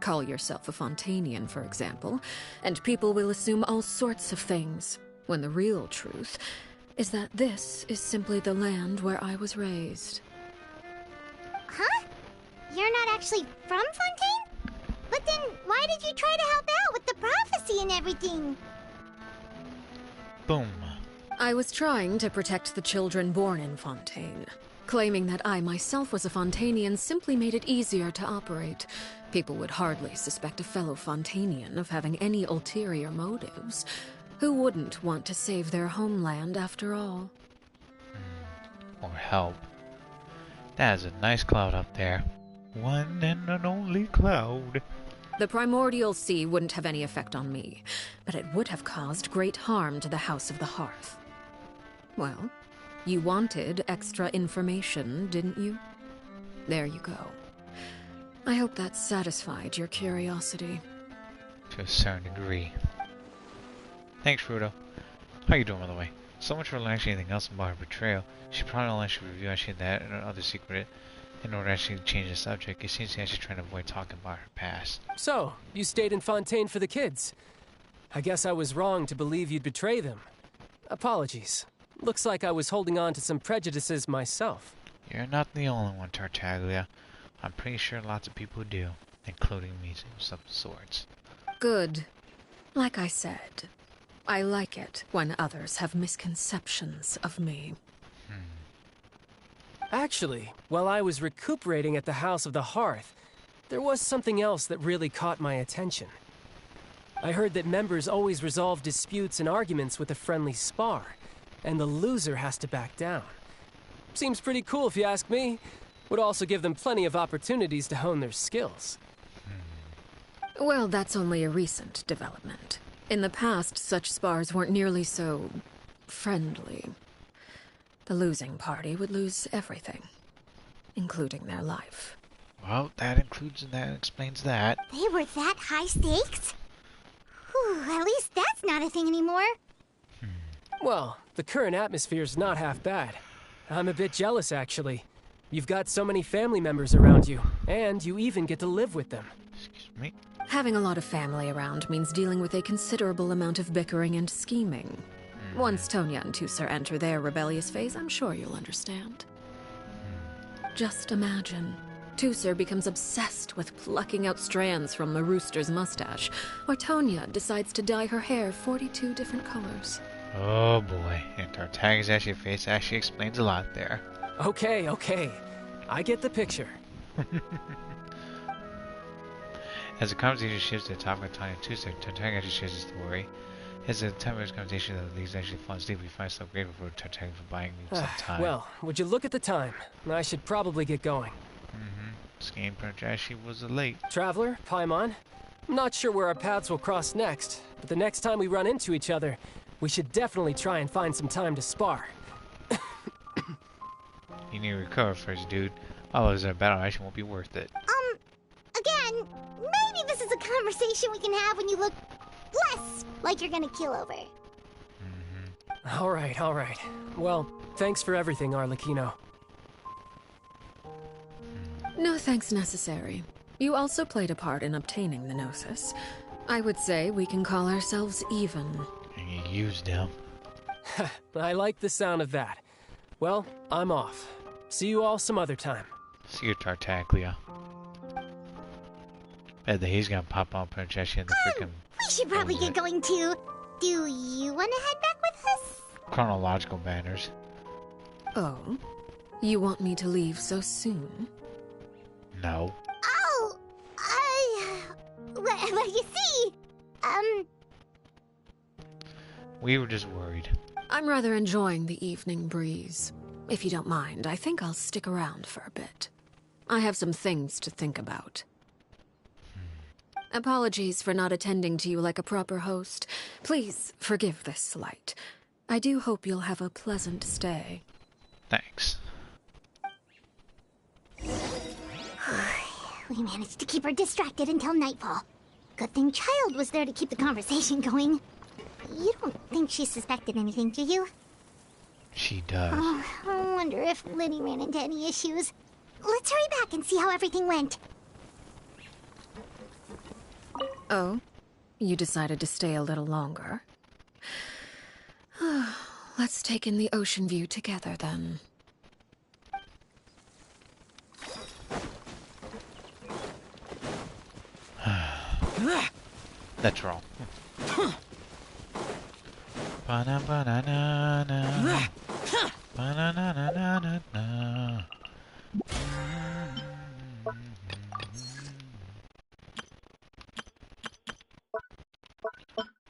Call yourself a Fontanian, for example, and people will assume all sorts of things, when the real truth is that this is simply the land where I was raised. Huh? You're not actually from Fontaine? But then why did you try to help out with the prophecy and everything? Boom. I was trying to protect the children born in Fontaine. Claiming that I myself was a Fontanian simply made it easier to operate. People would hardly suspect a fellow Fontanian of having any ulterior motives. Who wouldn't want to save their homeland after all? Or help. That is a nice cloud up there. One and an only cloud. The primordial sea wouldn't have any effect on me, but it would have caused great harm to the House of the Hearth. Well, you wanted extra information, didn't you? There you go. I hope that satisfied your curiosity. To a certain degree. Thanks, Fruto. How you doing, by the way? So much for learning actually anything else about her betrayal. She probably only should review actually that and other secret in order to actually change the subject. It seems to actually trying to avoid talking about her past. So, you stayed in Fontaine for the kids. I guess I was wrong to believe you'd betray them. Apologies. Looks like I was holding on to some prejudices myself. You're not the only one, Tartaglia. I'm pretty sure lots of people do, including me of some sorts. Good. Like I said, I like it when others have misconceptions of me. Actually, while I was recuperating at the House of the Hearth, there was something else that really caught my attention. I heard that members always resolve disputes and arguments with a friendly spar, and the loser has to back down. Seems pretty cool if you ask me. Would also give them plenty of opportunities to hone their skills. Well, that's only a recent development. In the past, such spars weren't nearly so friendly. The losing party would lose everything, including their life. Well, that explains that. They were that high stakes? Whew, at least that's not a thing anymore. Well, the current atmosphere's not half bad. I'm a bit jealous, actually. You've got so many family members around you, and you even get to live with them. Excuse me? Having a lot of family around means dealing with a considerable amount of bickering and scheming. Once Tonya and Tusser enter their rebellious phase, I'm sure you'll understand. Just imagine. Tusser becomes obsessed with plucking out strands from the rooster's mustache, or Tonya decides to dye her hair 42 different colors. Oh boy, and Tartaglia's face actually explains a lot there. Okay. I get the picture. As the conversation shifts to the topic of Tonya and Tusser, Tartaglia actually shares his story. As the time of this conversation that leaves actually falls deep, we find so grateful for Tartaglia for buying me some time. Well, would you look at the time? I should probably get going. This game actually was late. Traveler, Paimon, I'm not sure where our paths will cross next, but the next time we run into each other, we should definitely try and find some time to spar. You need to recover first, dude. Otherwise, our battle actually won't be worth it. Again, maybe this is a conversation we can have when you look less like you're gonna kill over. All right. Well, thanks for everything, Arlecchino. No thanks necessary. You also played a part in obtaining the Gnosis. I would say we can call ourselves even. And you used him. I like the sound of that. Well, I'm off. See you all some other time. See you, Tartaglia. Bet that he's gonna pop on Princessia in the freaking... We should probably get going too. Do you want to head back with us? chronological banners. Oh? You want me to leave so soon? No. Oh! Well, you see, We were just worried. I'm rather enjoying the evening breeze. If you don't mind, I think I'll stick around for a bit. I have some things to think about. Apologies for not attending to you like a proper host. Please forgive this slight. I do hope you'll have a pleasant stay. Thanks. We managed to keep her distracted until nightfall. Good thing Child was there to keep the conversation going. You don't think she suspected anything, do you? She does. Oh, I wonder if Lyney ran into any issues. Let's hurry back and see how everything went. Oh? You decided to stay a little longer? Let's take in the ocean view together, then. That's wrong. Ba-na-ba-na-na-na. Ba-na-na-na-na-na.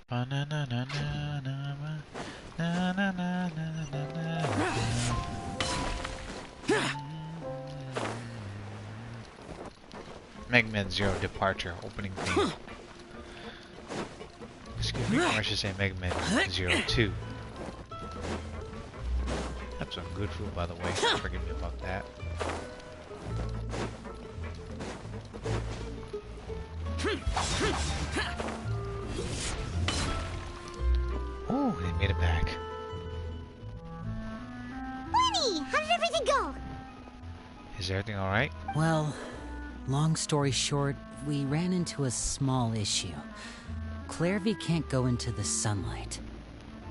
Ba-na-na-na-na-na. Na-na-na-na-na-na. Mega Man Zero Departure opening theme. Excuse me, or I should say Mega Man 02. That's some good food, by the way. Forgive me about that. Oh, they made it back. Lyney, how did everything go? Is everything alright? Well, long story short, we ran into a small issue. Clairvy can't go into the sunlight.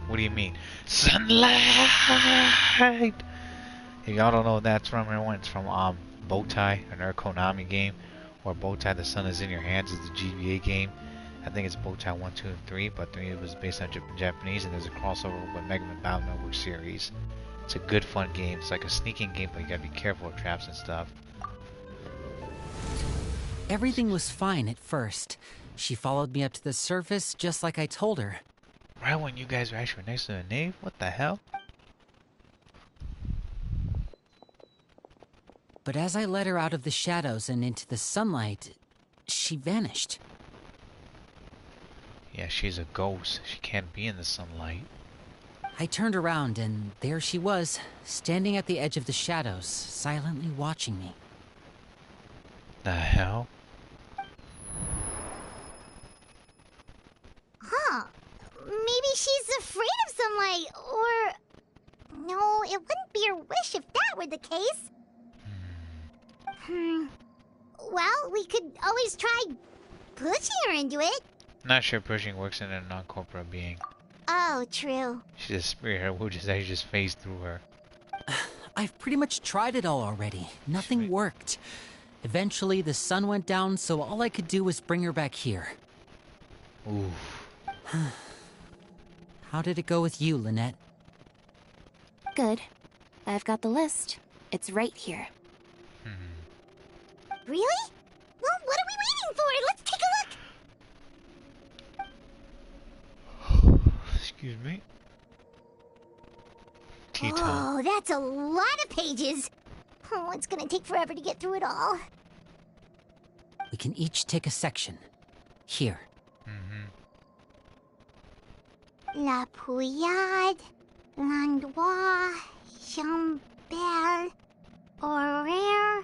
What do you mean? Sunlight! If y'all don't know what that's from, everyone, it's from Bowtie, another Konami game, where Bowtie the Sun is in Your Hands is the GBA game. I think it's Bowtie 1, 2, and 3, but 3 was based on Japanese, and there's a crossover with Mega Man Battle Network series. It's a good, fun game. It's like a sneaking game, but you gotta be careful of traps and stuff. Everything was fine at first. She followed me up to the surface just like I told her. Right when you guys were actually next to the Knave? What the hell? But as I led her out of the shadows and into the sunlight, she vanished. Yeah, she's a ghost. She can't be in the sunlight. I turned around and there she was, standing at the edge of the shadows, silently watching me. The hell? Huh. Maybe she's afraid of sunlight, or... No, it wouldn't be her wish if that were the case. Well, we could always try pushing her into it. Not sure pushing works in a non-corporeal being. Oh, true. She's a spirit, her will just actually just phase through her. I've pretty much tried it all already. Nothing worked. Eventually, the sun went down, so all I could do was bring her back here. Oof. How did it go with you, Lynette? Good. I've got the list. It's right here. Really? Well, what are we waiting for? Let's take a look. Excuse me. Tea time. Oh, that's a lot of pages. Oh, it's gonna take forever to get through it all. We can each take a section. Here. La Pouillade, Landois, Chambel, Horaire.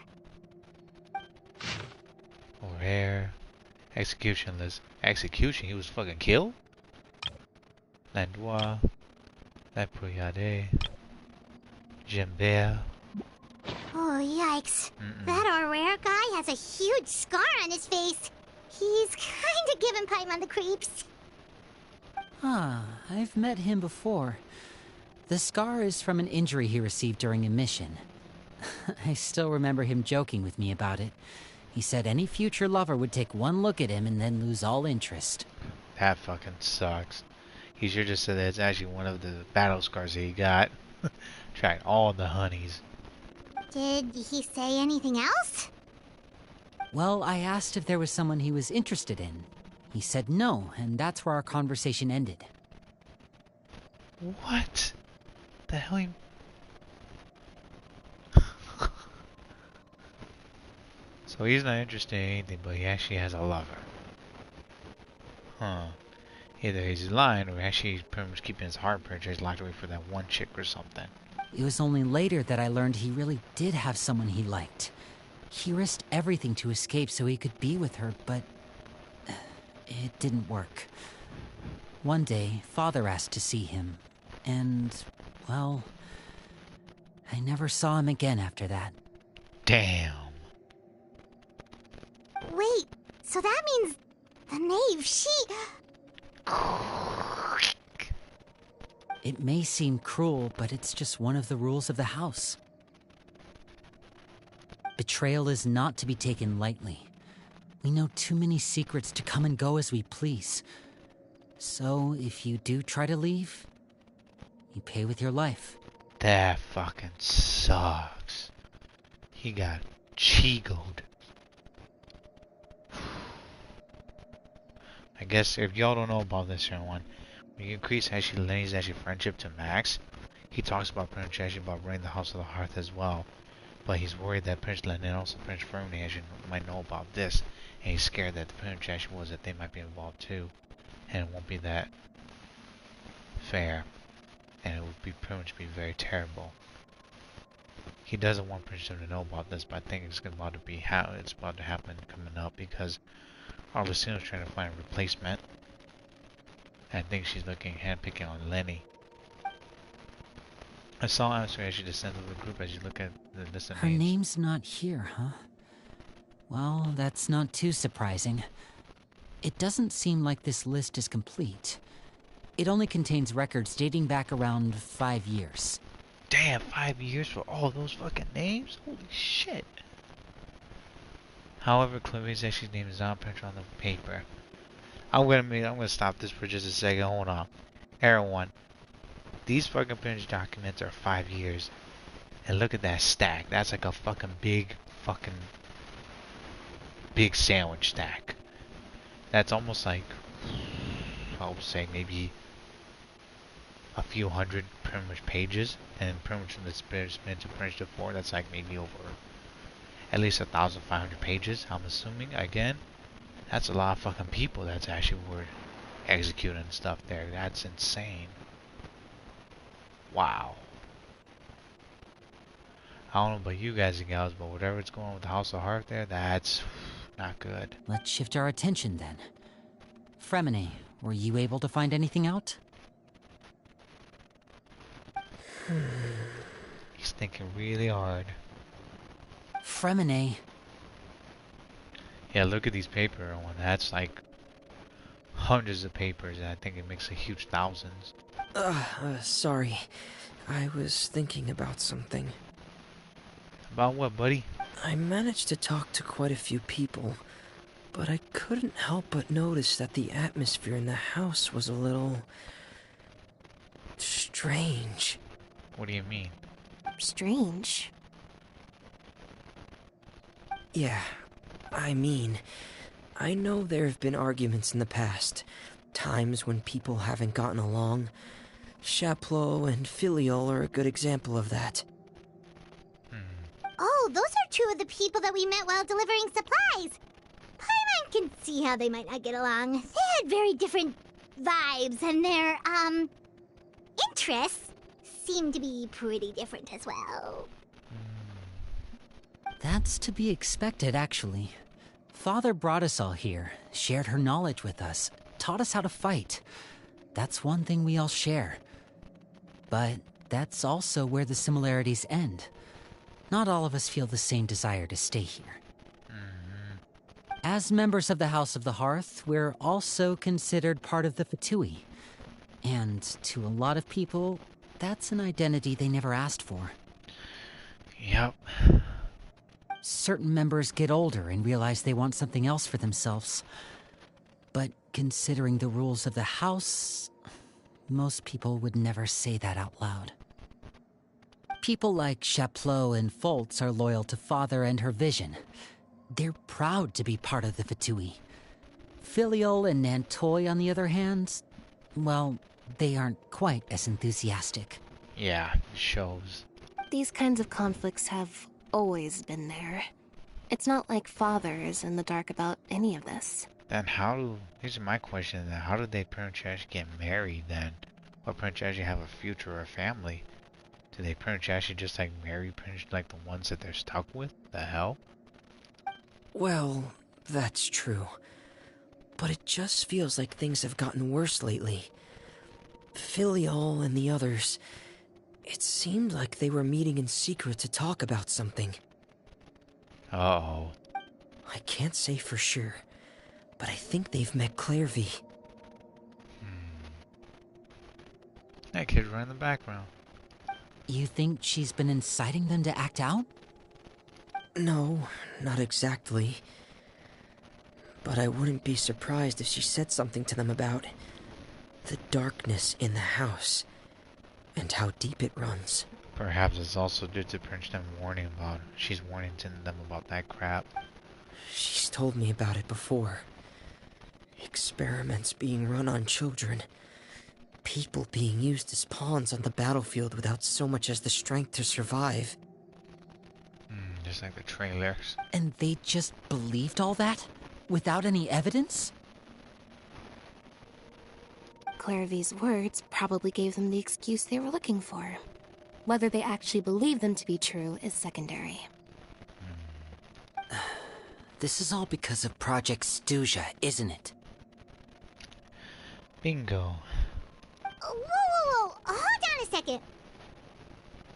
Horaire. Executionless. Execution? He was fucking killed? Landois. La Pouillade. Jambert. Oh, yikes. That Horaire guy has a huge scar on his face. He's kinda giving Paimon the creeps. Ah, I've met him before. The scar is from an injury he received during a mission. I still remember him joking with me about it. He said any future lover would take one look at him and then lose all interest. That fucking sucks. He should just said that it's actually one of the battle scars that he got. Tracked all the honeys. Did he say anything else? Well, I asked if there was someone he was interested in. He said no, and that's where our conversation ended. What? The hell you... So he's not interested in anything, but he actually has a lover. Huh. Either he's lying or actually he's pretty much keeping his heart purchased locked away for that one chick or something. It was only later that I learned he really did have someone he liked. He risked everything to escape so he could be with her, but it didn't work. One day, Father asked to see him, and, well, I never saw him again after that. Damn. Wait, so that means the Knave, she... It may seem cruel, but it's just one of the rules of the house. Betrayal is not to be taken lightly. We know too many secrets to come and go as we please. So, if you do try to leave, you pay with your life. That fucking sucks. He got chigoed. I guess if y'all don't know about this, everyone, when you increase actually Lyney's actually friendship to max, he talks about pretty much actually about running the House of the Hearth as well. But he's worried that Prince Lyney and also Prince Fermi actually might know about this, and he's scared that the Prince actually was that they might be involved too, and it won't be that fair, and it would be pretty much be very terrible. He doesn't want Prince to know about this, but I think it's about to be how it's about to happen coming up because Arlecina's trying to find a replacement. And I think she's looking handpicking on Lyney. I saw Answer as she descends of the group as you look at the list of Her names. name's not here, huh? Well, that's not too surprising. It doesn't seem like this list is complete. It only contains records dating back around 5 years. Damn, 5 years for all those fucking names? Holy shit. However, Clarice's actually name is not printed on the paper. I'm gonna stop this for just a second. Hold on. Everyone, these fucking printed documents are 5 years. And look at that stack. That's like a fucking big sandwich stack. That's almost like, I would say maybe a few hundred pretty much pages, and pretty much from this been to printed before, that's like maybe over at least 1,500 pages. I'm assuming again, that's a lot of fucking people that's actually were executing stuff there. That's insane. Wow. I don't know about you guys and gals, but whatever's going on with the House of Hearth there, that's not good. Let's shift our attention then. Fremine, were you able to find anything out? He's thinking really hard. Fremine. Yeah, look at these paper one. That's like hundreds of papers, and I think it makes a huge thousands. Sorry. I was thinking about something. About what, buddy? I managed to talk to quite a few people, but I couldn't help but notice that the atmosphere in the house was a little strange. What do you mean? Strange. Yeah, I mean, I know there have been arguments in the past, times when people haven't gotten along. Chaplot and Filiol are a good example of that. Oh, those are two of the people that we met while delivering supplies. Paimon can see how they might not get along. They had very different vibes, and their, interests seem to be pretty different as well. That's to be expected, actually. Father brought us all here, shared her knowledge with us, taught us how to fight. That's one thing we all share. But that's also where the similarities end. Not all of us feel the same desire to stay here. As members of the House of the Hearth, we're also considered part of the Fatui. And to a lot of people, that's an identity they never asked for. Yep. Certain members get older and realize they want something else for themselves. But considering the rules of the house, most people would never say that out loud. People like Chaplot and Foltz are loyal to Father and her vision. They're proud to be part of the Fatui. Filiol and Nantoy, on the other hand, well, they aren't quite as enthusiastic. Yeah, it shows. These kinds of conflicts have always been there. It's not like Father is in the dark about any of this. Then here's my question then, how do they pretty much actually get married then? Or pretty much actually have a future or a family? Do they pretty much actually just like marry pretty much like the ones that they're stuck with? The hell? Well, that's true. But it just feels like things have gotten worse lately. Filial and the others, it seemed like they were meeting in secret to talk about something. Uh-oh. I can't say for sure, but I think they've met Clairvy. That kid's right in the background. You think she's been inciting them to act out? No, not exactly. But I wouldn't be surprised if she said something to them about the darkness in the house and how deep it runs. Perhaps it's also due to Prince them warning about she's warning them about that crap. She's told me about it before. Experiments being run on children. People being used as pawns on the battlefield without so much as the strength to survive. Just like the trailers. And they just believed all that? Without any evidence? Clairvy's words probably gave them the excuse they were looking for. Whether they actually believe them to be true is secondary. This is all because of Project Stuja, isn't it? Bingo. Whoa. Hold on a second.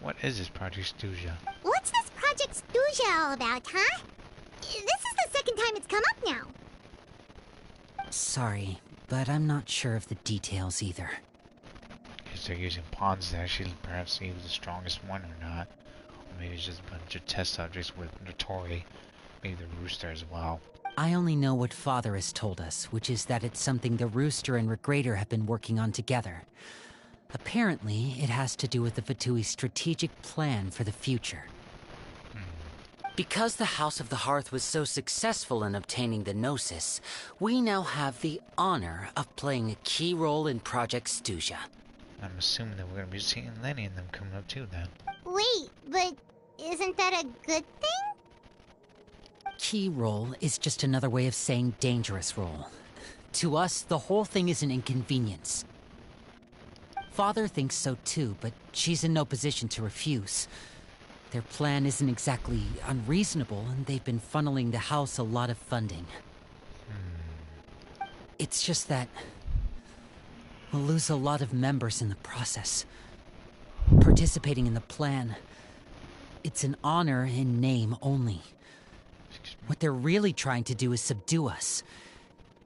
What is this Project Stuja? What's this Project Stuja all about, huh? This is the second time it's come up now. Sorry, but I'm not sure of the details either. Because they're using pawns to actually perhaps see who's the strongest one or not. Or maybe it's just a bunch of test subjects with Notori. Maybe the Rooster as well. I only know what Father has told us, which is that it's something the Rooster and Regrader have been working on together. Apparently, it has to do with the Fatui strategic plan for the future. Because the House of the Hearth was so successful in obtaining the Gnosis, we now have the honor of playing a key role in Project Stuja. I'm assuming that we're going to be seeing Lyney and them coming up too then. Wait, but isn't that a good thing? Key role is just another way of saying dangerous role. To us, the whole thing is an inconvenience. Father thinks so too, but she's in no position to refuse. Their plan isn't exactly unreasonable, and they've been funneling the house a lot of funding. It's just that we'll lose a lot of members in the process. Participating in the plan, it's an honor in name only. What they're really trying to do is subdue us.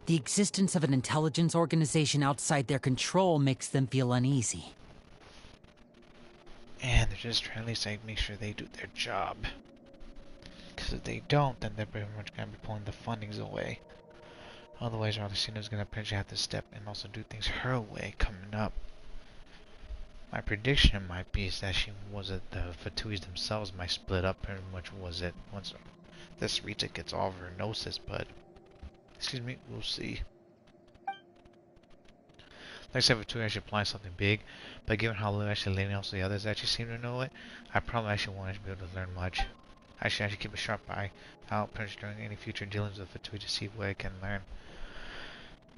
The existence of an intelligence organization outside their control makes them feel uneasy. And they're just trying to at least like, make sure they do their job. Because if they don't, then they're pretty much going to be pulling the fundings away. Otherwise, Arlecina's going to potentially have to step and also do things her way coming up. My prediction might be is that the Fatuis themselves might split up pretty much once this Rita gets all of her gnosis, but excuse me, we'll see. Like I said, Fatui actually apply something big, but given how little actually Lyney and also the others actually seem to know it, I probably actually won't actually be able to learn much. I should actually keep a sharp eye out during any future dealings with Fatui to see what I can learn.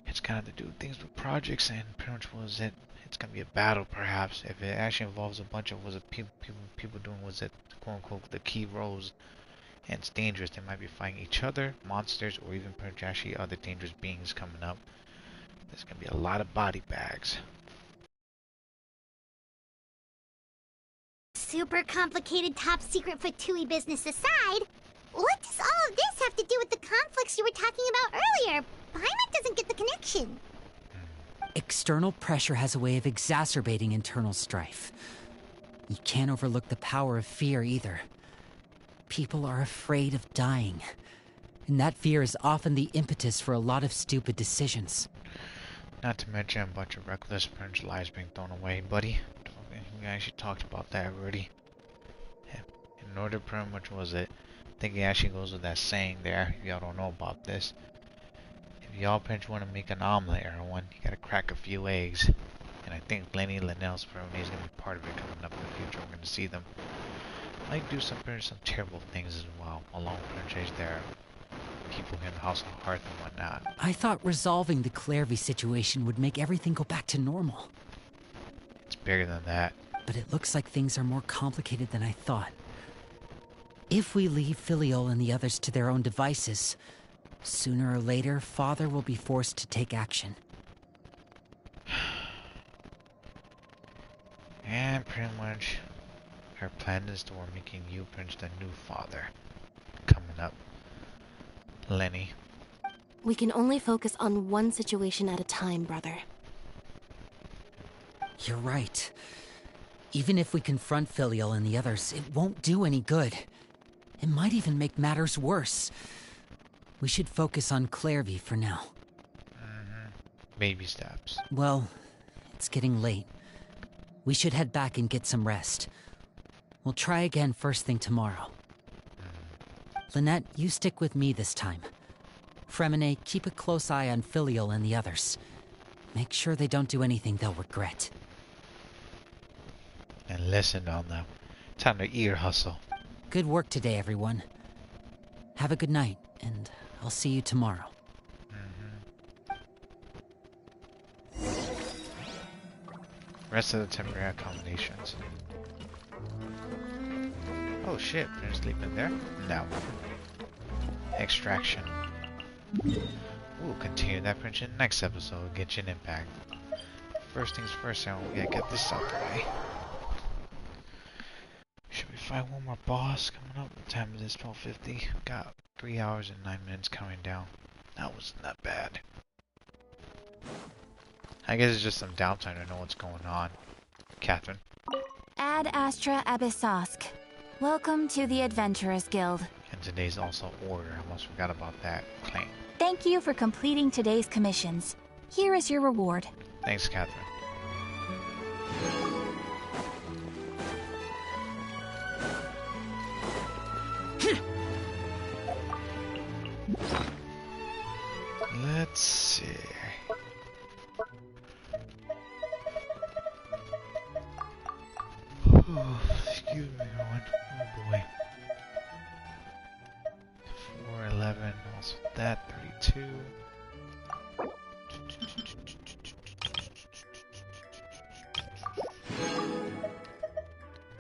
It's kind of to do things with projects, and pretty much it's gonna be a battle perhaps. If it actually involves a bunch of people doing quote unquote the key roles, and it's dangerous, they might be fighting each other, monsters, or even actually other dangerous beings coming up. There's gonna be a lot of body bags. Super complicated top secret Fatui business aside, what does all of this have to do with the conflicts you were talking about earlier? Paimon doesn't get the connection. External pressure has a way of exacerbating internal strife. You can't overlook the power of fear either. People are afraid of dying, and that fear is often the impetus for a lot of stupid decisions. Not to mention a bunch of reckless lives being thrown away, buddy. We actually talked about that already. In order, pretty much I think it actually goes with that saying there. If y'all don't know about this, if y'all want to make an omelet or one, you gotta crack a few eggs. And I think Lyney Linnell's probably is gonna be part of it coming up in the future. We're gonna see them like do some terrible things as well, along with their people here in the House of Hearth and whatnot. I thought resolving the Clarevy situation would make everything go back to normal. It's bigger than that. But it looks like things are more complicated than I thought. If we leave Filiol and the others to their own devices, sooner or later, Father will be forced to take action. And pretty much, her plan is toward making you Prince the new father. Coming up. Lyney. We can only focus on one situation at a time, brother. You're right. Even if we confront Filiol and the others, it won't do any good. It might even make matters worse. We should focus on Clarevy for now. Baby steps. Well, it's getting late. We should head back and get some rest. We'll try again first thing tomorrow. Lynette, you stick with me this time. Fremine, keep a close eye on Filiol and the others. Make sure they don't do anything they'll regret. And listen on them. Time to ear hustle. Good work today, everyone. Have a good night, and I'll see you tomorrow. Rest of the temporary accommodations. Oh shit, they're sleeping there? No. Extraction. We'll continue that Prince in the next episode of Genshin Impact. First things first, we gotta get this out the way. Should we find one more boss coming up? What time is this? 12:50. Got 3 hours and 9 minutes coming down. That wasn't that bad. I guess it's just some downtime to know what's going on. Catherine. Ad Astra Abyssosk. Welcome to the Adventurers Guild. And today's also order. I almost forgot about that claim. Thank you for completing today's commissions. Here is your reward. Thanks, Catherine. Let's see. Oh, excuse me, everyone. Oh boy. 411, also that, 32.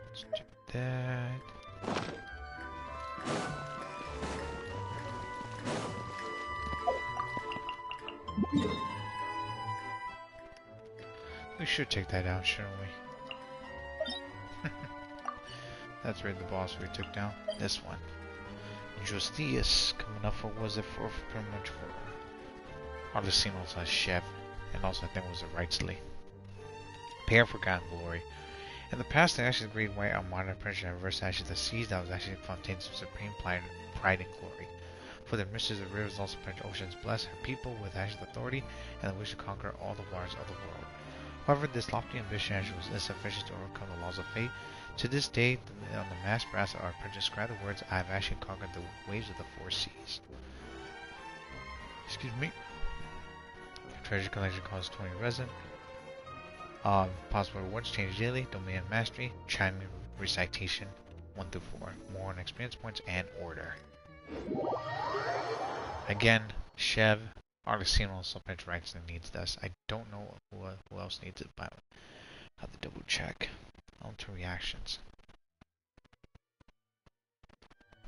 Let's do that. We should take that out, shouldn't we? That's right, the boss we took down. This one. Justice coming up for, was it for pretty much for Artisinos as chef, and also I think it was a Wrightsley. Pair Forgotten Glory. In the past, the actually Great White Armada Prince reversed actually the seas that was actually contains supreme pride and glory. For the mistress of rivers also Prince Oceans bless her people with actual authority and the wish to conquer all the waters of the world. However, this lofty ambition actually was insufficient to overcome the laws of fate. To this day, on the mass brass art print describe the words, I have actually conquered the waves of the four seas. Excuse me. Treasure collection costs 20 resin. Possible rewards change daily. Domain and mastery. Chime recitation 1 through 4. More on experience points and order. Again, Chev, Arctis also Prince Wrightsley needs this. I don't know who else needs it, but I have to double check. On to reactions.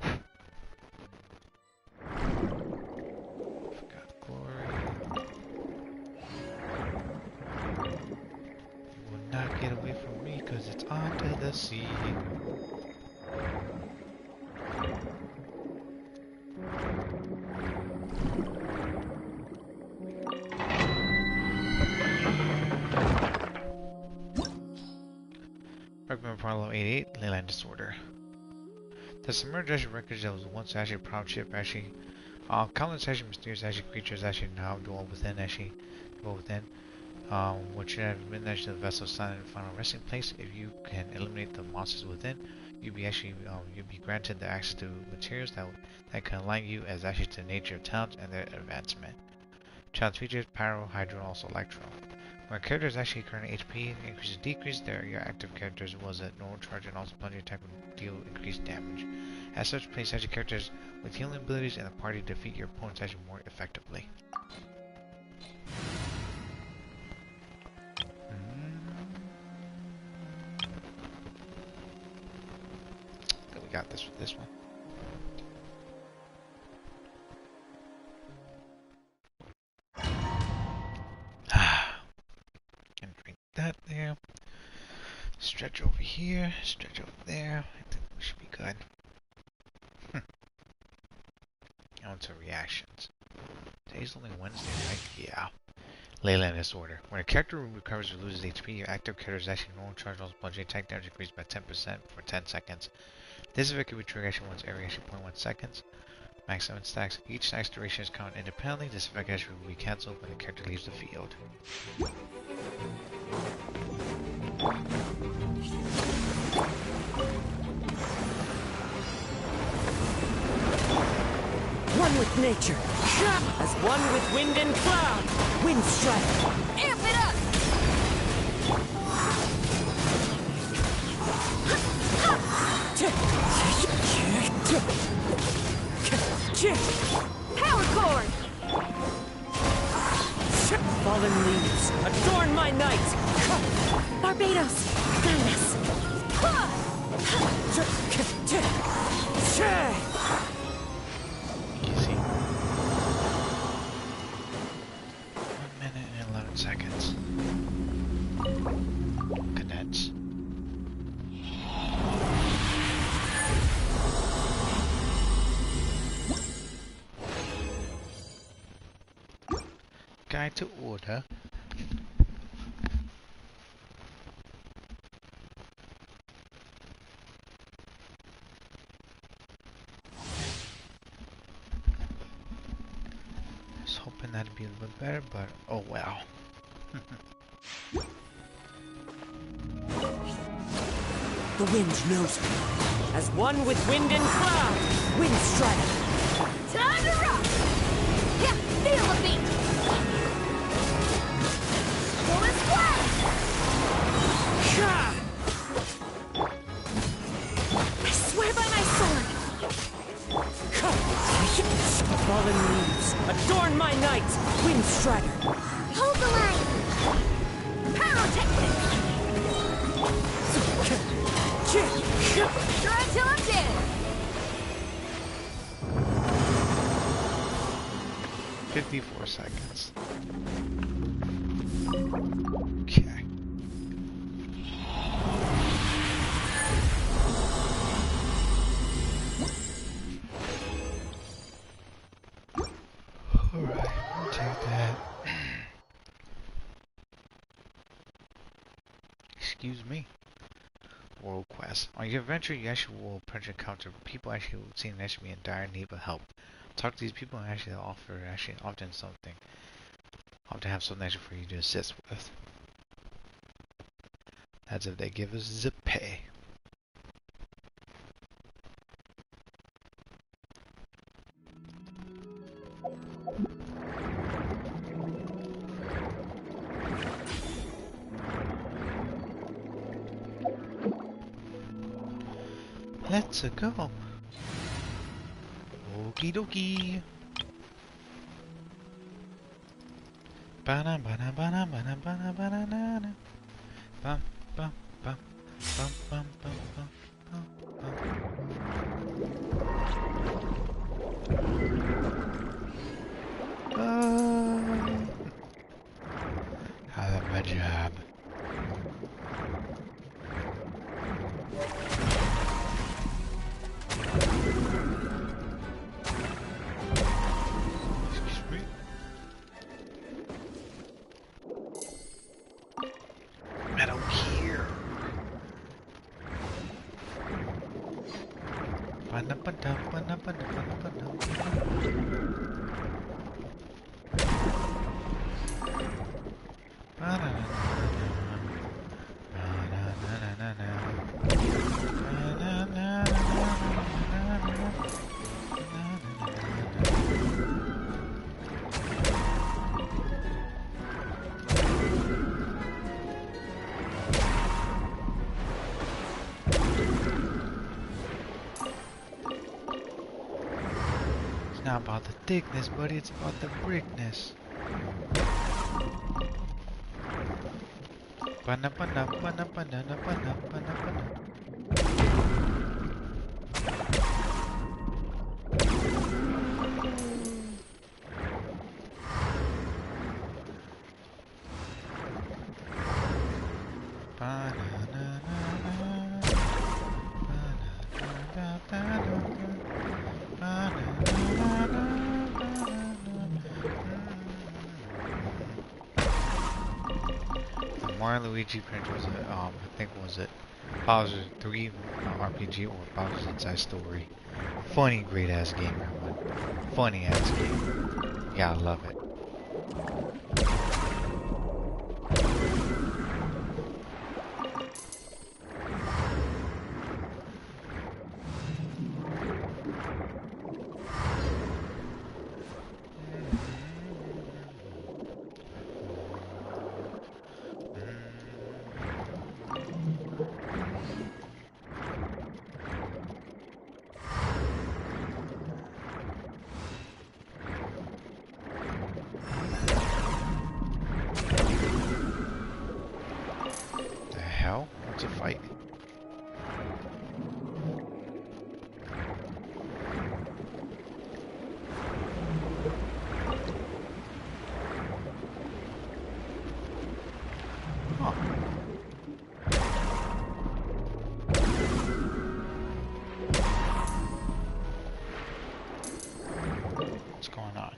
Forgot glory. You will not get away from me because it's onto the sea. Recommend Parallel 88, Leyland Disorder. The submerged actually records that was once actually a proud ship actually countless actually mysterious actually creatures actually now dwell within what should have been actually the vessel's silent final resting place. If you can eliminate the monsters within, you'll be granted the access to materials that can align you as actually to the nature of talents and their advancement. Challenge features Pyro, Hydro, also Electro. When a character is actually current HP increases decrease, your active characters was at normal charge and also plunger attack would deal increased damage. As such, play such characters with healing abilities and the party defeat your opponents actually more effectively. We got this with this one. And drink that there. Stretch over here. Stretch over there. I think we should be good. On to reactions. Today's only Wednesday, right? Yeah. Layla in this order. When a character recovers or loses HP, your active character is actually normal charge while bludgeoning attack damage increased by 10% for 10 seconds. This effect can be triggered actually once every 0.1 seconds. Max 7 stacks. Each stack's duration is counted independently. This effect actually will be cancelled when the character leaves the field. One with nature, as one with wind and cloud. Wind strike. Amp it up! Power chord. Fallen leaves, adorn my night. Barbados, guide us. Easy. 1 minute and 11 seconds. Cadets. Guide to order. Was hoping that'd be a little bit better, but oh well. The wind knows me. As one with wind and cloud. Wind strike. Time to rock! Yeah, feel the beat! Go and splash! I swear by my sword. Fallen leaves, adorn my night. Wind strider. Hold the line. Pyrotechnic! Try till I'm dead! 54 seconds. Okay. Alright, we'll take that. Excuse me. World Quest. On your adventure, you actually will approach encounter people actually will seem to actually be in dire need of help. Talk to these people and actually often have something actually for you to assist with. That's if they give us the pay. Let's go. Okie dokie. Bana bana bana bana bana bana bana. Bum bum bum bum bum bum bum bum. I love my job. not about the thickness, buddy, it's about the brickness. Banana, banana, banana, banana, banana, banana. Mario Luigi print was a, I think was it Bowser 3 RPG or Bowser's Inside Story. Funny, great ass game, everyone. Funny ass game. Yeah, I love it. It's a fight. Huh. What's going on?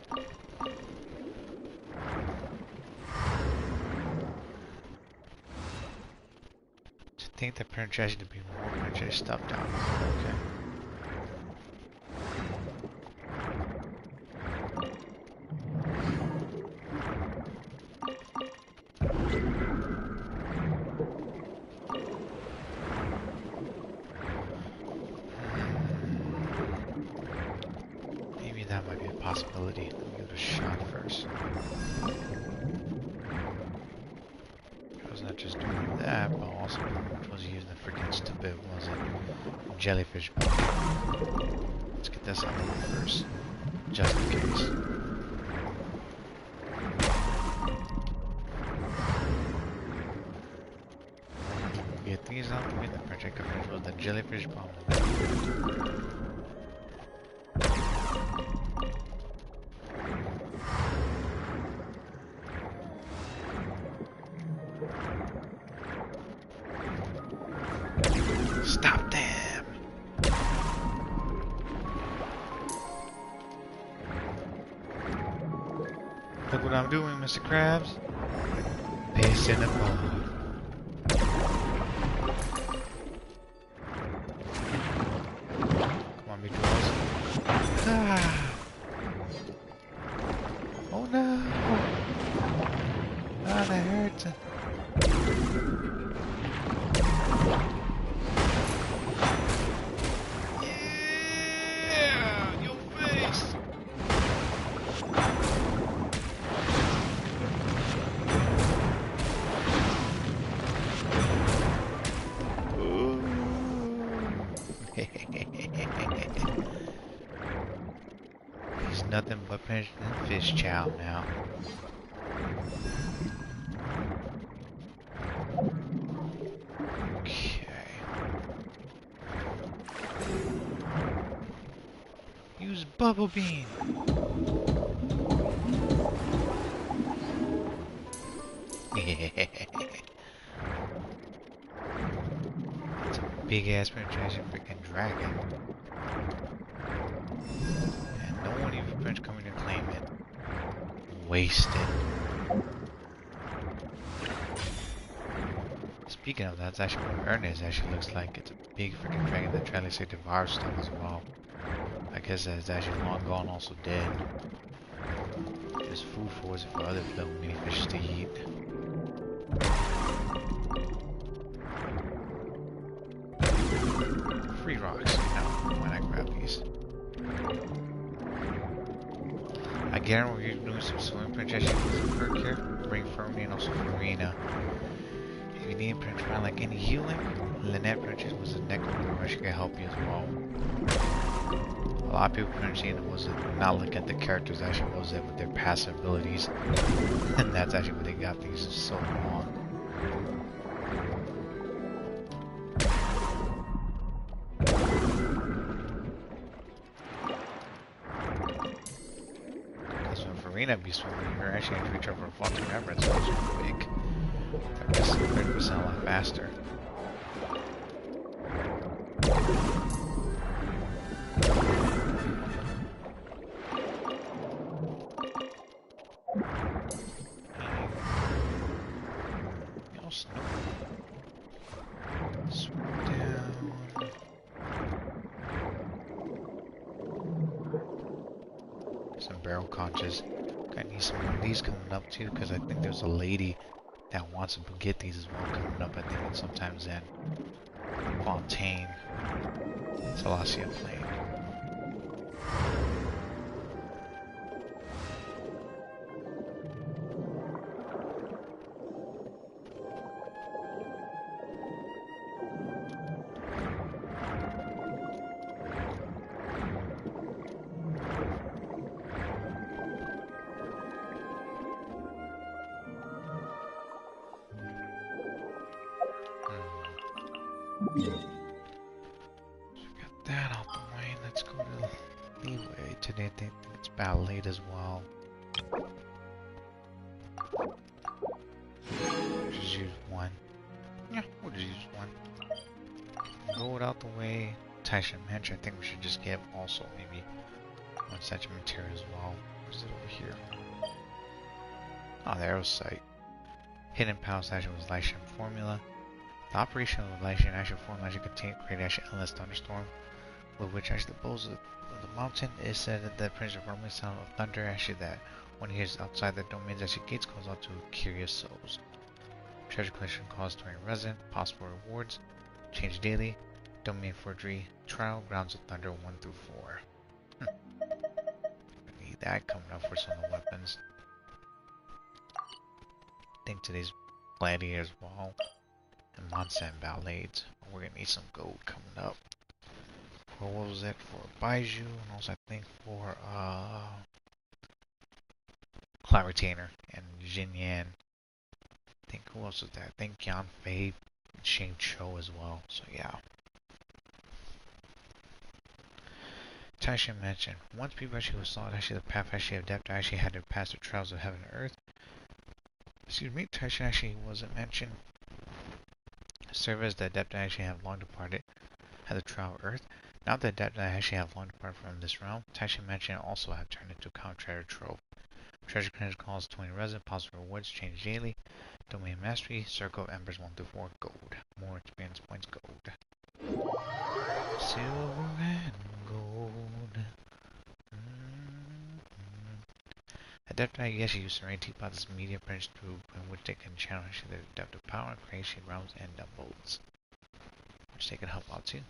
I think the princess should be more princess stuff down. Okay. Maybe that might be a possibility. Let me give it a shot first. I was not just doing that, but also was using the freaking stupid, was it? Jellyfish bomb. Let's get this out of here first, just in case. Get these out the way. The project was the jellyfish bomb. Stop them! Look what I'm doing, Mr. Krabs. Pissing them off. Come on, be draws. Ah! Oh no! Ah, that hurts. He's nothing but fish chow now. Okay. Use Bubble Bean. It's a big ass penetration freaking dragon. And no one even French coming to claim it. Wasted. Speaking of that, that's actually what Ernest actually looks like. It's a big freaking dragon that tries to devour stuff as well. I guess that is actually long gone, also dead. There's food for us for other little mini fishes to eat. Free rocks. Now, when I grab these. I guarantee we're doing some swimming projection with a perk here. Bring Fermi and also Farina. If you need a print around like any healing, Lynette purchase was a Necro where she can help you as well. A lot of people mentioning it was not looking at the characters, actually was it with their passive abilities. And that's actually what they got these so long. Because when Farina be swimming, you're actually going to reach over a Fatui member, so it's big. They're just 30% a lot faster. Conches. I need some more of these coming up too, because I think there's a lady that wants to get these as well coming up. I think it's sometimes in Fontaine. Celestia playing. As well. Just use one. Yeah, we'll just use one. Gold out the way. Taishan Mensch, I think we should just get also maybe one such material as well. Where's it over here? Oh, the arrow sight. Hidden power station was Lyshan formula. The operation of the Lyshan action formula actually contained create actually endless thunderstorm, with which actually the bows of the mountain is said that the Prince of Roman sound of thunder actually that when he is outside the domains actually gates calls out to curious souls. Treasure collection costs 20 resin, possible rewards, change daily, domain forgery, trial, grounds of thunder 1 through 4. Need that coming up for some of the weapons. I think today's gladiator as well. And Monsan Ballades. We're gonna need some gold coming up. What was it for Baiju, and also I think for Cloud Retainer and Jin Yan. I think who else was that? I think Yan Fei and Shang Cho as well. So yeah. Taishan mentioned once people actually saw actually the path actually of depth actually had to pass the trials of heaven and earth. Excuse me, Taishan actually wasn't mentioned. Servers that depth actually have long departed had the trial of earth. Now that I actually have long departed from this realm, Taishan mentioned also have turned into a treasure trove. Treasure collection costs 20 resin, possible rewards change daily. Domain mastery, circle of embers 1 through 4, gold. More experience points, gold. Silver and gold. Adept I guess you use Serene Teapot's media prints through in which they can channel their depth of power, creation realms, and bolts. Which they can help out too.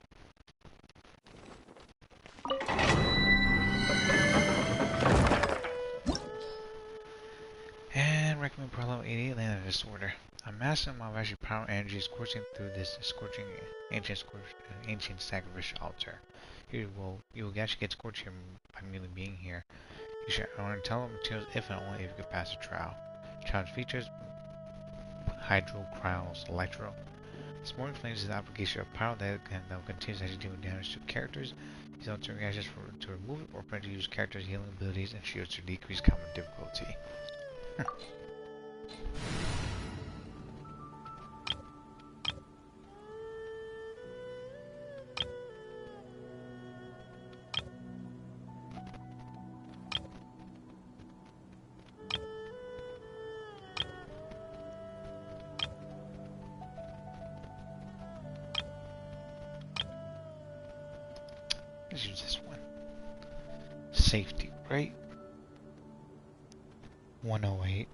And recommend problem 88 land of disorder. A massive amount of actually power energy is coursing through this ancient sacrificial altar. You will actually get scorched here by merely being here. You should earn teleportation materials if and only if you can pass the trial. Challenge features Hydro, Cryos, Electro. Smoking Flames is the application of power that will continue actually dealing damage to characters. Use alter reactions to remove it or prevent to use characters' healing abilities and shields to decrease combat difficulty. Let's use this one. Safety, right? 108.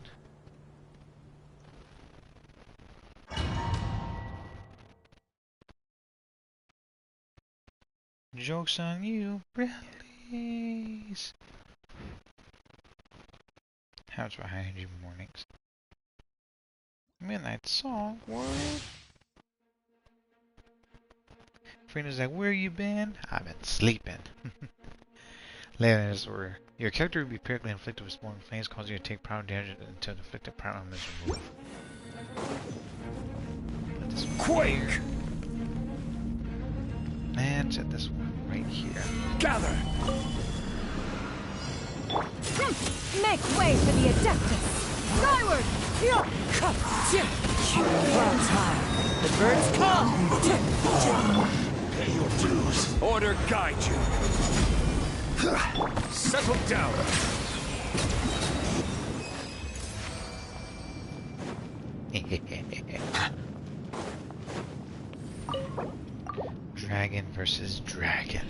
Joke's on you, release. How's for high energy mornings? Midnight song, what? Freena's like, where you been? I've been sleeping. Layers were your character would be periodically inflicted with smoldering flames, causing you to take power damage until the inflicted power element is removed. Put this one Quake! here. And set this one right here. Gather! Make way for the Adeptus! Skyward! Clouds high. The birds come! Pay your dues. Order guide you. Settle down. Dragon versus dragon.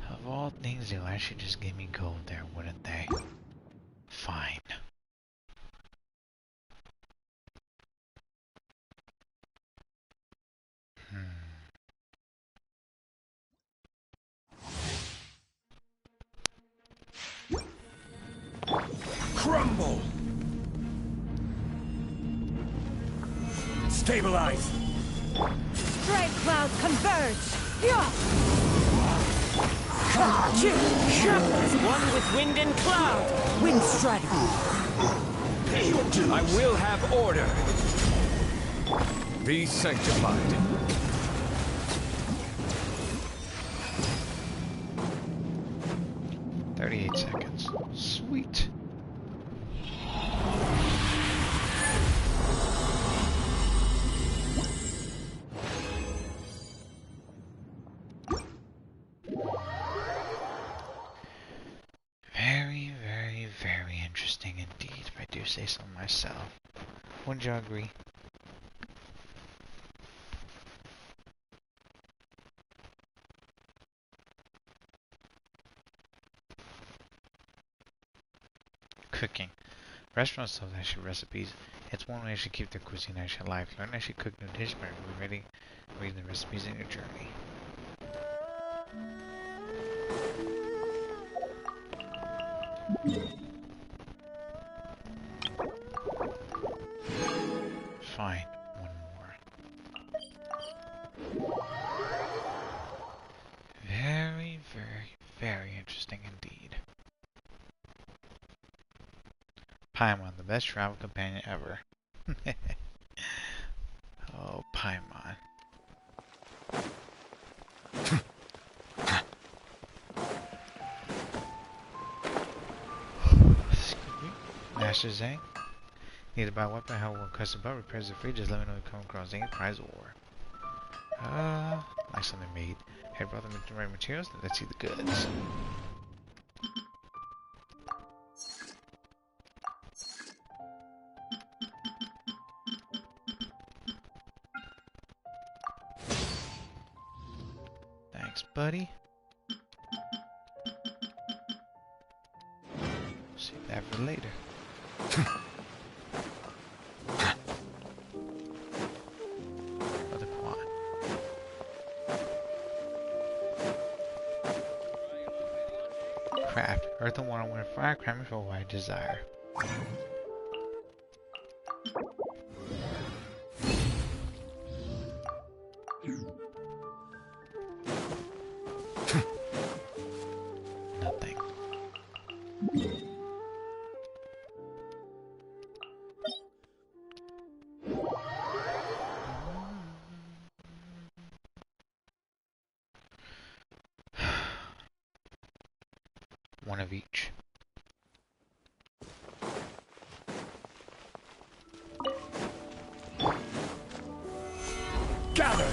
Of all things, they'll actually just give me gold there, wouldn't they? Fine. Crumble! Stabilize! Stray clouds converge! As one with wind and cloud! Wind strike! Pay your dues. I will have order. Be sanctified. 38 seconds. Sweet. Very, very, very interesting indeed, if I do say so myself. Wouldn't you agree? Cooking. Restaurants sell actually recipes. It's one way to keep their cuisine actually alive. Learn actually cook new dishes, but be ready reading the recipes in your journey. Fine. One more. Very, very, very interesting indeed. Paimon, the best travel companion ever. Oh, Paimon. Excuse me. Master Zhang. Need to buy a weapon, how one custom belt repairs the free, just let me know if you come across any prize war. Like something made. Hey, brought the right materials, let's see the goods. Thanks, buddy. Save that for later. Other quad. Craft. Earth and water, wind, fire. Craft me for what I desire. Nothing. One of each. Gather!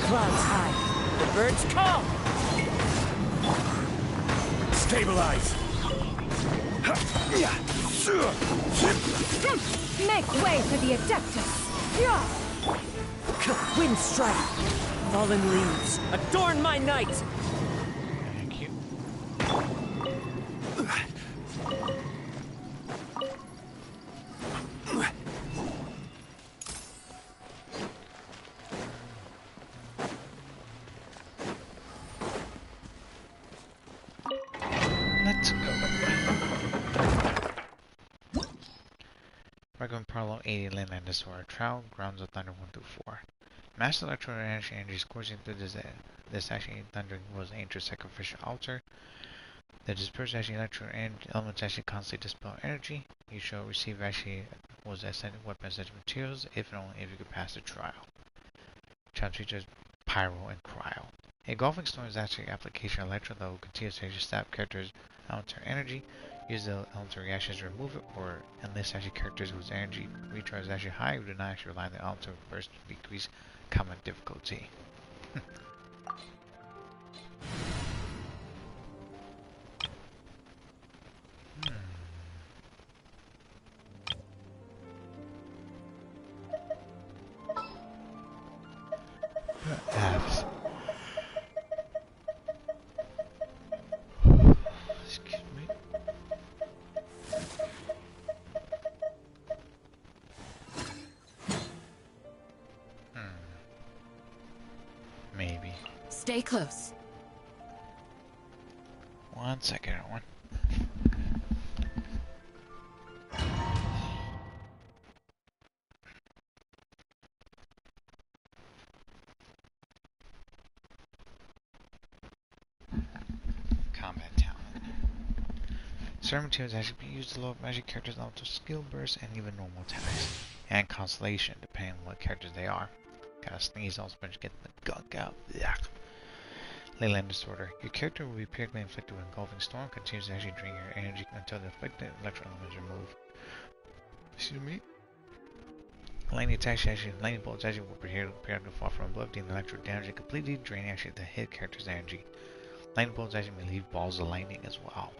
Clouds high. The birds come! Stabilize! Make way for the Adeptus! Wind strike! Fallen leaves, adorn my night! Thank you. Recommend Parallel 80 Lyney Disorder. Trial Grounds of Thunder 1 through 4. Master Electro-Energy is coursing through this actually thundering was an ancient sacrificial altar. The dispersed actually electro elements actually constantly dispel energy. You shall receive actually was ascended weapon essential materials if and only if you could pass the trial. Trial features pyro and cryo. A golfing storm is actually an application of electro that will continue to actually stab characters' altar energy. Use the altar reactions to remove it, or enlist actually characters whose energy recharge is actually high who do not actually rely on the altar burst to decrease combat difficulty. Apps. Excuse me. Maybe. Stay close. 1 second, everyone. Combat talent. Certain materials actually be used to lower magic characters' level to skill burst and even normal attacks. And constellation, depending on what characters they are. Gotta sneeze, also better get the gunk out. Yuck. Leyland Disorder. Your character will be periodically inflicted with engulfing storm, continues to actually drain your energy until the afflicted electro element is removed. Excuse me. Lightning bolts actually will periodically fall from above, dealing electro damage and completely draining actually the hit character's energy. Lightning bolts actually may leave balls of lightning as well.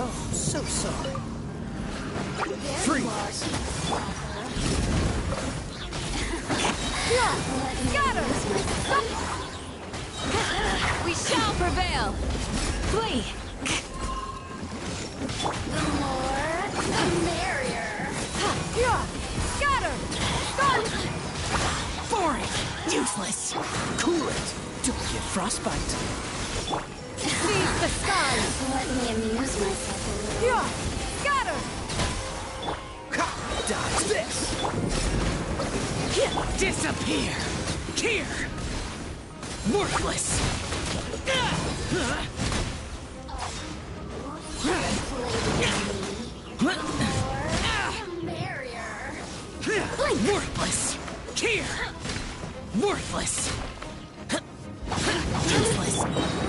Oh, so sorry. Freeze! Got her! We shall prevail! Flee! The more, the merrier. Got her! Boring! Useless! Cool it! Don't get frostbite! Seize the skies! Let me amuse myself a little. Got her! Dodge this! Disappear! Here! Worthless! Worthless! Here! Worthless! Useless!